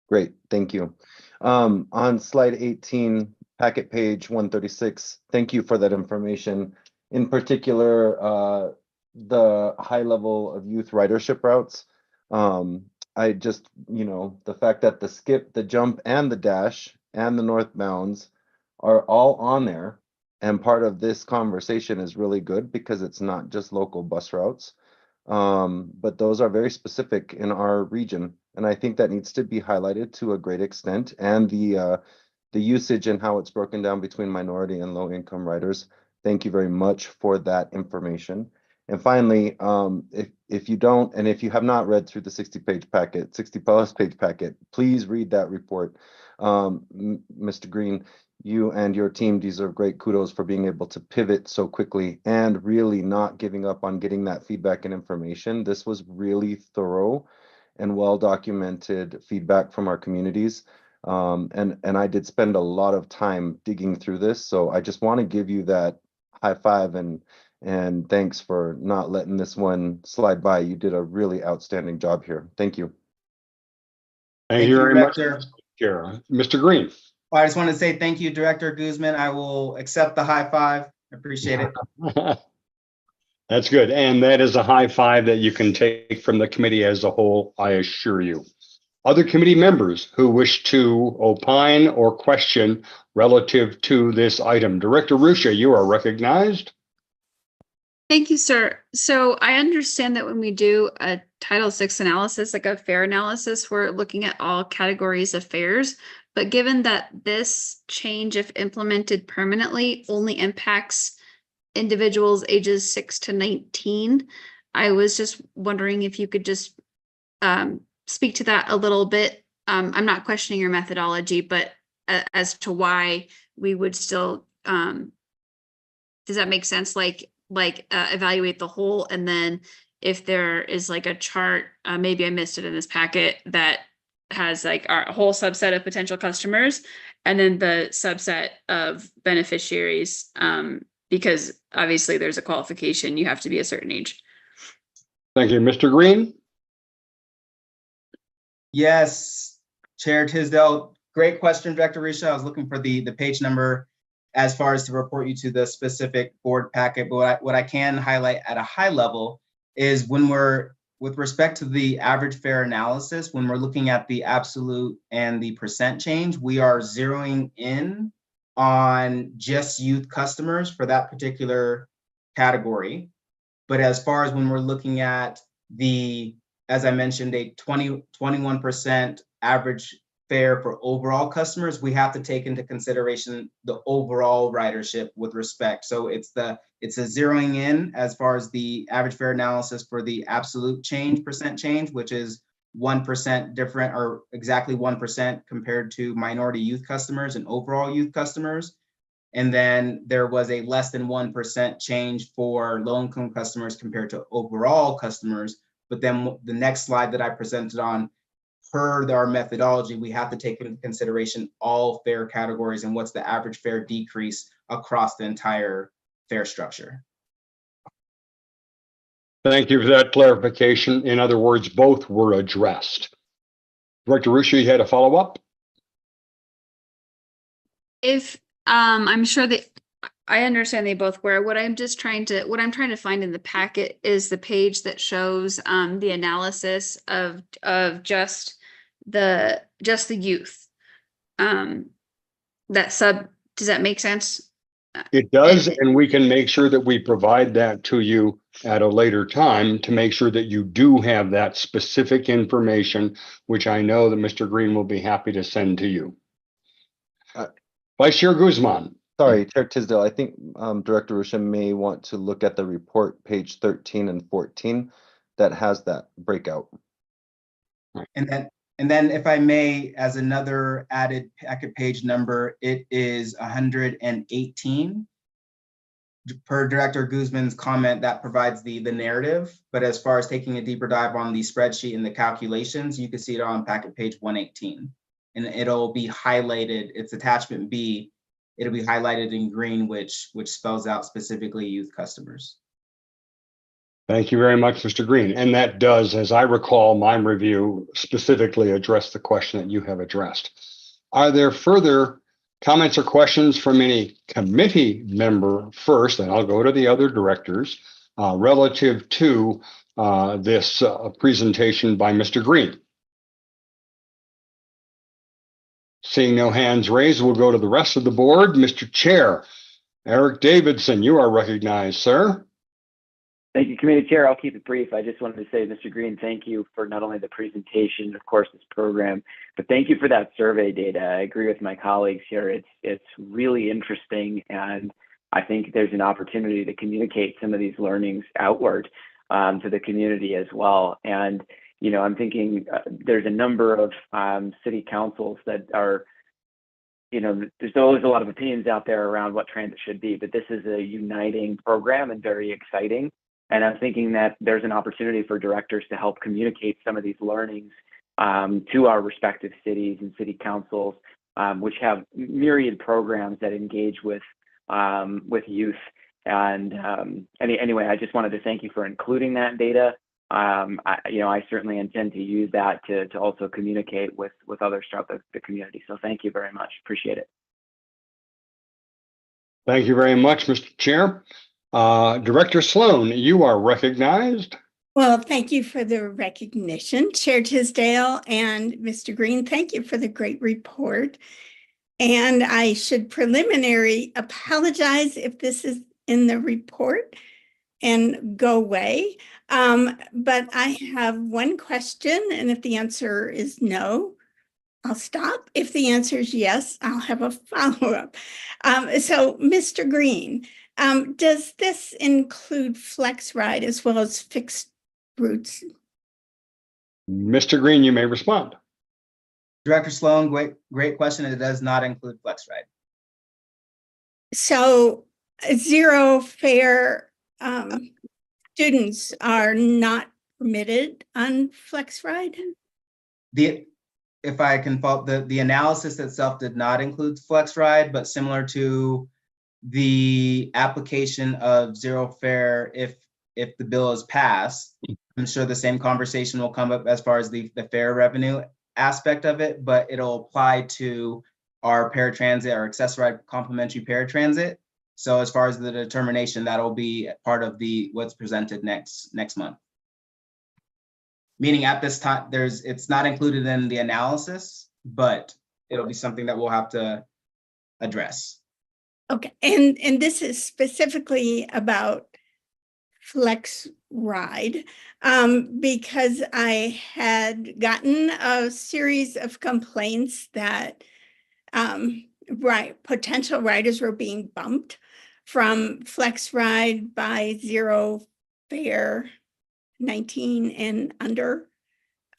J: Great, thank you. On slide 18, packet page 136, thank you for that information. In particular, the high level of youth ridership routes. I just, the fact that the skip, the jump, and the dash, and the northbounds are all on there, and part of this conversation is really good because it's not just local bus routes, but those are very specific in our region, and I think that needs to be highlighted to a great extent, and the usage and how it's broken down between minority and low income riders. Thank you very much for that information. And finally, if you don't, and if you have not read through the 60 plus page packet, please read that report. Mr. Green, you and your team deserve great kudos for being able to pivot so quickly and really not giving up on getting that feedback and information. This was really thorough and well-documented feedback from our communities. And I did spend a lot of time digging through this. So I just want to give you that high five and thanks for not letting this one slide by. You did a really outstanding job here. Thank you.
A: Thank you very much, Chair. Mr. Green.
M: I just want to say thank you, Director Guzman. I will accept the high five. I appreciate it.
A: That's good. And that is a high five that you can take from the committee as a whole, I assure you. Other committee members who wish to opine or question relative to this item. Director Ruscia, you are recognized.
G: Thank you, sir. So I understand that when we do a Title VI analysis, like a fare analysis, we're looking at all categories of fares. But given that this change, if implemented permanently, only impacts individuals ages 6 to 19, I was just wondering if you could just speak to that a little bit. I'm not questioning your methodology, but as to why we would still, does that make sense? Like evaluate the whole, and then if there is like a chart, maybe I missed it in this packet, that has like our whole subset of potential customers and then the subset of beneficiaries, because obviously there's a qualification, you have to be a certain age.
A: Thank you. Mr. Green?
M: Yes, Chair Tisdale, great question, Director Ruscia. I was looking for the page number as far as to report you to the specific board packet, but what I can highlight at a high level is when we're, with respect to the average fare analysis, when we're looking at the absolute and the percent change, we are zeroing in on just youth customers for that particular category. But as far as when we're looking at the, as I mentioned, a 21% average fare for overall customers, we have to take into consideration the overall ridership with respect. So it's a zeroing in as far as the average fare analysis for the absolute change, percent change, which is 1% different, or exactly 1% compared to minority youth customers and overall youth customers. And then there was a less than 1% change for low-income customers compared to overall customers. But then the next slide that I presented on, per our methodology, we have to take into consideration all fare categories and what's the average fare decrease across the entire fare structure.
A: Thank you for that clarification. In other words, both were addressed. Director Ruscia, you had a follow-up?
G: If I'm sure that I understand they both were. What I'm trying to find in the packet is the page that shows the analysis of just the youth. Does that make sense?
A: It does, and we can make sure that we provide that to you at a later time to make sure that you do have that specific information, which I know that Mr. Green will be happy to send to you. Vice Chair Guzman,
J: Sorry, Chair Tisdale, I think Director Rusha may want to look at the report, page 13 and 14, that has that breakout.
M: And then if I may, as another added packet page number, it is 118. Per Director Guzman's comment, that provides the narrative, but as far as taking a deeper dive on the spreadsheet and the calculations, you can see it on packet page 118. And it'll be highlighted, it's attachment B, it'll be highlighted in green, which spells out specifically youth customers.
A: Thank you very much, Mr. Green. And that does, as I recall, my review specifically address the question that you have addressed. Are there further comments or questions from any committee member first, and I'll go to the other directors, relative to this presentation by Mr. Green? Seeing no hands raised, we'll go to the rest of the board. Mr. Chair, Eric Davidson, you are recognized, sir.
H: Thank you, Committee Chair. I'll keep it brief. I just wanted to say, Mr. Green, thank you for not only the presentation, of course, this program, but thank you for that survey data. I agree with my colleagues here. It's really interesting, and I think there's an opportunity to communicate some of these learnings outward to the community as well. And you know, I'm thinking there's a number of city councils that are, you know, there's always a lot of opinions out there around what transit should be, but this is a uniting program and very exciting. And I'm thinking that there's an opportunity for directors to help communicate some of these learnings to our respective cities and city councils, which have myriad programs that engage with youth. And anyway, I just wanted to thank you for including that data. I certainly intend to use that to also communicate with others throughout the community. So thank you very much. Appreciate it.
A: Thank you very much, Mr. Chair. Director Sloan, you are recognized.
O: Well, thank you for the recognition, Chair Tisdale and Mr. Green. Thank you for the great report. And I should preliminary apologize if this is in the report and go away. But I have one question, and if the answer is no, I'll stop. If the answer is yes, I'll have a follow-up. So, Mr. Green, does this include FlexRide as well as fixed routes?
A: Mr. Green, you may respond.
M: Director Sloan, great question. It does not include FlexRide.
O: So zero fare students are not permitted on FlexRide?
M: If I can follow, the analysis itself did not include FlexRide, but similar to the application of zero fare, if the bill is passed, I'm sure the same conversation will come up as far as the fare revenue aspect of it, but it'll apply to our paratransit, our access-ride complimentary paratransit. So as far as the determination, that'll be part of what's presented next month. Meaning at this time, it's not included in the analysis, but it'll be something that we'll have to address.
O: Okay, and this is specifically about FlexRide, because I had gotten a series of complaints that potential riders were being bumped from FlexRide by zero fare 19 and under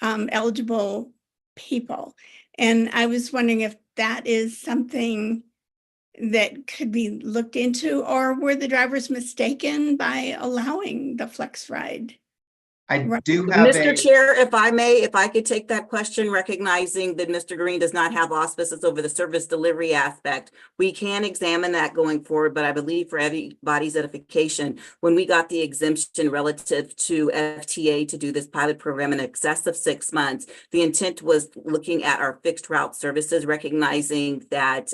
O: eligible people. And I was wondering if that is something that could be looked into, or were the drivers mistaken by allowing the FlexRide?
M: I do have
N: Mr. Chair, if I may, if I could take that question, recognizing that Mr. Green does not have auspices over the service delivery aspect. We can examine that going forward, but I believe for everybody's edification, when we got the exemption relative to FTA to do this pilot program in excess of 6 months, the intent was looking at our fixed route services, recognizing that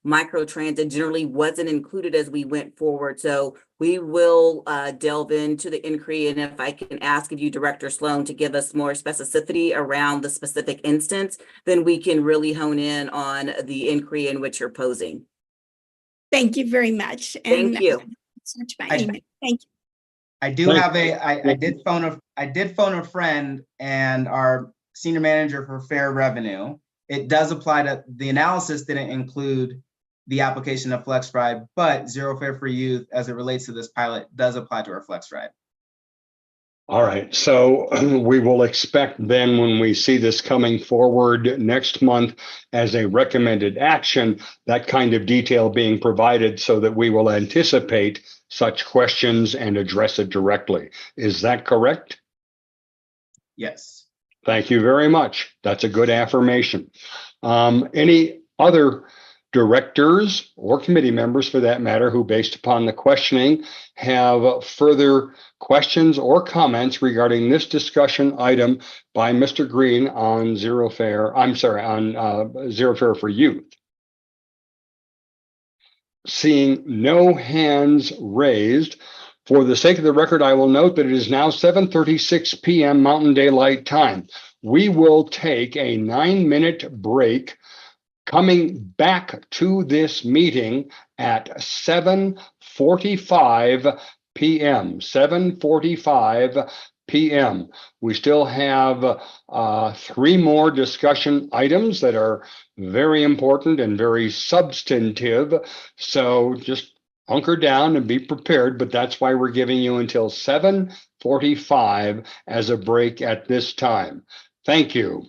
N: microtransit generally wasn't included as we went forward. So we will delve into the inquiry, and if I can ask of you, Director Sloan, to give us more specificity around the specific instance, then we can really hone in on the inquiry in which you're posing.
O: Thank you very much.
N: Thank you.
O: Thank you.
M: I do have I did phone a friend and our senior manager for fare revenue. It does apply to the analysis didn't include the application of Flex Ride, but Zero Fare for Youth, as it relates to this pilot, does apply to our Flex Ride.
A: All right, so we will expect then when we see this coming forward next month as a recommended action, that kind of detail being provided so that we will anticipate such questions and address it directly. Is that correct?
M: Yes.
A: Thank you very much. That's a good affirmation. Any other directors or committee members for that matter who, based upon the questioning, have further questions or comments regarding this discussion item by Mr. Green on Zero Fare for Youth? Seeing no hands raised, for the sake of the record, I will note that it is now 7:36 p.m. Mountain Daylight Time. We will take a 9-minute break, coming back to this meeting at 7:45 p.m. 7:45 p.m. We still have 3 more discussion items that are very important and very substantive. So just hunker down and be prepared, but that's why we're giving you until 7:45 as a break at this time. Thank you.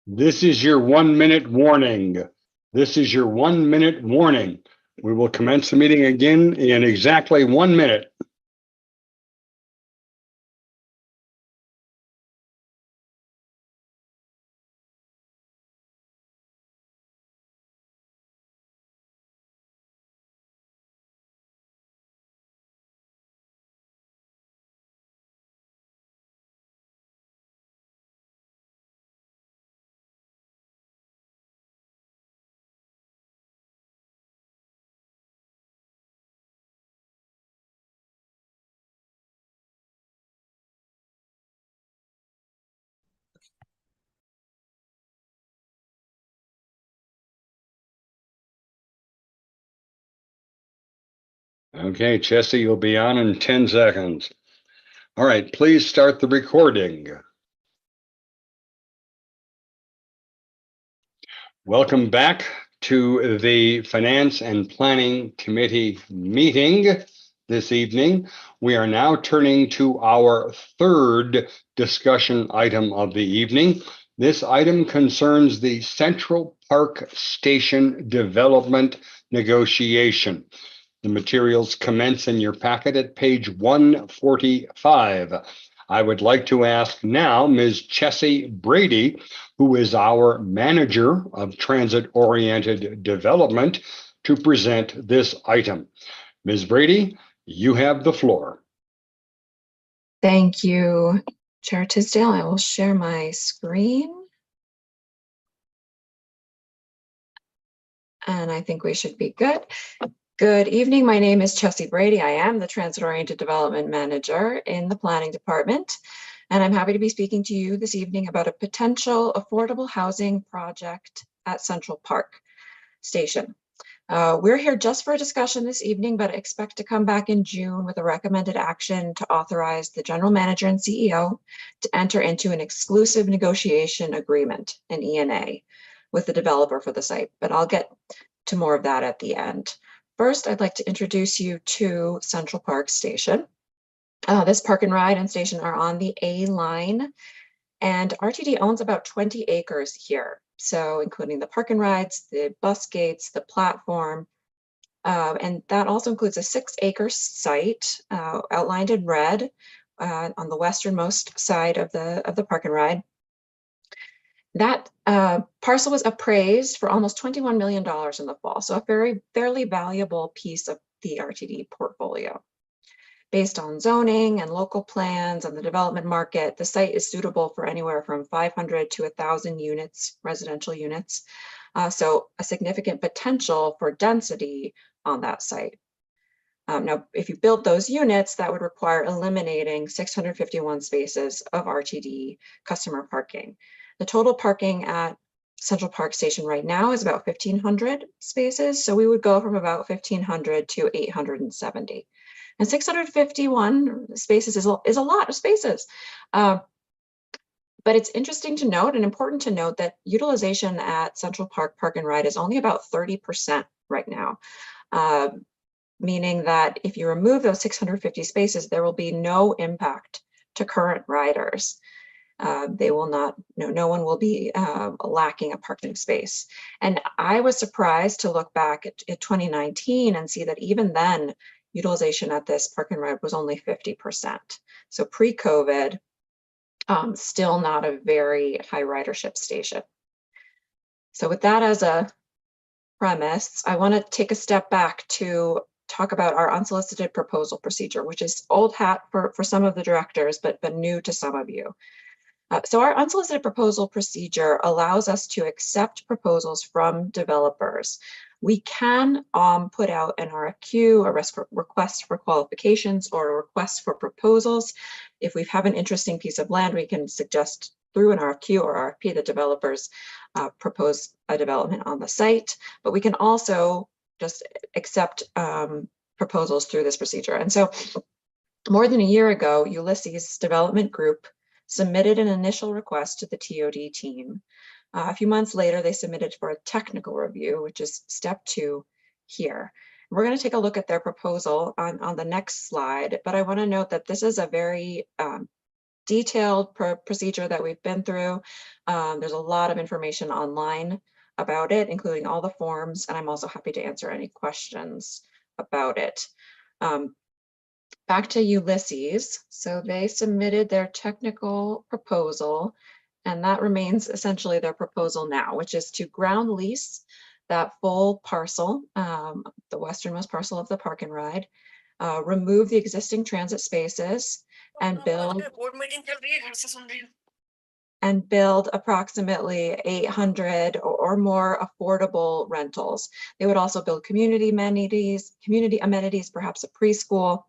A: This is your 1 minute warning. This is your 1 minute warning. We will commence the meeting again in exactly 1 minute. Okay, Chessie, you'll be on in 10 seconds. All right, please start the recording. Welcome back to the Finance and Planning Committee meeting this evening. We are now turning to our third discussion item of the evening. This item concerns the Central Park Station development negotiation. The materials commence in your packet at page 145. I would like to ask now Ms. Chessie Brady, who is our Manager of Transit-Oriented Development, to present this item. Ms. Brady, you have the floor.
P: Thank you, Chair Tisdale. I will share my screen. And I think we should be good. Good evening. My name is Chessie Brady. I am the Transit-Oriented Development Manager in the Planning Department. And I'm happy to be speaking to you this evening about a potential affordable housing project at Central Park Station. We're here just for a discussion this evening, but expect to come back in June with a recommended action to authorize the General Manager and CEO to enter into an exclusive negotiation agreement, an ENA, with the developer for the site. But I'll get to more of that at the end. First, I'd like to introduce you to Central Park Station. This park and ride and station are on the A line, and RTD owns about 20 acres here. So including the park and rides, the bus gates, the platform, and that also includes a 6-acre site outlined in red on the westernmost side of the park and ride. That parcel was appraised for almost $21 million in the fall, so a fairly valuable piece of the RTD portfolio. Based on zoning and local plans and the development market, the site is suitable for anywhere from 500 to 1,000 units, residential units. So a significant potential for density on that site. Now, if you build those units, that would require eliminating 651 spaces of RTD customer parking. The total parking at Central Park Station right now is about 1,500 spaces. So we would go from about 1,500 to 870. And 651 spaces is a lot of spaces. But it's interesting to note and important to note that utilization at Central Park Park and Ride is only about 30% right now. Meaning that if you remove those 650 spaces, there will be no impact to current riders. They will not, no one will be lacking a parking space. And I was surprised to look back at 2019 and see that even then, utilization at this park and ride was only 50%. So pre-COVID, still not a very high ridership station. So with that as a premise, I want to take a step back to talk about our unsolicited proposal procedure, which is old hat for some of the directors, but new to some of you. So our unsolicited proposal procedure allows us to accept proposals from developers. We can put out an RFQ, a request for qualifications, or a request for proposals. If we have an interesting piece of land, we can suggest through an RFQ or RFP that developers propose a development on the site, but we can also just accept proposals through this procedure. And so more than a year ago, Ulysses Development Group submitted an initial request to the TOD team. A few months later, they submitted for a technical review, which is step 2 here. We're going to take a look at their proposal on the next slide, but I want to note that this is a very detailed procedure that we've been through. There's a lot of information online about it, including all the forms, and I'm also happy to answer any questions about it. Back to Ulysses. So they submitted their technical proposal, and that remains essentially their proposal now, which is to ground lease that full parcel, the westernmost parcel of the park and ride, remove the existing transit spaces, and build approximately 800 or more affordable rentals. They would also build community amenities, perhaps a preschool.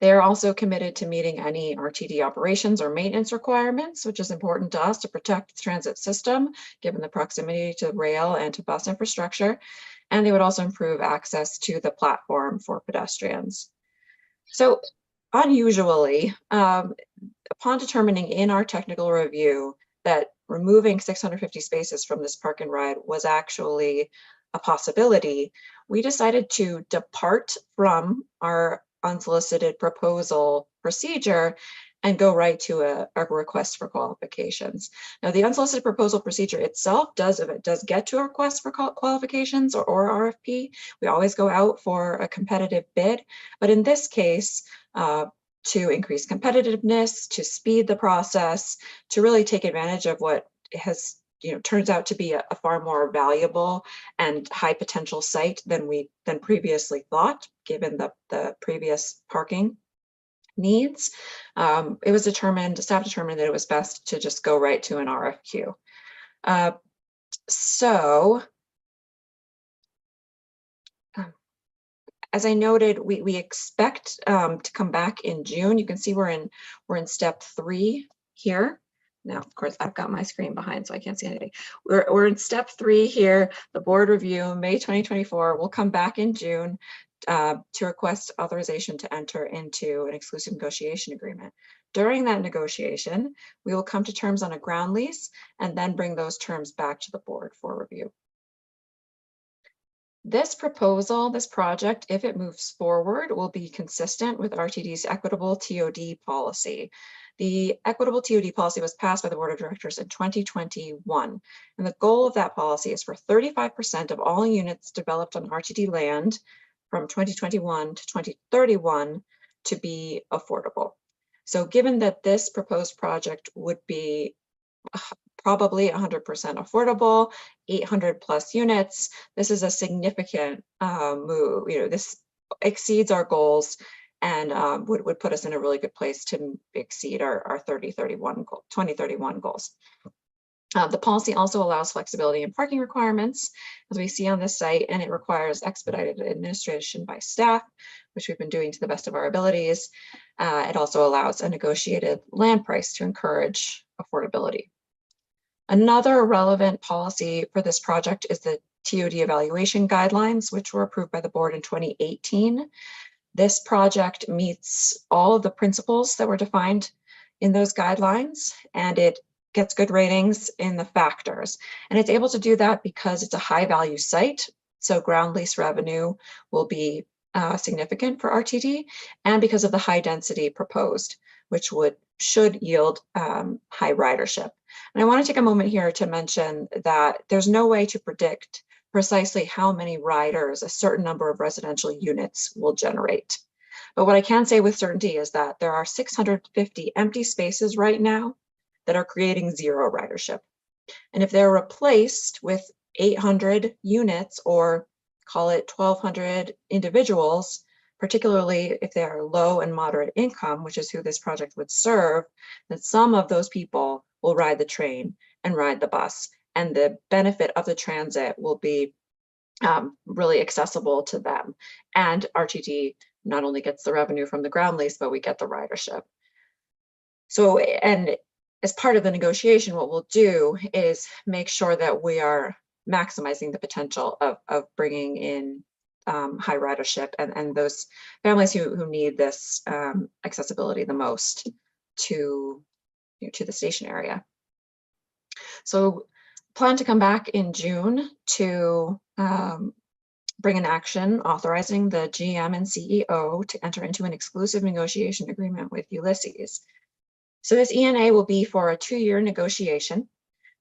P: They're also committed to meeting any RTD operations or maintenance requirements, which is important to us to protect the transit system, given the proximity to rail and to bus infrastructure. And they would also improve access to the platform for pedestrians. So unusually, upon determining in our technical review that removing 650 spaces from this park and ride was actually a possibility, we decided to depart from our unsolicited proposal procedure and go right to a request for qualifications. Now, the unsolicited proposal procedure itself does get to a request for qualifications or RFP. We always go out for a competitive bid, but in this case, to increase competitiveness, to speed the process, to really take advantage of what has turns out to be a far more valuable and high potential site than previously thought, given the previous parking needs. It was staff determined that it was best to just go right to an RFQ. As I noted, we expect to come back in June. You can see we're in step 3 here. Now, of course, I've got my screen behind, so I can't see anything. We're in step 3 here, the board review, May 2024. We'll come back in June to request authorization to enter into an exclusive negotiation agreement. During that negotiation, we will come to terms on a ground lease and then bring those terms back to the board for review. This proposal, this project, if it moves forward, will be consistent with RTD's equitable TOD policy. The equitable TOD policy was passed by the board of directors in 2021. And the goal of that policy is for 35% of all units developed on RTD land from 2021 to 2031 to be affordable. So given that this proposed project would be probably 100% affordable, 800 plus units, this is a significant move. This exceeds our goals and would put us in a really good place to exceed our 2031 goals. The policy also allows flexibility in parking requirements, as we see on this site, and it requires expedited administration by staff, which we've been doing to the best of our abilities. It also allows a negotiated land price to encourage affordability. Another relevant policy for this project is the TOD evaluation guidelines, which were approved by the board in 2018. This project meets all of the principles that were defined in those guidelines, and it gets good ratings in the factors. And it's able to do that because it's a high value site. So ground lease revenue will be significant for RTD, and because of the high density proposed, which should yield high ridership. And I want to take a moment here to mention that there's no way to predict precisely how many riders a certain number of residential units will generate. But what I can say with certainty is that there are 650 empty spaces right now that are creating zero ridership. And if they're replaced with 800 units, or call it 1,200 individuals, particularly if they are low and moderate income, which is who this project would serve, then some of those people will ride the train and ride the bus. And the benefit of the transit will be really accessible to them. And RTD not only gets the revenue from the ground lease, but we get the ridership. So, and as part of the negotiation, what we'll do is make sure that we are maximizing the potential of bringing in high ridership and those families who need this accessibility the most to the station area. So plan to come back in June to bring an action authorizing the GM and CEO to enter into an exclusive negotiation agreement with Ulysses. So this ENA will be for a 2-year negotiation.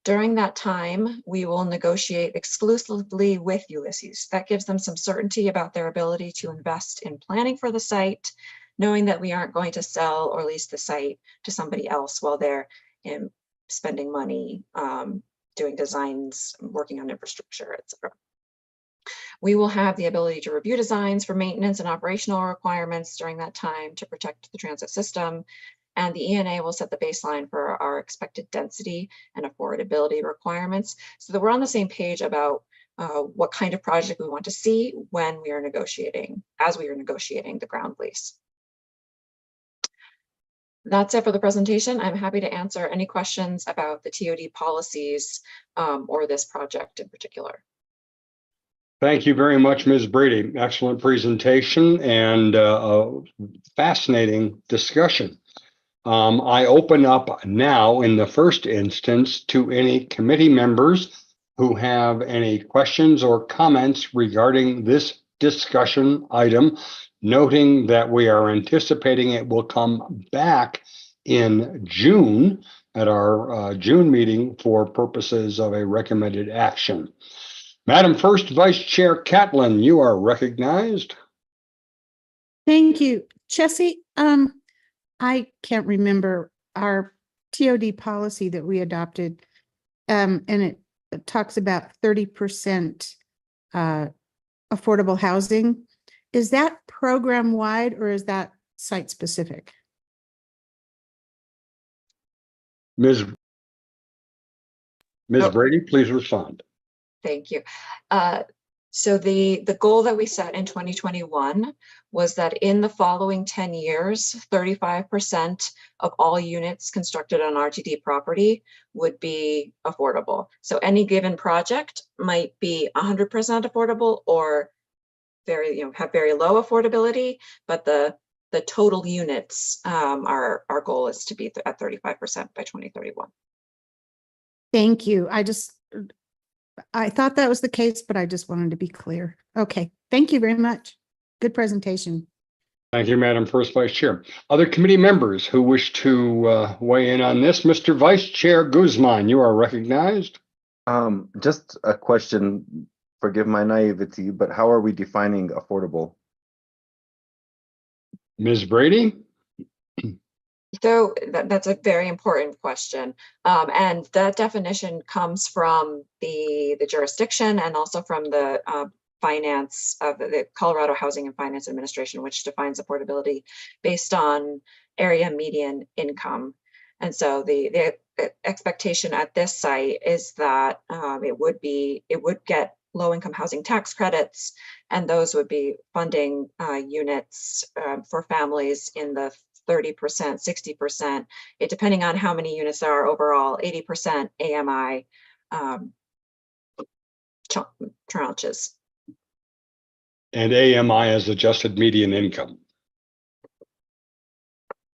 P: During that time, we will negotiate exclusively with Ulysses. That gives them some certainty about their ability to invest in planning for the site, knowing that we aren't going to sell or lease the site to somebody else while they're spending money, doing designs, working on infrastructure, etc. We will have the ability to review designs for maintenance and operational requirements during that time to protect the transit system. And the ENA will set the baseline for our expected density and affordability requirements so that we're on the same page about what kind of project we want to see when we are negotiating, as we are negotiating the ground lease. That's it for the presentation. I'm happy to answer any questions about the TOD policies or this project in particular.
A: Thank you very much, Ms. Brady. Excellent presentation and a fascinating discussion. I open up now in the first instance to any committee members who have any questions or comments regarding this discussion item, noting that we are anticipating it will come back in June at our June meeting for purposes of a recommended action. Madam First Vice Chair Catlin, you are recognized.
C: Thank you. Chessie, I can't remember our TOD policy that we adopted, and it talks about 30% affordable housing. Is that program wide or is that site specific?
A: Ms. Brady, please respond.
P: Thank you. So the goal that we set in 2021 was that in the following 10 years, 35% of all units constructed on RTD property would be affordable. So any given project might be 100% affordable or have very low affordability, but the total units, our goal is to be at 35% by 2031.
C: Thank you. I thought that was the case, but I just wanted to be clear. Okay, thank you very much. Good presentation.
A: Thank you, Madam First Vice Chair. Other committee members who wish to weigh in on this? Mr. Vice Chair Guzman, you are recognized.
J: Just a question, forgive my naivety, but how are we defining affordable?
A: Ms. Brady?
P: So that's a very important question. And that definition comes from the jurisdiction and also from the finance of the Colorado Housing and Finance Administration, which defines affordability based on area median income. And so the expectation at this site is that it would get low-income housing tax credits, and those would be funding units for families in the 30%, 60%, depending on how many units there are overall, 80% AMI tranches.
A: And AMI is adjusted median income.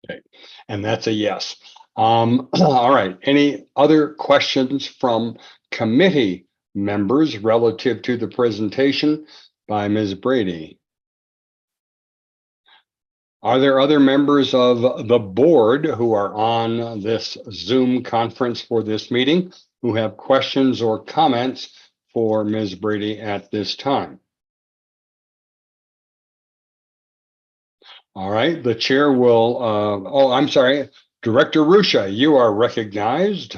A: Okay, and that's a yes. All right, any other questions from committee members relative to the presentation by Ms. Brady? Are there other members of the board who are on this Zoom conference for this meeting who have questions or comments for Ms. Brady at this time? All right, the chair will, I'm sorry, Director Ruscia, you are recognized.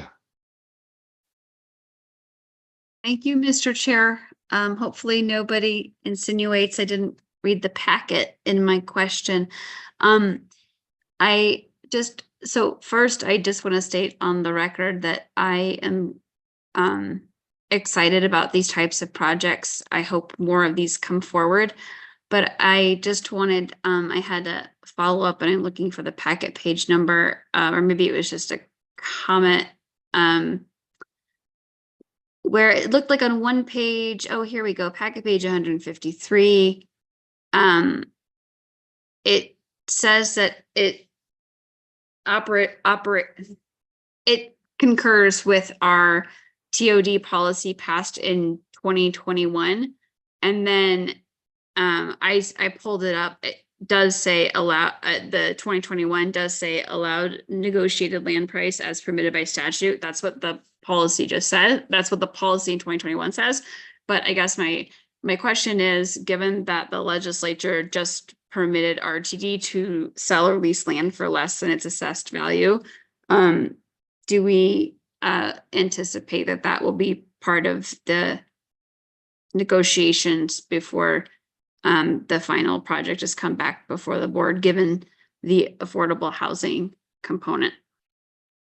G: Thank you, Mr. Chair. Hopefully nobody insinuates I didn't read the packet in my question. First, I just want to state on the record that I am excited about these types of projects. I hope more of these come forward, but I just wanted, I had a follow up and I'm looking for the packet page number, or maybe it was just a comment where it looked like on one page, oh, here we go, packet page 153. It says that it concurs with our TOD policy passed in 2021. And then I pulled it up. does say the 2021 does say allowed negotiated land price as permitted by statute. That's what the policy just said. That's what the policy in 2021 says. But I guess my question is, given that the legislature just permitted RTD to sell or lease land for less than its assessed value, do we anticipate that that will be part of the negotiations before the final project has come back before the board, given the affordable housing component?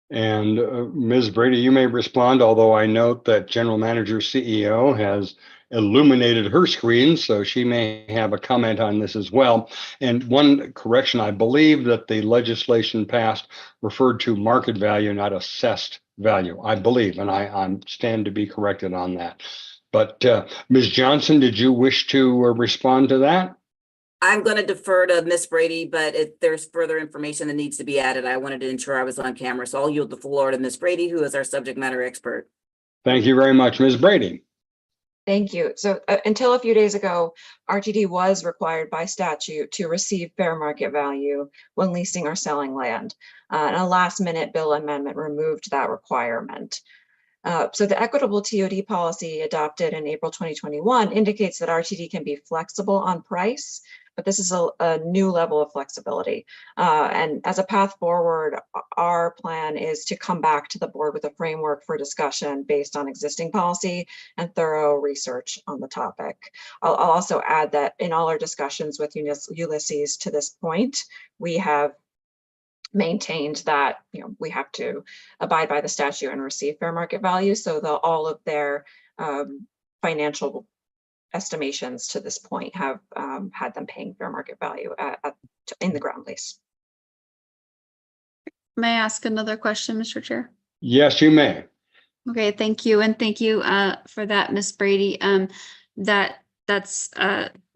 A: And Ms. Brady, you may respond, although I note that General Manager CEO has illuminated her screen, so she may have a comment on this as well. And one correction, I believe that the legislation passed referred to market value, not assessed value, I believe, and I stand to be corrected on that. But Ms. Johnson, did you wish to respond to that?
N: I'm going to defer to Ms. Brady, but if there's further information that needs to be added, I wanted to ensure I was on camera. So I'll yield the floor to Ms. Brady, who is our subject matter expert.
A: Thank you very much, Ms. Brady.
P: Thank you. So until a few days ago, RTD was required by statute to receive fair market value when leasing or selling land. And a last minute bill amendment removed that requirement. So the equitable TOD policy adopted in April 2021 indicates that RTD can be flexible on price, but this is a new level of flexibility. And as a path forward, our plan is to come back to the board with a framework for discussion based on existing policy and thorough research on the topic. I'll also add that in all our discussions with Ulysses to this point, we have maintained that we have to abide by the statute and receive fair market value. So all of their financial estimations to this point have had them paying fair market value in the ground lease.
G: May I ask another question, Mr. Chair?
A: Yes, you may.
G: Okay, thank you. And thank you for that, Ms. Brady.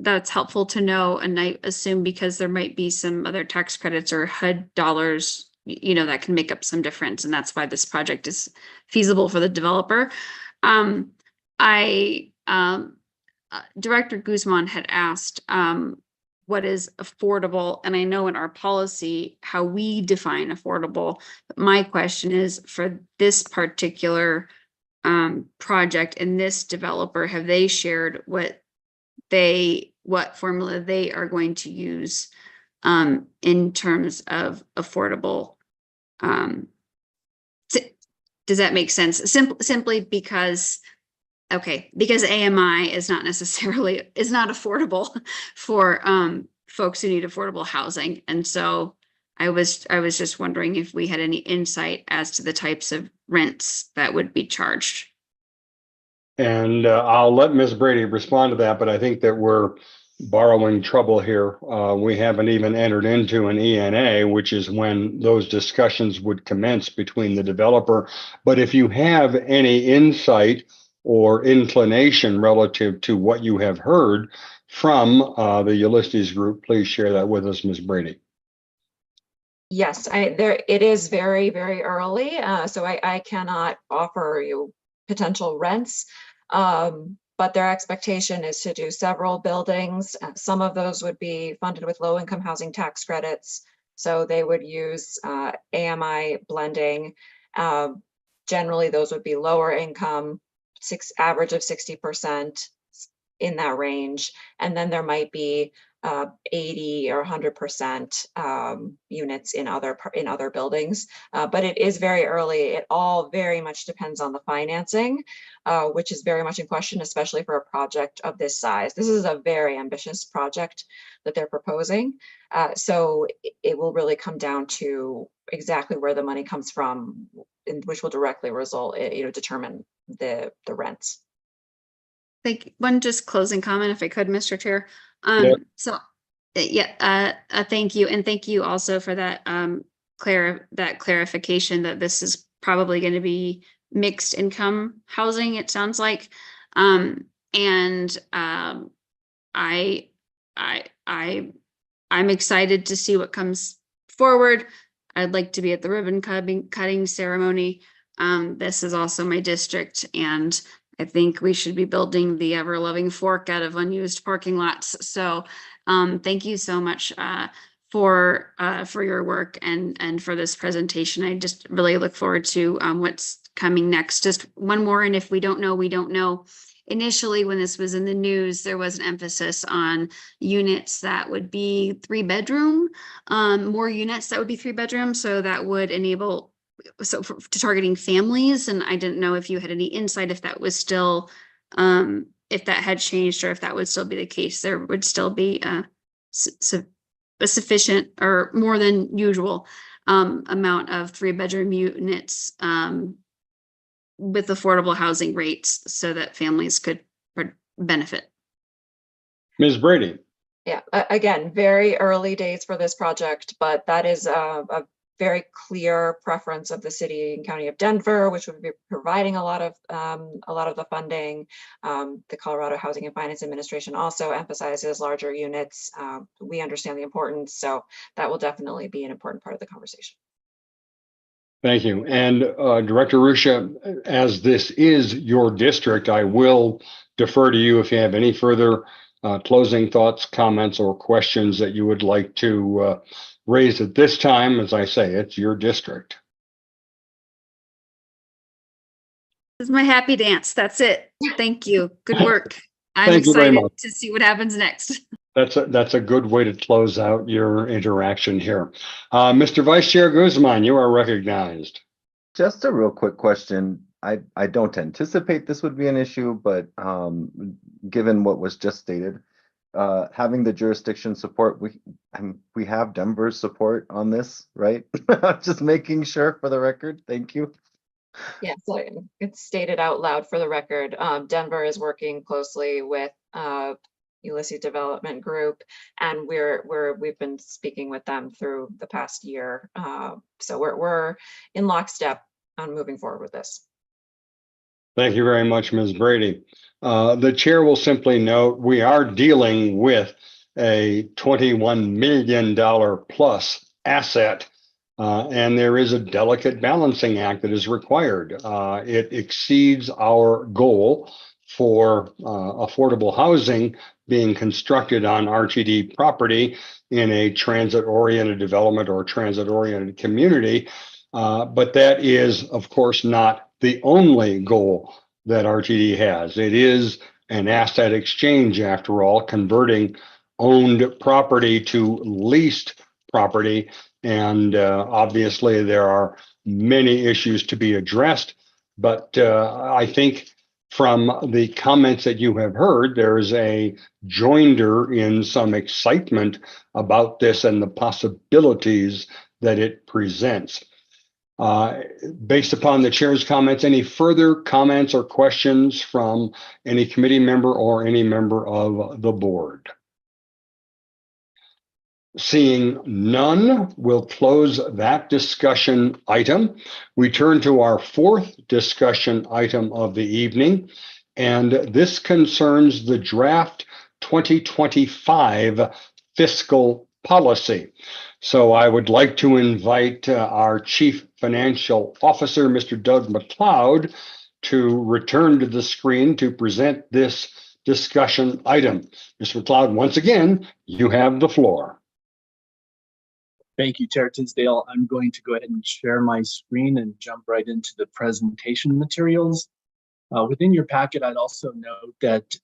G: That's helpful to know. And I assume because there might be some other tax credits or HUD dollars, that can make up some difference. And that's why this project is feasible for the developer. Director Guzman had asked what is affordable, and I know in our policy how we define affordable. But my question is, for this particular project and this developer, have they shared what formula they are going to use in terms of affordable? Does that make sense? Simply because AMI is not affordable for folks who need affordable housing. And so I was just wondering if we had any insight as to the types of rents that would be charged.
A: And I'll let Ms. Brady respond to that, but I think that we're borrowing trouble here. We haven't even entered into an ENA, which is when those discussions would commence between the developer. But if you have any insight or inclination relative to what you have heard from the Ulysses Group, please share that with us, Ms. Brady.
P: Yes, it is very, very early, so I cannot offer you potential rents, but their expectation is to do several buildings. Some of those would be funded with low-income housing tax credits, so they would use AMI blending. Generally, those would be lower income, average of 60% in that range, and then there might be 80 or 100% units in other buildings, but it is very early. It all very much depends on the financing, which is very much in question, especially for a project of this size. This is a very ambitious project that they're proposing, so it will really come down to exactly where the money comes from, which will directly result, determine the rents.
G: Thank you. One just closing comment, if I could, Mr. Chair.
A: Yeah.
G: So, thank you, and thank you also for that clarification that this is probably going to be mixed income housing. It sounds like, I'm excited to see what comes forward. I'd like to be at the ribbon cutting ceremony. This is also my district, and I think we should be building the ever-loving fork out of unused parking lots. So thank you so much for your work and for this presentation. I just really look forward to what's coming next. Just one more, and if we don't know, we don't know. Initially, when this was in the news, there was an emphasis on units that would be 3-bedroom, more units that would be 3-bedroom. So that would enable, to targeting families. And I didn't know if you had any insight if that was still, if that had changed or if that would still be the case. There would still be a sufficient or more than usual amount of 3-bedroom units with affordable housing rates so that families could benefit.
A: Ms. Brady.
P: Yeah, again, very early days for this project, but that is a very clear preference of the city and county of Denver, which would be providing a lot of the funding. The Colorado Housing and Finance Administration also emphasizes larger units. We understand the importance, so that will definitely be an important part of the conversation.
A: Thank you. And Director Ruscia, as this is your district, I will defer to you if you have any further closing thoughts, comments, or questions that you would like to raise at this time. As I say, it's your district.
G: This is my happy dance. That's it. Thank you. Good work. I'm
A: Thank you very
G: excited
A: much.
G: to see what happens next.
A: That's a good way to close out your interaction here. Mr. Vice Chair Guzman, you are recognized.
J: Just a real quick question. I don't anticipate this would be an issue, but given what was just stated, having the jurisdiction support, we have Denver's support on this, right? Just making sure for the record. Thank you.
P: Yeah, so it's stated out loud for the record. Denver is working closely with Ulysses Development Group, and we've been speaking with them through the past year. So we're in lockstep on moving forward with this.
A: Thank you very much, Ms. Brady. The chair will simply note we are dealing with a $21 million plus asset, and there is a delicate balancing act that is required. It exceeds our goal for affordable housing being constructed on RTD property in a transit-oriented development or transit-oriented community. But that is, of course, not the only goal that RTD has. It is an asset exchange, after all, converting owned property to leased property. And obviously, there are many issues to be addressed. But I think from the comments that you have heard, there is a joinder in some excitement about this and the possibilities that it presents. Based upon the chair's comments, any further comments or questions from any committee member or any member of the board? Seeing none, we'll close that discussion item. We turn to our fourth discussion item of the evening, and this concerns the draft 2025 fiscal policy. So I would like to invite our Chief Financial Officer, Mr. Doug McLeod, to return to the screen to present this discussion item. Mr. McLeod, once again, you have the floor.
K: Thank you, Chair Tisdale. I'm going to go ahead and share my screen and jump right into the presentation materials. Within your packet, I'd also note that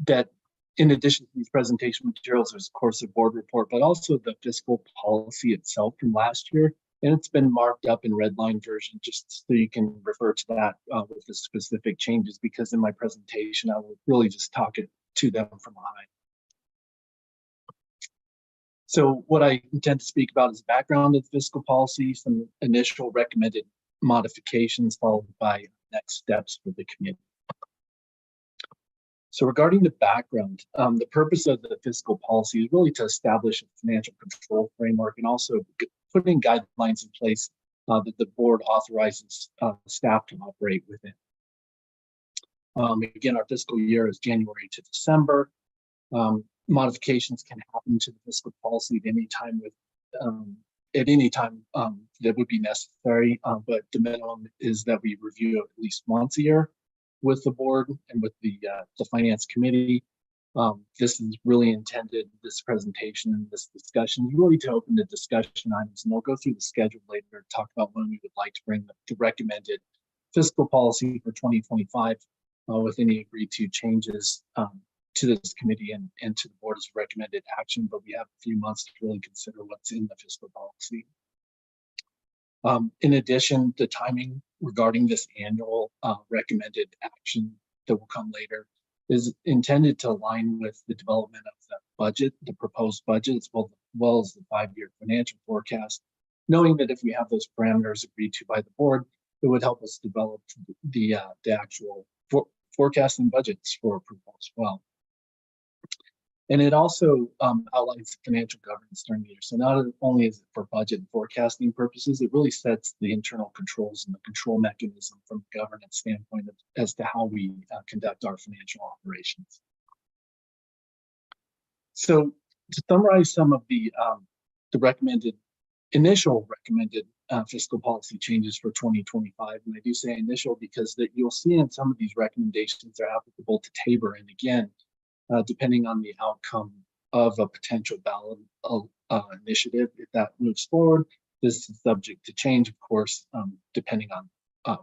K: that in addition to these presentation materials, there's of course a board report, but also the fiscal policy itself from last year. And it's been marked up in red line version just so you can refer to that with the specific changes, because in my presentation, I will really just talk it to them from behind. So what I intend to speak about is the background of the fiscal policy, some initial recommended modifications, followed by next steps for the committee. So regarding the background, the purpose of the fiscal policy is really to establish a financial control framework and also putting guidelines in place that the board authorizes staff to operate within. Again, our fiscal year is January to December. Modifications can happen to the fiscal policy at any time that would be necessary, but the minimum is that we review it at least once a year. with the board and with the finance committee. This is really intended, this presentation and this discussion, really to open the discussion items, and I'll go through the schedule later, talk about when we would like to bring the recommended fiscal policy for 2025 with any agreed to changes to this committee and to the board's recommended action, but we have a few months to really consider what's in the fiscal policy. In addition, the timing regarding this annual recommended action that will come later is intended to align with the development of the budget, the proposed budget, as well as the 5-year financial forecast, knowing that if we have those parameters agreed to by the board, it would help us develop the actual forecast and budgets for approval as well. And it also outlines financial governance during the year. So not only is it for budget and forecasting purposes, it really sets the internal controls and the control mechanism from a governance standpoint as to how we conduct our financial operations. So to summarize some of the initial recommended fiscal policy changes for 2025, and I do say initial because that you'll see in some of these recommendations are applicable to Tabor, and again, depending on the outcome of a potential ballot initiative, if that moves forward, this is subject to change, of course, depending on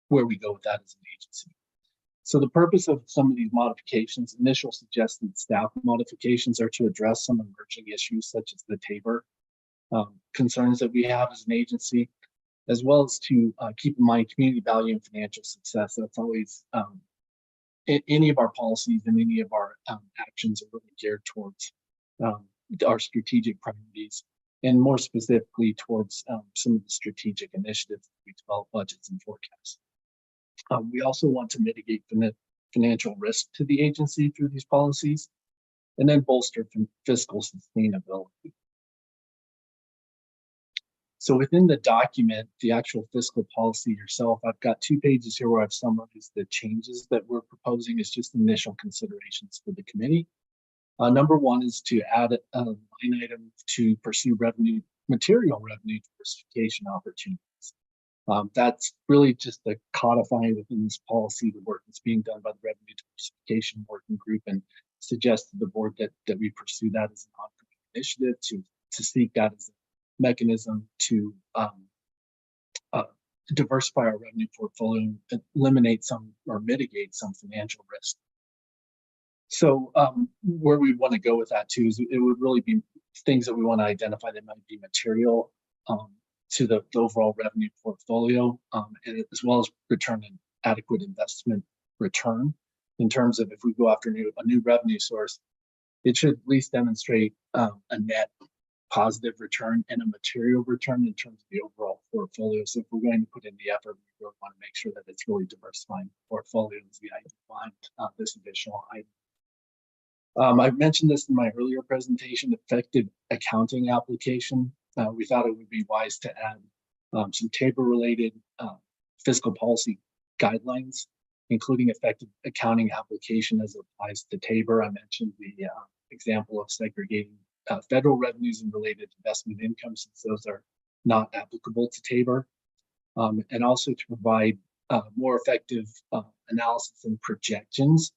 K: where we go with that as an agency. So the purpose of some of these modifications, initial suggested staff modifications, are to address some emerging issues such as the Tabor concerns that we have as an agency, as well as to keep in mind community value and financial success. That's always any of our policies and any of our actions are really geared towards our strategic priorities, and more specifically towards some of the strategic initiatives that we develop budgets and forecasts. We also want to mitigate financial risk to the agency through these policies, and then bolster fiscal sustainability. So within the document, the actual fiscal policy yourself, I've got 2 pages here where I've summarized the changes that we're proposing as just initial considerations for the committee. Number 1 is to add a line item to pursue material revenue diversification opportunities. That's really just the codifying within this policy the work that's being done by the Revenue Diversification Working Group, and suggest to the board that we pursue that as an ongoing initiative to seek that as a mechanism to diversify our revenue portfolio and eliminate some or mitigate some financial risk. So where we want to go with that too is it would really be things that we want to identify that might be material to the overall revenue portfolio, and as well as return an adequate investment return. In terms of if we go after a new revenue source, it should at least demonstrate a net positive return and a material return in terms of the overall portfolio. So if we're going to put in the effort, we really want to make sure that it's really diversifying the portfolio as the item behind this additional item. I've mentioned this in my earlier presentation, effective accounting application. We thought it would be wise to add some Tabor-related fiscal policy guidelines, including effective accounting application as it applies to Tabor. I mentioned the example of segregating federal revenues and related investment income, since those are not applicable to Tabor, and also to provide more effective analysis and projections.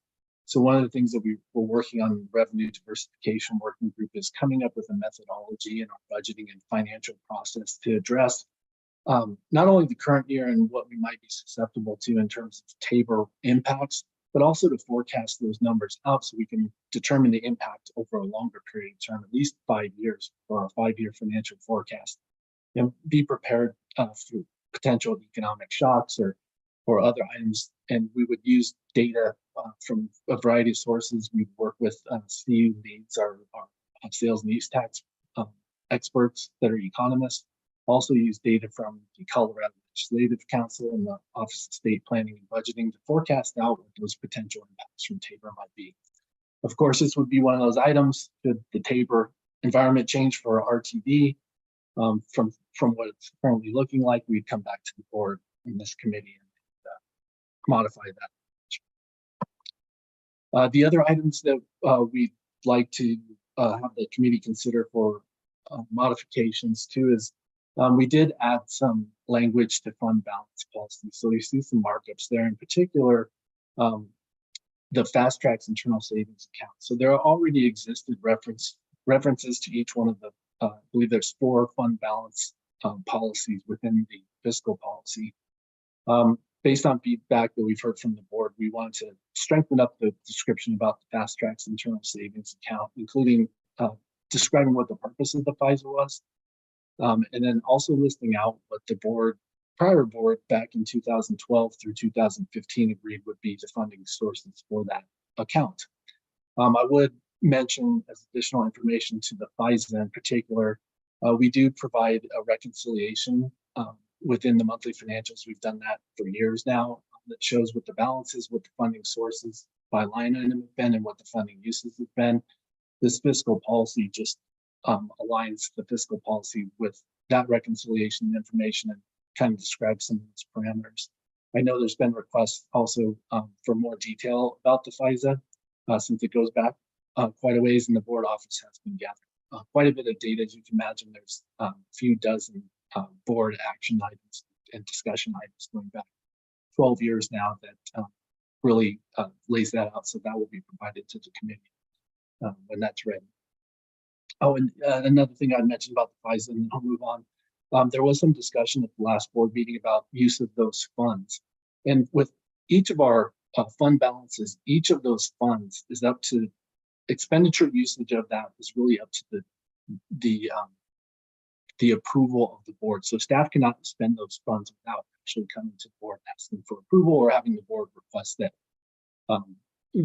K: So one of the things that we're working on in the Revenue Diversification Working Group is coming up with a methodology in our budgeting and financial process to address not only the current year and what we might be susceptible to in terms of Tabor impacts, but also to forecast those numbers out so we can determine the impact over a longer period of time, at least 5 years for our 5-year financial forecast, and be prepared for potential economic shocks or other items. And we would use data from a variety of sources. We work with Steve Leeds, our sales and use tax experts that are economists. Also use data from the Colorado Legislative Council and the Office of State Planning and Budgeting to forecast out what those potential impacts from Tabor might be. Of course, this would be one of those items, should the Tabor environment change for RTD from what it's currently looking like, we'd come back to the board in this committee and modify that. The other items that we'd like to have the committee consider for modifications too is we did add some language to fund balance policy. So you see some markups there. In particular, the Fast Tracks internal savings account. So there already existed references to each one of the, I believe there's 4 fund balance policies within the fiscal policy. Based on feedback that we've heard from the board, we want to strengthen up the description about the Fast Tracks internal savings account, including describing what the purpose of the FISA was, and then also listing out what the prior board back in 2012 through 2015 agreed would be the funding sources for that account. I would mention as additional information to the FISA in particular, we do provide a reconciliation within the monthly financials. We've done that for years now that shows what the balances, what the funding sources by line item have been, and what the funding uses have been. This fiscal policy just aligns the fiscal policy with that reconciliation information and kind of describes some of its parameters. I know there's been requests also for more detail about the FISA since it goes back quite a ways, and the board office has been gathering quite a bit of data. As you can imagine, there's a few dozen board action items and discussion items going back 12 years now that really lays that out. So that will be provided to the committee when that's ready. Oh, and another thing I mentioned about the FISA, and then I'll move on. There was some discussion at the last board meeting about use of those funds. And with each of our fund balances, each of those funds is up to expenditure usage of that is really up to the approval of the board. So staff cannot spend those funds without actually coming to the board asking for approval or having the board request that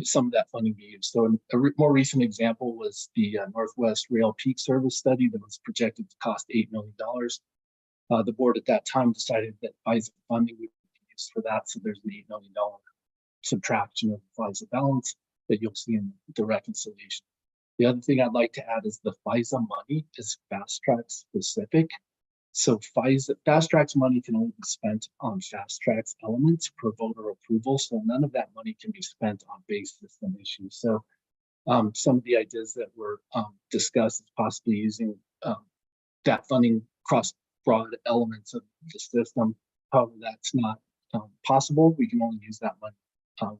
K: some of that funding be used. So a more recent example was the Northwest Rail Peak Service study that was projected to cost $8 million. The board at that time decided that FISA funding would be used for that. So there's an $8 million subtraction of the FISA balance that you'll see in the reconciliation. The other thing I'd like to add is the FISA money is Fast Track specific. So Fast Tracks money can only be spent on Fast Tracks elements per voter approval. So none of that money can be spent on base system issues. So some of the ideas that were discussed is possibly using that funding across broad elements of the system. However, that's not possible. We can only use that money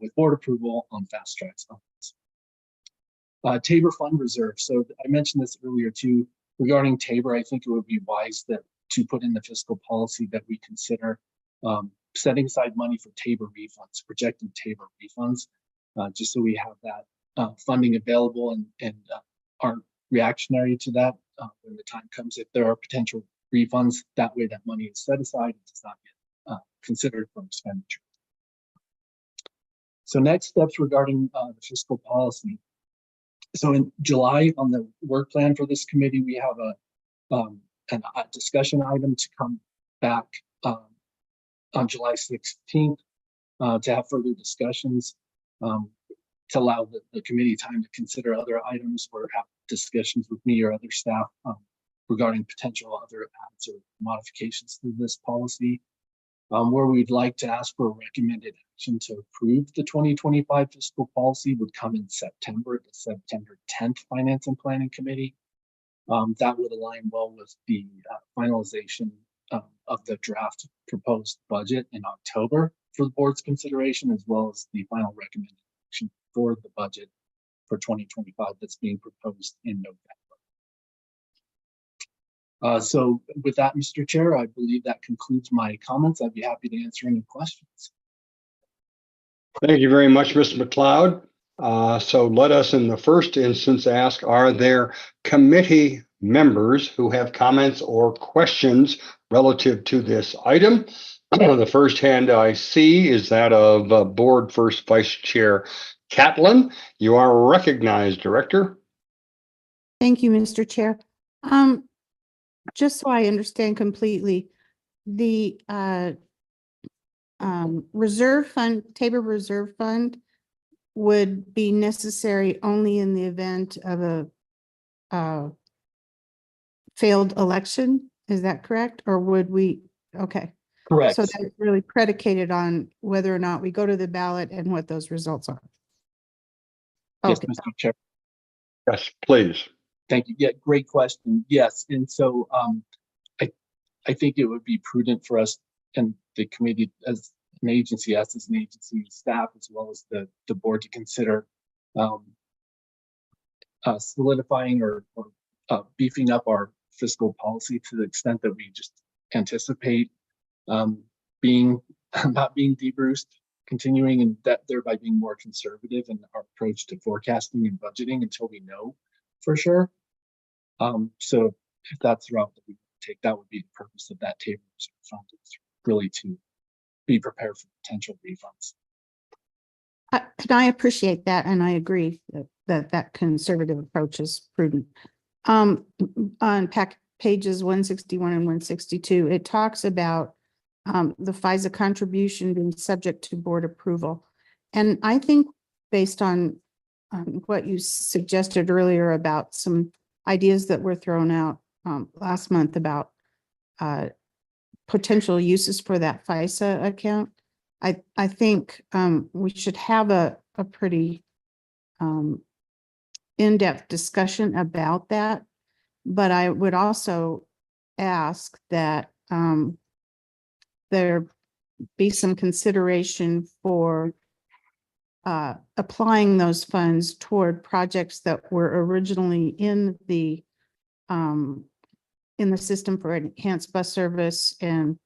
K: with board approval on Fast Tracks elements. Tabor Fund Reserve. So I mentioned this earlier too. Regarding Tabor, I think it would be wise to put in the fiscal policy that we consider setting aside money for Tabor refunds, projected Tabor refunds, just so we have that funding available and aren't reactionary to that when the time comes. If there are potential refunds, that way that money is set aside and does not get considered for expenditure. So next steps regarding the fiscal policy. So in July, on the work plan for this committee, we have a discussion item to come back on July 16th to have further discussions to allow the committee time to consider other items or have discussions with me or other staff regarding potential other adds or modifications to this policy. Where we'd like to ask for a recommended action to approve the 2025 fiscal policy would come in September at the September 10th Finance and Planning Committee. That would align well with the finalization of the draft proposed budget in October for the board's consideration, as well as the final recommended action for the budget for 2025 that's being proposed in November. So with that, Mr. Chair, I believe that concludes my comments. I'd be happy to answer any questions.
A: Thank you very much, Mr. McLeod. So let us in the first instance ask, are there committee members who have comments or questions relative to this item? The first hand I see is that of Board First Vice Chair Catlin. You are recognized, Director.
C: Thank you, Mr. Chair. Just so I understand completely, the reserve fund, Tabor Reserve Fund would be necessary only in the event of a failed election. Is that correct? Or would we? Okay.
K: Correct.
C: So that's really predicated on whether or not we go to the ballot and what those results are.
K: Yes,
C: Okay.
K: Mr. Chair.
A: Yes, please.
K: Thank you. Yeah, great question. Yes, and so I think it would be prudent for us and the committee, as an agency, us as an agency staff, as well as the board to consider solidifying or beefing up our fiscal policy to the extent that we just anticipate being not being debruced, continuing and that thereby being more conservative in our approach to forecasting and budgeting until we know for sure. So if that's the route that we take, that would be the purpose of that table reserve fund, is really to be prepared for potential refunds.
C: And I appreciate that, and I agree that conservative approach is prudent. On pages 161 and 162, it talks about the FISA contribution being subject to board approval. And I think based on what you suggested earlier about some ideas that were thrown out last month about potential uses for that FISA account, I think we should have a pretty in-depth discussion about that. But I would also ask that there be some consideration for applying those funds toward projects that were originally in the system for enhanced bus service, and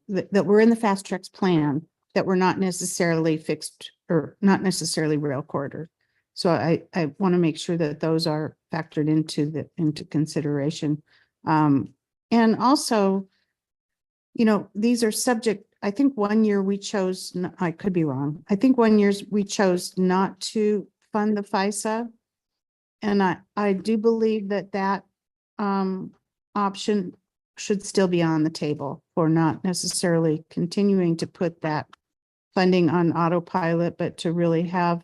C: that were in the fast tracks plan that were not necessarily fixed or not necessarily rail corridor. So I want to make sure that those are factored into consideration. And also, these are subject, I think one year we chose, I could be wrong. I think one year we chose not to fund the FISA. And I do believe that option should still be on the table for not necessarily continuing to put that funding on autopilot, but to really have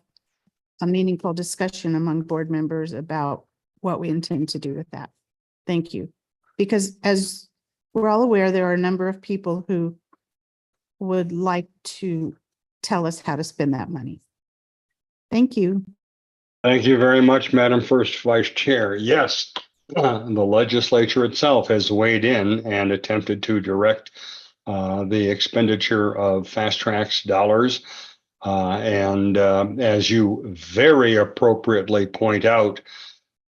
C: a meaningful discussion among board members about what we intend to do with that. Thank you. Because as we're all aware, there are a number of people who would like to tell us how to spend that money. Thank you.
A: Thank you very much, Madam First Vice Chair. Yes, the legislature itself has weighed in and attempted to direct the expenditure of Fast Tracks dollars. And as you very appropriately point out,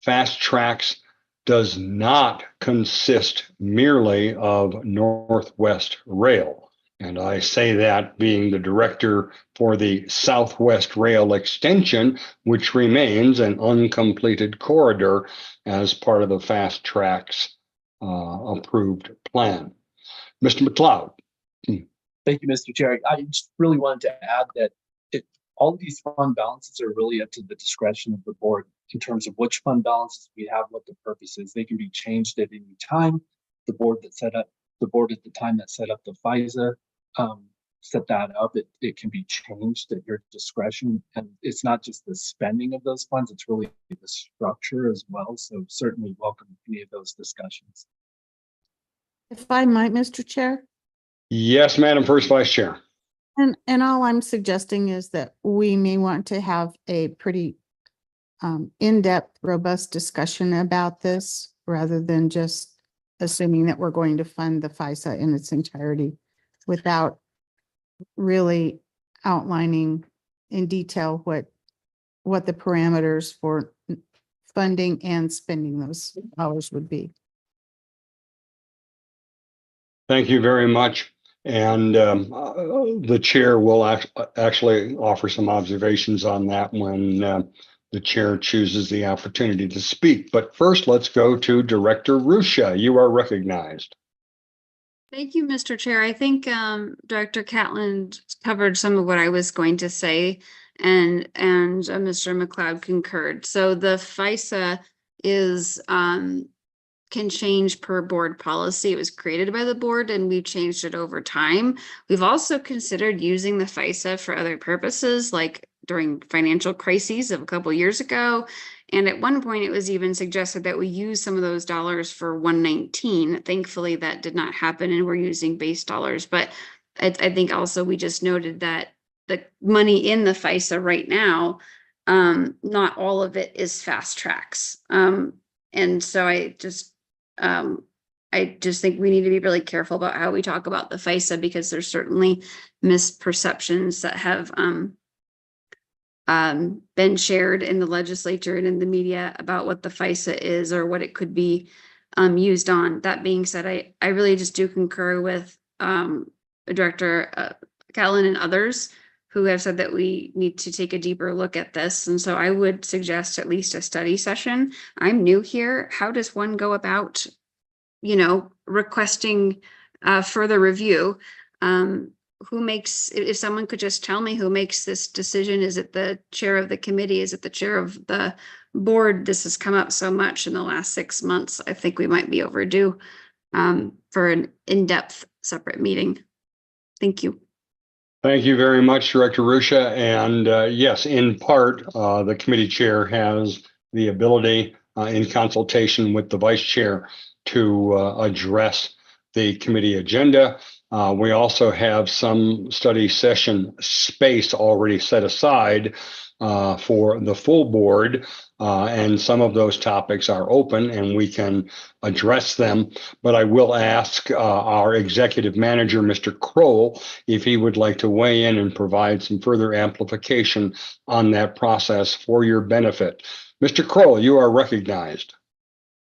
A: Fast Tracks does not consist merely of Northwest Rail. And I say that being the director for the Southwest Rail extension, which remains an uncompleted corridor as part of the Fast Tracks approved plan. Mr. McLeod.
K: Thank you, Mr. Chair. I just really wanted to add that all of these fund balances are really up to the discretion of the board in terms of which fund balances we have, what the purpose is. They can be changed at any time. The board at the time that set up the FISA set that up. It can be changed at your discretion. And it's not just the spending of those funds, it's really the structure as well. So certainly welcome any of those discussions.
C: If I might, Mr. Chair.
A: Yes, Madam First Vice Chair.
C: And all I'm suggesting is that we may want to have a pretty in-depth, robust discussion about this rather than just assuming that we're going to fund the FISA in its entirety without really outlining in detail what the parameters for funding and spending those dollars would be.
A: Thank you very much. And the chair will actually offer some observations on that when the chair chooses the opportunity to speak. But first, let's go to Director Ruscia. You are recognized.
G: Thank you, Mr. Chair. I think Director Catlin covered some of what I was going to say, and Mr. McLeod concurred. So the FISA is can change per board policy. It was created by the board and we've changed it over time. We've also considered using the FISA for other purposes, like during financial crises of a couple of years ago. And at one point it was even suggested that we use some of those dollars for 119. Thankfully that did not happen and we're using base dollars. But I think also we just noted that the money in the FISA right now, not all of it is Fast Tracks. And so I just I just think we need to be really careful about how we talk about the FISA, because there's certainly misperceptions that have been shared in the legislature and in the media about what the FISA is or what it could be used on. That being said, I really just do concur with Director Callan and others who have said that we need to take a deeper look at this. And so I would suggest at least a study session. I'm new here. How does one go about, requesting further review? Who makes, if someone could just tell me who makes this decision? Is it the chair of the committee? Is it the chair of the board? This has come up so much in the last 6 months. I think we might be overdue for an in-depth separate meeting. Thank you.
A: Thank you very much, Director Rusha. And yes, in part, the committee chair has the ability in consultation with the vice chair to address the committee agenda. We also have some study session space already set aside for the full board, and some of those topics are open and we can address them. But I will ask our executive manager, Mr. Kroll, if he would like to weigh in and provide some further amplification on that process for your benefit. Mr. Kroll, you are recognized.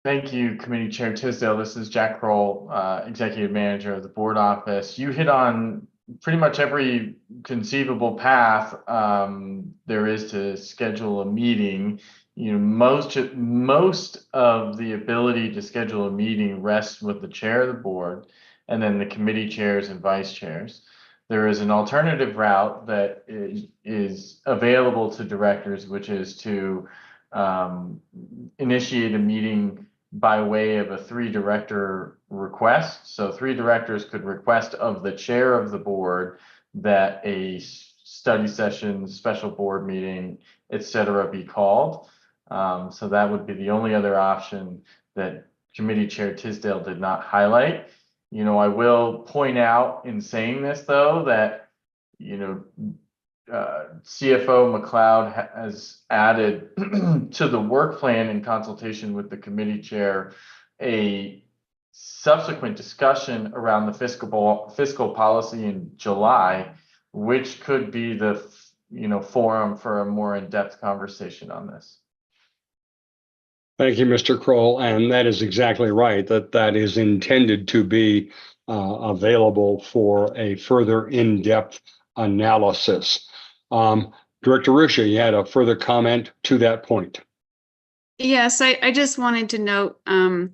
D: Thank you, Committee Chair Tisdale. This is Jack Kroll, Executive Manager of the Board Office. You hit on pretty much every conceivable path there is to schedule a meeting. Most of the ability to schedule a meeting rests with the chair of the board and then the committee chairs and vice chairs. There is an alternative route that is available to directors, which is to initiate a meeting by way of a 3-director request. So 3 directors could request of the chair of the board that a study session, special board meeting, etc. be called. So that would be the only other option that Committee Chair Tisdale did not highlight. I will point out in saying this, though, that CFO McLeod has added to the work plan in consultation with the committee chair a subsequent discussion around the fiscal policy in July, which could be the forum for a more in-depth conversation on this.
A: Thank you, Mr. Kroll. And that is exactly right, that is intended to be available for a further in-depth analysis. Director Rusha, you had a further comment to that point.
G: Yes, I just wanted to note the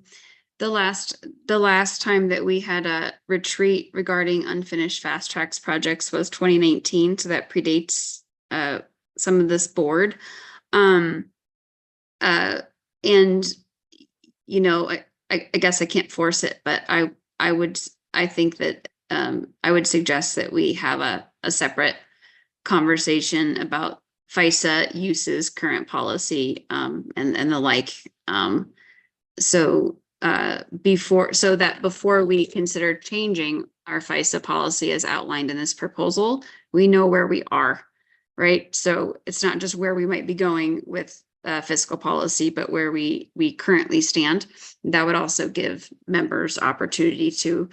G: last time that we had a retreat regarding unfinished fast tracks projects was 2019, so that predates some of this board. And I guess I can't force it, but I think that I would suggest that we have a separate conversation about FISA uses, current policy, and the like. So before we consider changing our FISA policy as outlined in this proposal, we know where we are, right? So it's not just where we might be going with fiscal policy, but where we currently stand. That would also give members opportunity to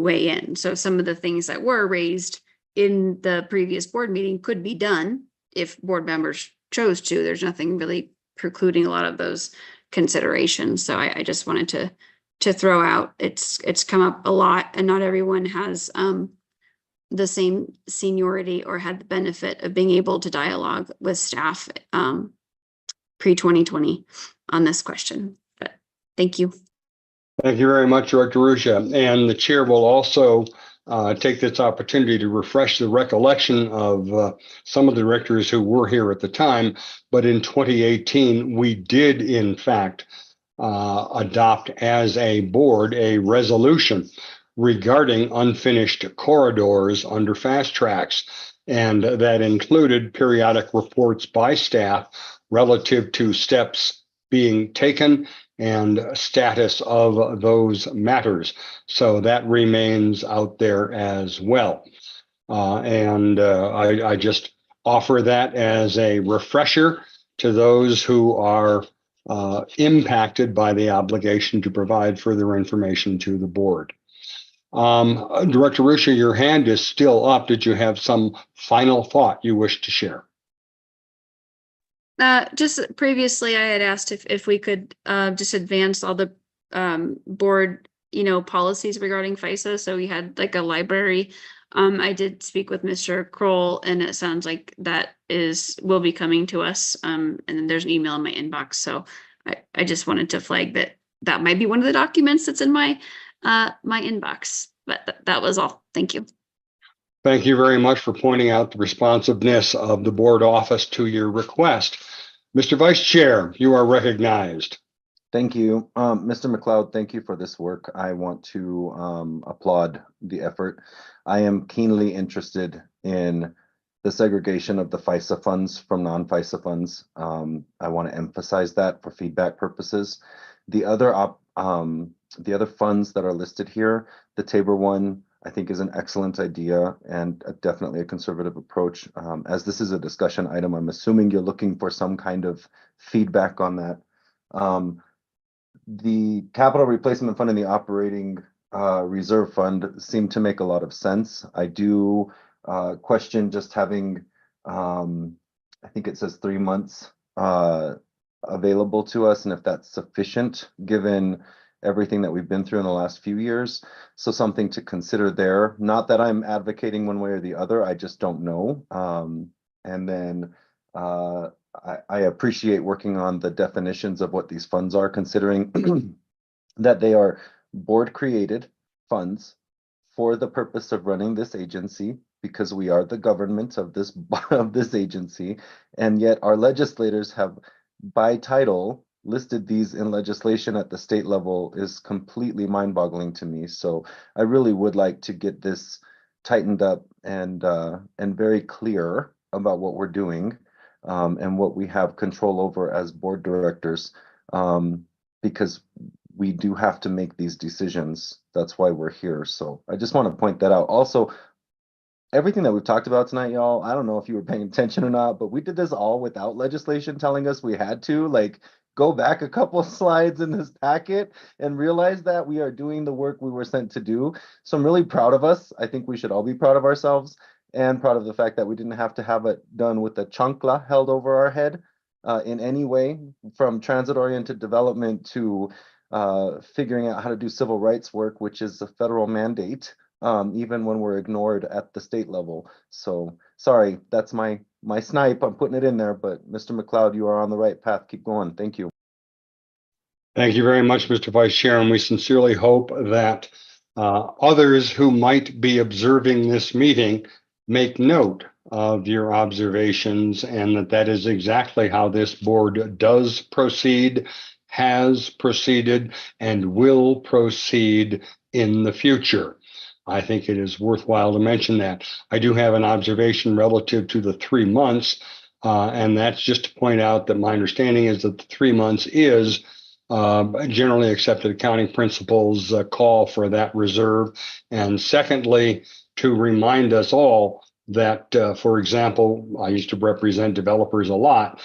G: weigh in. So some of the things that were raised in the previous board meeting could be done if board members chose to. There's nothing really precluding a lot of those considerations. So I just wanted to throw out, it's come up a lot, and not everyone has the same seniority or had the benefit of being able to dialogue with staff pre-2020 on this question. But thank you.
A: Thank you very much, Director Rusha. And the chair will also take this opportunity to refresh the recollection of some of the directors who were here at the time. But in 2018, we did, in fact, adopt as a board a resolution regarding unfinished corridors under fast tracks. And that included periodic reports by staff relative to steps being taken and status of those matters. So that remains out there as well. I just offer that as a refresher to those who are impacted by the obligation to provide further information to the board. Director Ruscia, your hand is still up. Did you have some final thought you wish to share?
G: Just previously, I had asked if we could just advance all the board, policies regarding FISA. So we had like a library. I did speak with Mr. Kroll, and it sounds like that will be coming to us. And then there's an email in my inbox. So I just wanted to flag that might be one of the documents that's in my my inbox. But that was all. Thank you.
A: Thank you very much for pointing out the responsiveness of the board office to your request. Mr. Vice Chair, you are recognized.
J: Thank you. Mr. McLeod, thank you for this work. I want to applaud the effort. I am keenly interested in the segregation of the FISA funds from non-FISA funds. I want to emphasize that for feedback purposes. The other funds that are listed here, the Tabor one, I think is an excellent idea and definitely a conservative approach. As this is a discussion item, I'm assuming you're looking for some kind of feedback on that. The capital replacement fund and the operating reserve fund seem to make a lot of sense. I do question just having, I think it says 3 months available to us, and if that's sufficient given everything that we've been through in the last few years. So something to consider there. Not that I'm advocating one way or the other, I just don't know. And then I appreciate working on the definitions of what these funds are, considering that they are board created funds for the purpose of running this agency, because we are the government of this agency, and yet our legislators have by title listed these in legislation at the state level is completely mind-boggling to me. So I really would like to get this tightened up and very clear about what we're doing and what we have control over as board directors, because we do have to make these decisions. That's why we're here. So I just want to point that out. Also, everything that we've talked about tonight, y'all, I don't know if you were paying attention or not, but we did this all without legislation telling us we had to. Like, go back a couple of slides in this packet and realize that we are doing the work we were sent to do. So I'm really proud of us. I think we should all be proud of ourselves and proud of the fact that we didn't have to have it done with a chancla held over our head in any way, from transit-oriented development to figuring out how to do civil rights work, which is a federal mandate, even when we're ignored at the state level. So sorry, that's my snipe. I'm putting it in there, but Mr. McLeod, you are on the right path. Keep going. Thank you.
A: Thank you very much, Mr. Vice Chair, and we sincerely hope that others who might be observing this meeting make note of your observations, and that is exactly how this board does proceed, has proceeded, and will proceed in the future. I think it is worthwhile to mention that. I do have an observation relative to the 3 months, and that's just to point out that my understanding is that the 3 months is generally accepted accounting principles call for that reserve. And secondly, to remind us all that, for example, I used to represent developers a lot.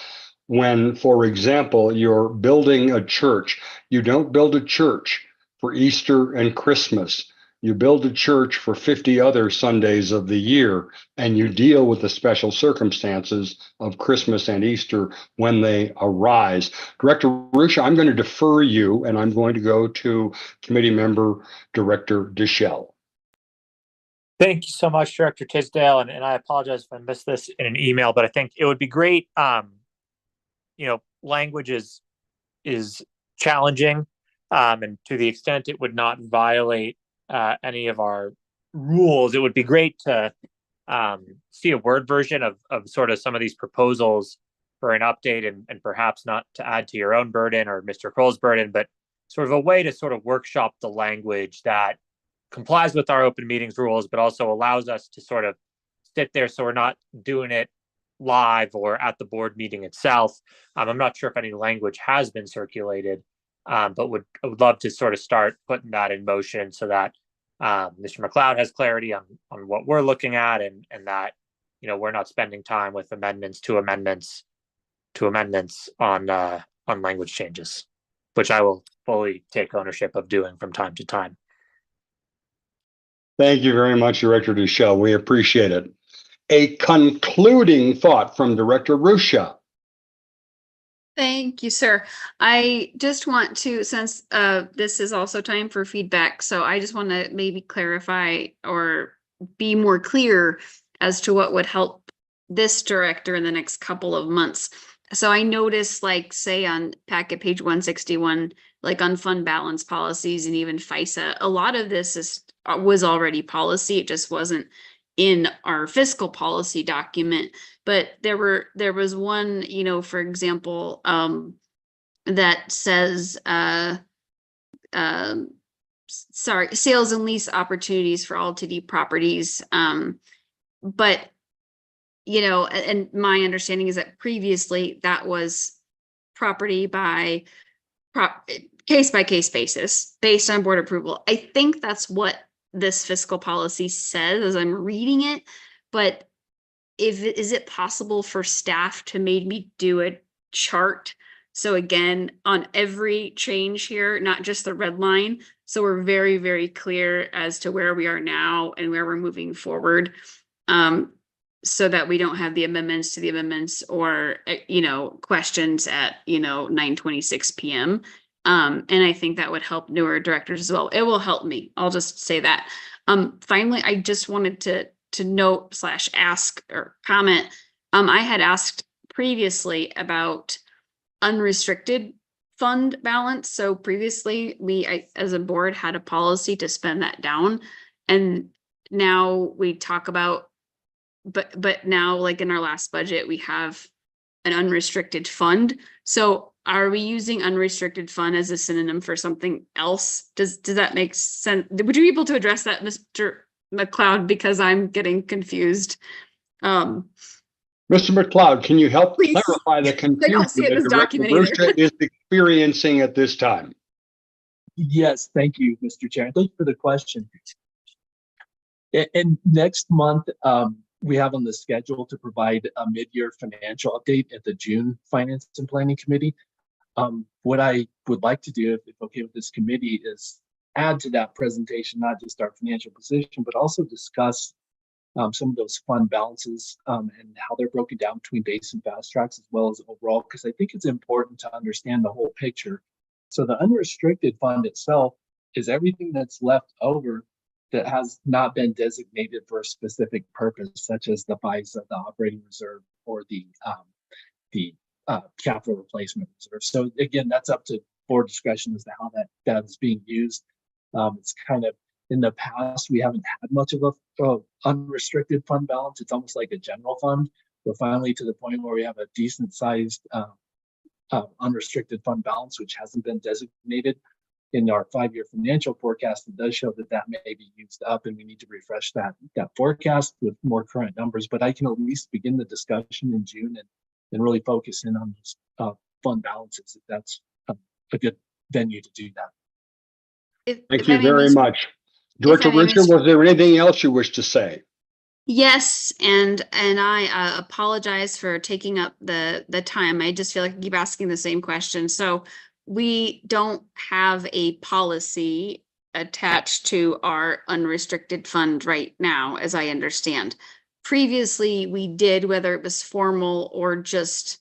A: When, for example, you're building a church, you don't build a church for Easter and Christmas. You build a church for 50 other Sundays of the year, and you deal with the special circumstances of Christmas and Easter when they arise. Director Ruscia, I'm going to defer you, and I'm going to go to committee member Director Deschel.
L: Thank you so much, Director Tisdale, and I apologize if I missed this in an email, but I think it would be great. Language is challenging, and to the extent it would not violate any of our rules, it would be great to see a Word version of sort of some of these proposals for an update, and perhaps not to add to your own burden or Mr. Kroll's burden, but sort of a way to sort of workshop the language that complies with our open meetings rules, but also allows us to sort of sit there so we're not doing it live or at the board meeting itself. I'm not sure if any language has been circulated, but would love to sort of start putting that in motion so that Mr. McLeod has clarity on what we're looking at, and that we're not spending time with amendments on on language changes, which I will fully take ownership of doing from time to time.
A: Thank you very much, Director Duchel. We appreciate it. A concluding thought from Director Ruscia.
G: Thank you, sir. I just want to, since this is also time for feedback, so I just want to maybe clarify or be more clear as to what would help this director in the next couple of months. So I noticed, like, say on packet page 161, like on fund balance policies and even FISA, a lot of this was already policy. It just wasn't in our fiscal policy document. But there was one, you know, for example, that says, sales and lease opportunities for all TD properties. But, you know, and my understanding is that previously that was property by case basis based on board approval. I think that's what this fiscal policy says as I'm reading it, but is it possible for staff to maybe do a chart? So again, on every change here, not just the red line. So we're very, very clear as to where we are now and where we're moving forward. So that we don't have the amendments to the amendments or, you know, questions at, you know, 9:26 p.m. And I think that would help newer directors as well. It will help me. I'll just say that. Finally, I just wanted to note / ask or comment. I had asked previously about unrestricted fund balance. So previously I, as a board, had a policy to spend that down. And now we talk about, but now, like in our last budget, we have an unrestricted fund. So are we using unrestricted fund as a synonym for something else? Does that make sense? Would you be able to address that, Mr. McLeod, because I'm getting confused?
A: Mr. McLeod, can you help
G: Please.
A: clarify the confusion
G: I don't see it in
A: that
G: this
A: Director
G: document either.
A: Ruscia is experiencing at this time?
K: Yes, thank you, Mr. Chair. Thank you for the question. And next month, we have on the schedule to provide a mid-year financial update at the June Finance and Planning Committee. What I would like to do, if okay with this committee, is add to that presentation, not just our financial position, but also discuss some of those fund balances and how they're broken down between base and fast tracks as well as overall, because I think it's important to understand the whole picture. So the unrestricted fund itself is everything that's left over that has not been designated for a specific purpose, such as the FISA, the operating reserve, or the capital replacement reserve. So again, that's up to board discretion as to how that is being used. It's kind of, in the past, we haven't had much of a unrestricted fund balance. It's almost like a general fund. We're finally to the point where we have a decent sized unrestricted fund balance, which hasn't been designated. In our 5-year financial forecast, it does show that may be used up, and we need to refresh that forecast with more current numbers. But I can at least begin the discussion in June and really focus in on those fund balances, if that's a good venue to do that.
A: Thank you very much. Director Ruscia, was there anything else you wish to say?
G: Yes, and I apologize for taking up the time. I just feel like I keep asking the same question. So we don't have a policy attached to our unrestricted fund right now, as I understand. Previously, we did, whether it was formal or just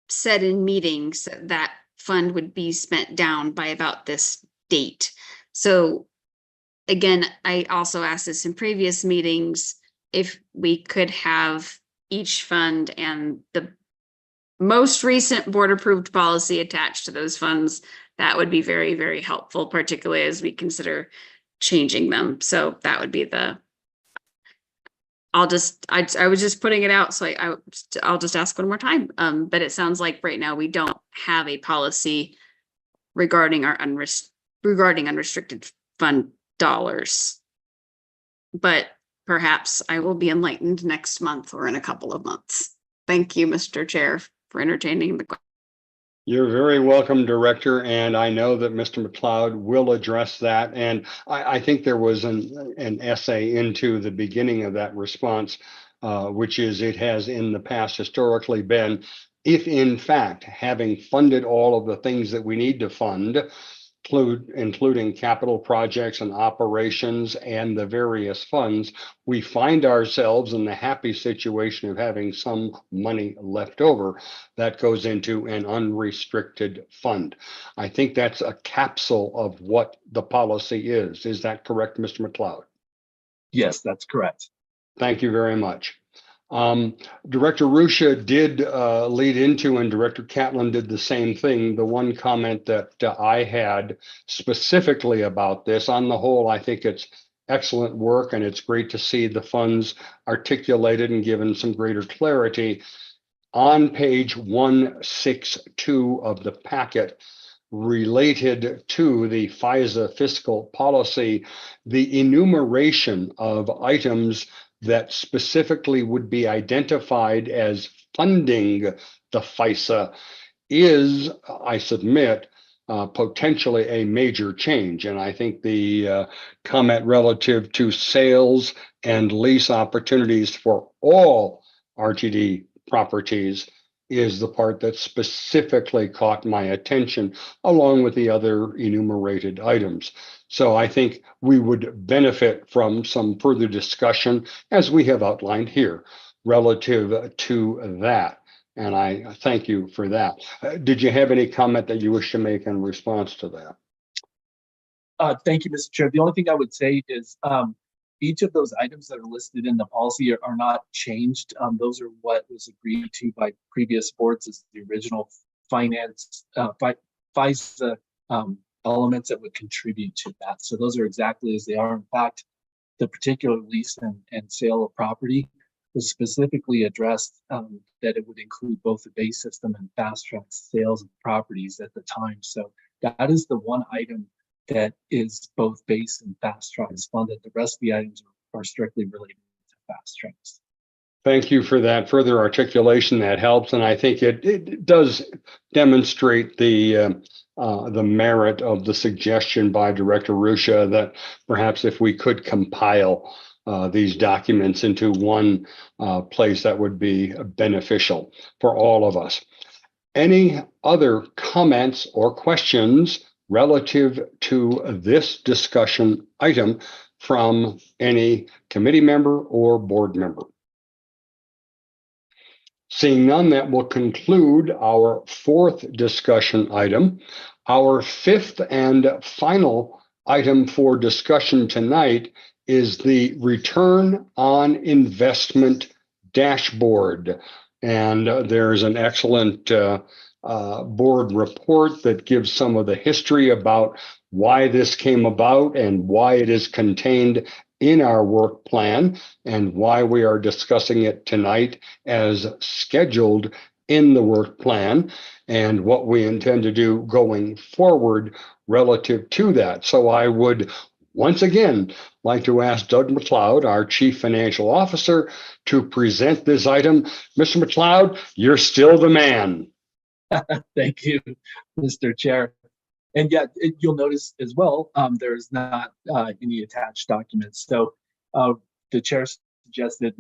G: said in meetings, that fund would be spent down by about this date. So again, I also asked this in previous meetings, if we could have each fund and the most recent board approved policy attached to those funds, that would be very, very helpful, particularly as we consider changing them. So that would be I was just putting it out. So I'll just ask one more time. But it sounds like right now we don't have a policy regarding our unrestricted fund dollars. But perhaps I will be enlightened next month or in a couple of months. Thank you, Mr. Chair, for entertaining the question.
A: You're very welcome, Director, and I know that Mr. McLeod will address that. And I think there was an essay into the beginning of that response, which is it has in the past historically been if in fact, having funded all of the things that we need to fund, including capital projects and operations and the various funds, we find ourselves in the happy situation of having some money left over that goes into an unrestricted fund. I think that's a capsule of what the policy is. Is that correct, Mr. McLeod?
K: Yes, that's correct.
A: Thank you very much. Director Ruscia did lead into, and Director Catlin did the same thing. The one comment that I had specifically about this, on the whole, I think it's excellent work, and it's great to see the funds articulated and given some greater clarity. On page 162 of the packet, related to the FISA fiscal policy, the enumeration of items that specifically would be identified as funding the FISA is, I submit, potentially a major change. And I think the comment relative to sales and lease opportunities for all RTD properties is the part that specifically caught my attention, along with the other enumerated items. So I think we would benefit from some further discussion, as we have outlined here, relative to that. And I thank you for that. Did you have any comment that you wish to make in response to that?
K: Thank you, Mr. Chair. The only thing I would say is each of those items that are listed in the policy are not changed. Those are what was agreed to by previous boards as the original finance FISA elements that would contribute to that. So those are exactly as they are. In fact, the particular lease and sale of property was specifically addressed that it would include both the base system and fast track sales of properties at the time. So that is the one item that is both base and fast tracks funded. The rest of the items are strictly related to fast tracks.
A: Thank you for that further articulation. That helps, and I think it does demonstrate the merit of the suggestion by Director Ruscia that perhaps if we could compile these documents into one place, that would be beneficial for all of us. Any other comments or questions relative to this discussion item from any committee member or board member? Seeing none, that will conclude our fourth discussion item. Our fifth and final item for discussion tonight is the return on investment dashboard. And there's an excellent board report that gives some of the history about why this came about and why it is contained in our work plan and why we are discussing it tonight as scheduled in the work plan and what we intend to do going forward relative to that. So I would once again like to ask Doug McLeod, our Chief Financial Officer, to present this item. Mr. McLeod, you're still the man.
K: Thank you, Mr. Chair. And yeah, you'll notice as well, there's not any attached documents. So the chair suggested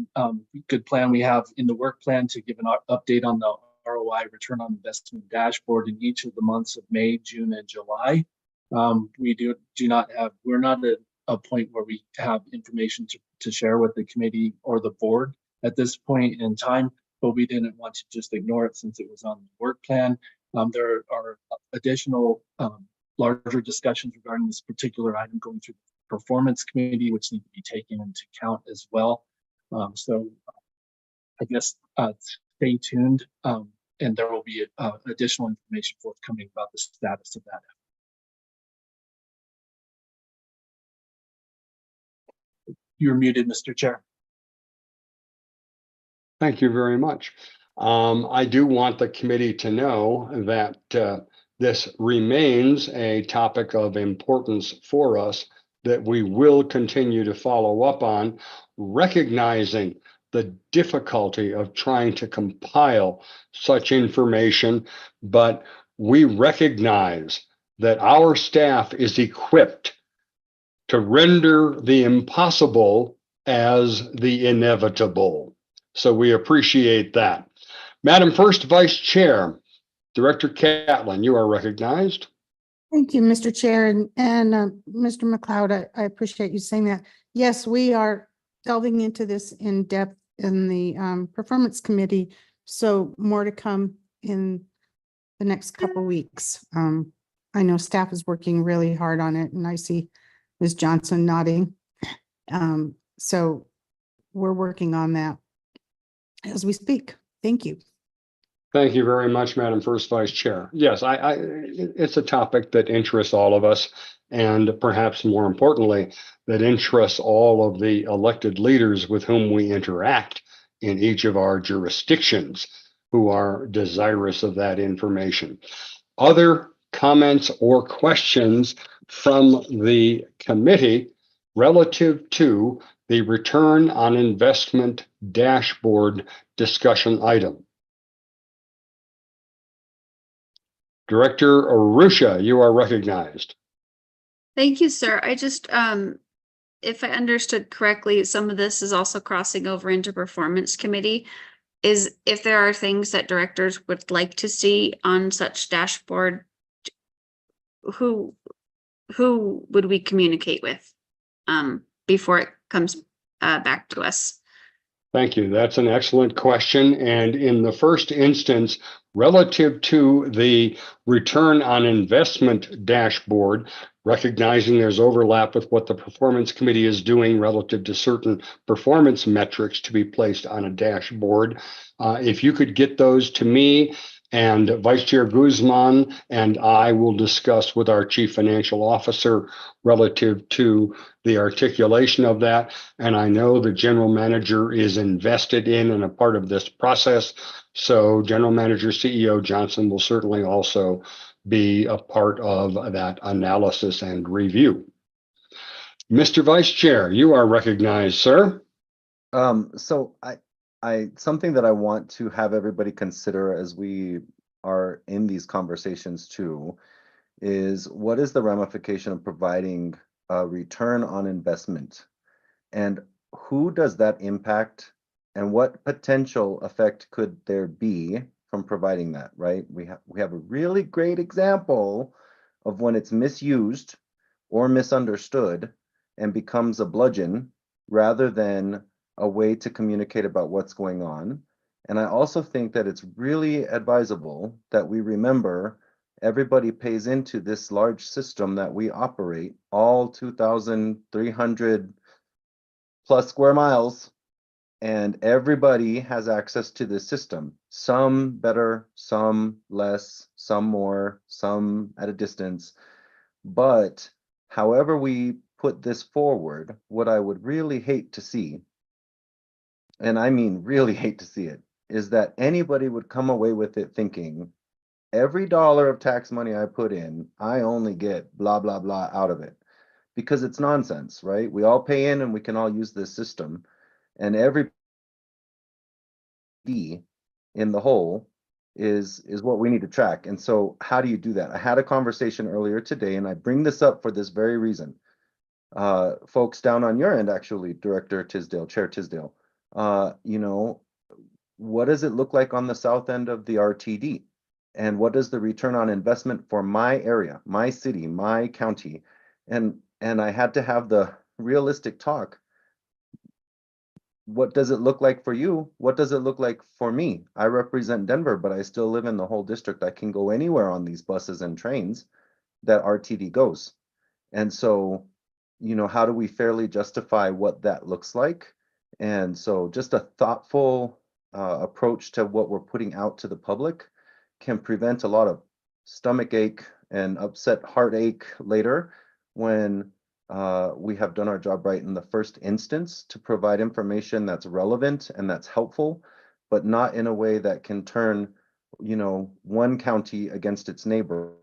K: good plan we have in the work plan to give an update on the ROI return on investment dashboard in each of the months of May, June, and July. We're not at a point where we have information to share with the committee or the board at this point in time, but we didn't want to just ignore it since it was on the work plan. There are additional larger discussions regarding this particular item going through the performance committee, which need to be taken into account as well. So I guess stay tuned, and there will be additional information forthcoming about the status of that. You're muted, Mr. Chair.
A: Thank you very much. I do want the committee to know that this remains a topic of importance for us that we will continue to follow up on, recognizing the difficulty of trying to compile such information, but we recognize that our staff is equipped to render the impossible as the inevitable. So we appreciate that. Madam First Vice Chair, Director Catlin, you are recognized.
C: Thank you, Mr. Chair, and Mr. McLeod, I appreciate you saying that. Yes, we are delving into this in depth in the Performance Committee, so more to come in the next couple weeks. I know staff is working really hard on it, and I see Ms. Johnson nodding. So we're working on that as we speak. Thank you.
A: Thank you very much, Madam First Vice Chair. Yes, it's a topic that interests all of us, and perhaps more importantly, that interests all of the elected leaders with whom we interact in each of our jurisdictions who are desirous of that information. Other comments or questions from the committee relative to the return on investment dashboard discussion item? Director Arusha, you are recognized.
G: Thank you, sir. I just, if I understood correctly, some of this is also crossing over into Performance Committee. Is if there are things that directors would like to see on such dashboard, who would we communicate with before it comes back to us?
A: Thank you. That's an excellent question. And in the first instance, relative to the return on investment dashboard, recognizing there's overlap with what the Performance Committee is doing relative to certain performance metrics to be placed on a dashboard. If you could get those to me, and Vice Chair Guzman and I will discuss with our Chief Financial Officer relative to the articulation of that. And I know the General Manager is invested in and a part of this process. So General Manager CEO Johnson will certainly also be a part of that analysis and review. Mr. Vice Chair, you are recognized, sir.
J: So something that I want to have everybody consider as we are in these conversations too is what is the ramification of providing a return on investment, and who does that impact, and what potential effect could there be from providing that, right? We have a really great example of when it's misused or misunderstood and becomes a bludgeon rather than a way to communicate about what's going on. And I also think that it's really advisable that we remember everybody pays into this large system that we operate, all 2,300 plus square miles, and everybody has access to this system. Some better, some less, some more, some at a distance. But however we put this forward, what I would really hate to see, and I mean really hate to see it, is that anybody would come away with it thinking, every dollar of tax money I put in, I only get blah, blah, blah out of it. Because it's nonsense, right? We all pay in and we can all use this system. And every fee in the whole is what we need to track. And so how do you do that? I had a conversation earlier today, and I bring this up for this very reason. Folks down on your end, actually, Director Tisdale, Chair Tisdale, you know, what does it look like on the south end of the RTD? And what is the return on investment for my area, my city, my county? And I had to have the realistic talk. What does it look like for you? What does it look like for me? I represent Denver, but I still live in the whole district. I can go anywhere on these buses and trains that RTD goes. And so, you know, how do we fairly justify what that looks like? And so just a thoughtful approach to what we're putting out to the public can prevent a lot of stomach ache and upset heartache later when we have done our job right in the first instance to provide information that's relevant and that's helpful, but not in a way that can turn, you know, one county against its neighbor,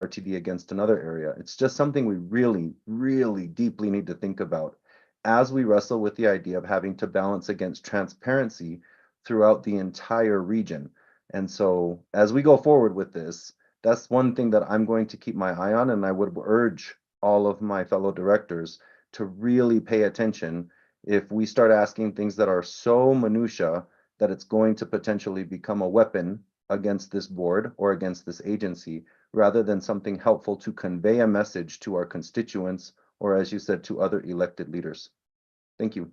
J: RTD against another area. It's just something we really, really deeply need to think about as we wrestle with the idea of having to balance against transparency throughout the entire region. And so as we go forward with this, that's one thing that I'm going to keep my eye on, and I would urge all of my fellow directors to really pay attention if we start asking things that are so minutia that it's going to potentially become a weapon against this board or against this agency, rather than something helpful to convey a message to our constituents, or as you said, to other elected leaders. Thank you.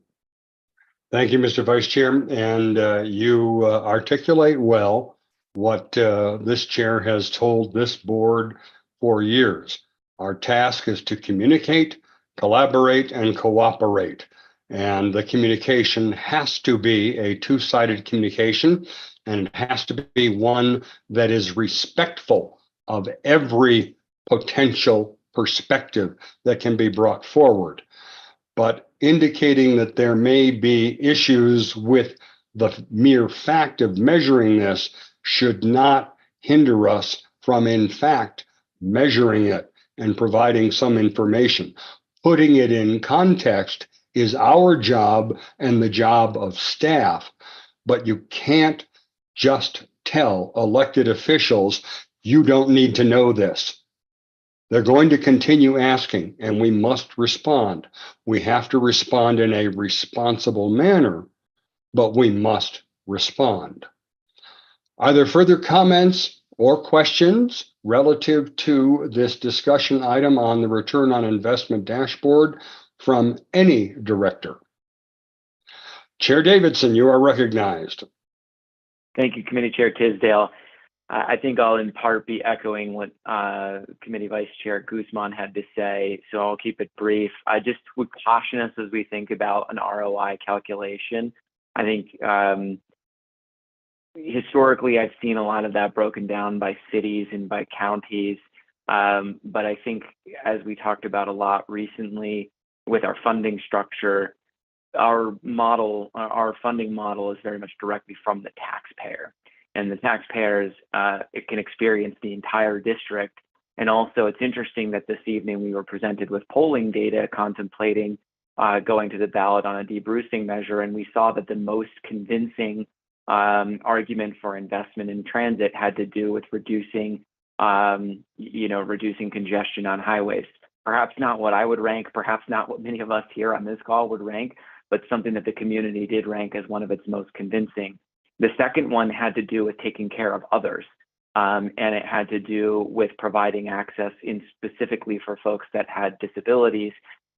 A: Thank you, Mr. Vice Chair. And you articulate well what this chair has told this board for years. Our task is to communicate, collaborate, and cooperate. And the communication has to be a two-sided communication, and it has to be one that is respectful of every potential perspective that can be brought forward. But indicating that there may be issues with the mere fact of measuring this should not hinder us from, in fact, measuring it and providing some information. Putting it in context is our job and the job of staff, but you can't just tell elected officials, you don't need to know this. They're going to continue asking, and we must respond. We have to respond in a responsible manner, but we must respond. Are there further comments or questions relative to this discussion item on the return on investment dashboard from any director? Chair Davidson, you are recognized.
H: Thank you, Committee Chair Tisdale. I think I'll in part be echoing what Committee Vice Chair Guzman had to say, so I'll keep it brief. I just would caution us as we think about an ROI calculation. I think historically I've seen a lot of that broken down by cities and by counties, but I think as we talked about a lot recently with our funding structure, our funding model is very much directly from the taxpayer. And the taxpayers, it can experience the entire district. And also it's interesting that this evening we were presented with polling data contemplating going to the ballot on a debrucing measure. And we saw that the most convincing argument for investment in transit had to do with reducing congestion on highways. Perhaps not what I would rank, perhaps not what many of us here on this call would rank, but something that the community did rank as one of its most convincing. The second one had to do with taking care of others, and it had to do with providing access specifically for folks that had disabilities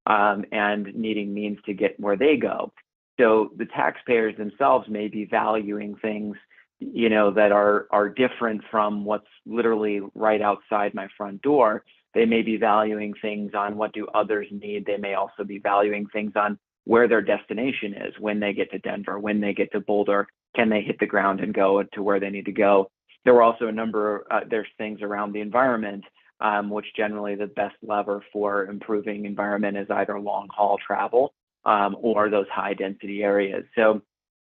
H: and needing means to get where they go. So the taxpayers themselves may be valuing things, that are different from what's literally right outside my front door. They may be valuing things on what do others need. They may also be valuing things on where their destination is, when they get to Denver, when they get to Boulder, can they hit the ground and go to where they need to go? There were also a number, there's things around the environment, which generally the best lever for improving environment is either long haul travel or those high density areas. So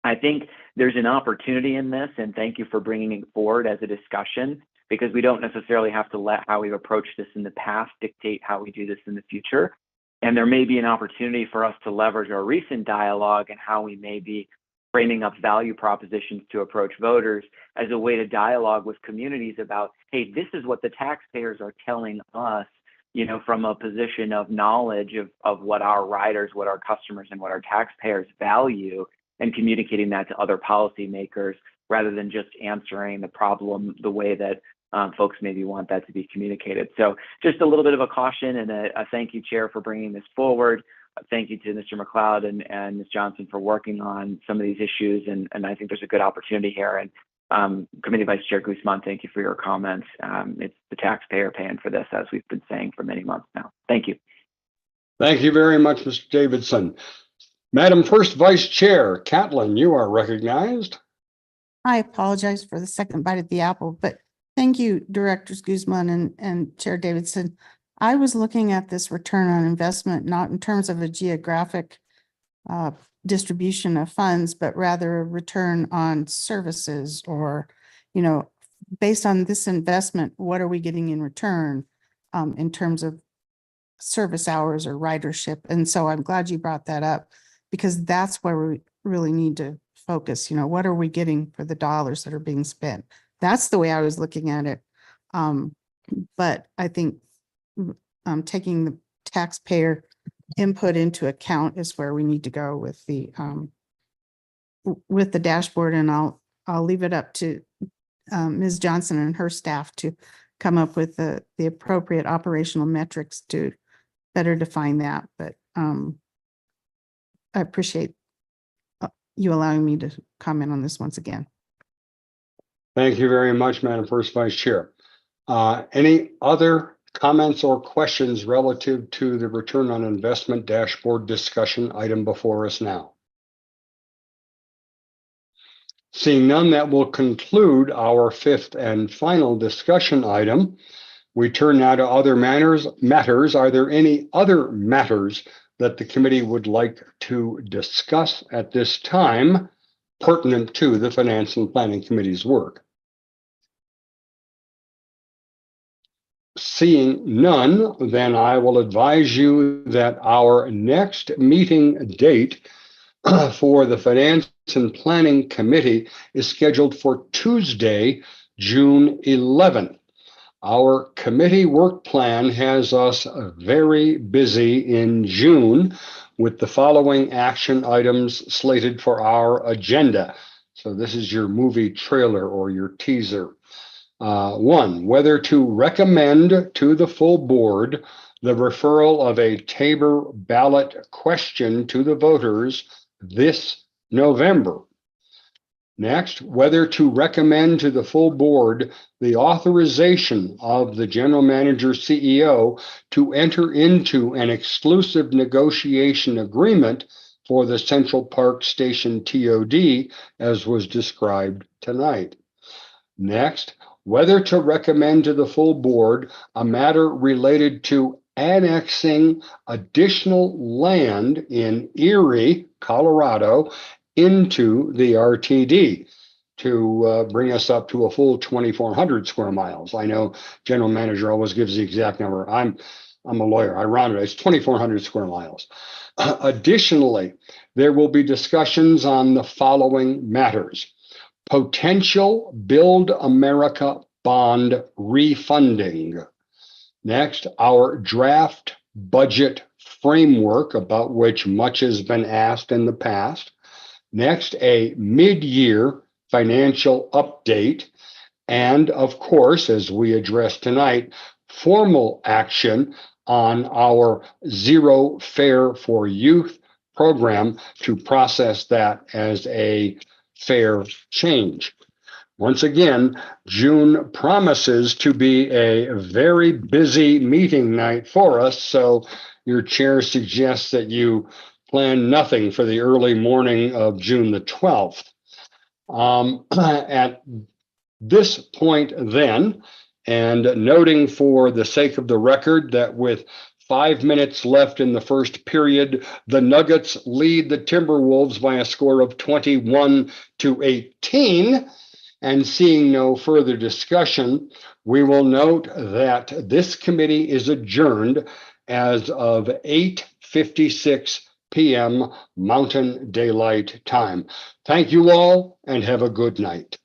H: I think there's an opportunity in this, and thank you for bringing it forward as a discussion, because we don't necessarily have to let how we've approached this in the past dictate how we do this in the future. And there may be an opportunity for us to leverage our recent dialogue and how we may be framing up value propositions to approach voters as a way to dialogue with communities about, hey, this is what the taxpayers are telling us, from a position of knowledge of what our riders, what our customers, and what our taxpayers value, and communicating that to other policymakers rather than just answering the problem the way that folks maybe want that to be communicated. So just a little bit of a caution and a thank you, Chair, for bringing this forward. Thank you to Mr. McLeod and Ms. Johnson for working on some of these issues. And I think there's a good opportunity here. And Committee Vice Chair Guzman, thank you for your comments. It's the taxpayer paying for this, as we've been saying for many months now. Thank you.
A: Thank you very much, Mr. Davidson. Madam First Vice Chair Catlin, you are recognized.
C: I apologize for the second bite at the apple, but thank you, Directors Guzman and Chair Davidson. I was looking at this return on investment, not in terms of a geographic distribution of funds, but rather a return on services, or, based on this investment, what are we getting in return in terms of service hours or ridership? And so I'm glad you brought that up, because that's where we really need to focus. What are we getting for the dollars that are being spent? That's the way I was looking at it. But I think taking the taxpayer input into account is where we need to go with the with the dashboard, and I'll leave it up to Ms. Johnson and her staff to come up with the appropriate operational metrics to better define that. But I appreciate you allowing me to comment on this once again.
A: Thank you very much, Madam First Vice Chair. Any other comments or questions relative to the return on investment dashboard discussion item before us now? Seeing none, that will conclude our fifth and final discussion item. We turn now to other matters. Are there any other matters that the committee would like to discuss at this time pertinent to the Finance and Planning Committee's work? Seeing none, then I will advise you that our next meeting date for the Finance and Planning Committee is scheduled for Tuesday, June 11th. Our committee work plan has us very busy in June with the following action items slated for our agenda. So this is your movie trailer or your teaser. 1, whether to recommend to the full board the referral of a Tabor ballot question to the voters this November. Next, whether to recommend to the full board the authorization of the general manager CEO to enter into an exclusive negotiation agreement for the Central Park Station TOD as was described tonight. Next, whether to recommend to the full board a matter related to annexing additional land in Erie, Colorado, into the RTD to bring us up to a full 2,400 square miles. I know general manager always gives the exact number. I'm a lawyer. I round it. It's 2,400 square miles. Additionally, there will be discussions on the following matters: potential Build America bond refunding. Next, our draft budget framework, about which much has been asked in the past. Next, a mid-year financial update. And of course, as we addressed tonight, formal action on our Zero Fare for Youth program to process that as a fair change. Once again, June promises to be a very busy meeting night for us, so your chair suggests that you plan nothing for the early morning of June the 12th. At this point then, and noting for the sake of the record that with 5 minutes left in the first period, the Nuggets lead the Timberwolves by a score of 21-18. And seeing no further discussion, we will note that this committee is adjourned as of 8:56 p.m. Mountain Daylight Time. Thank you all and have a good night.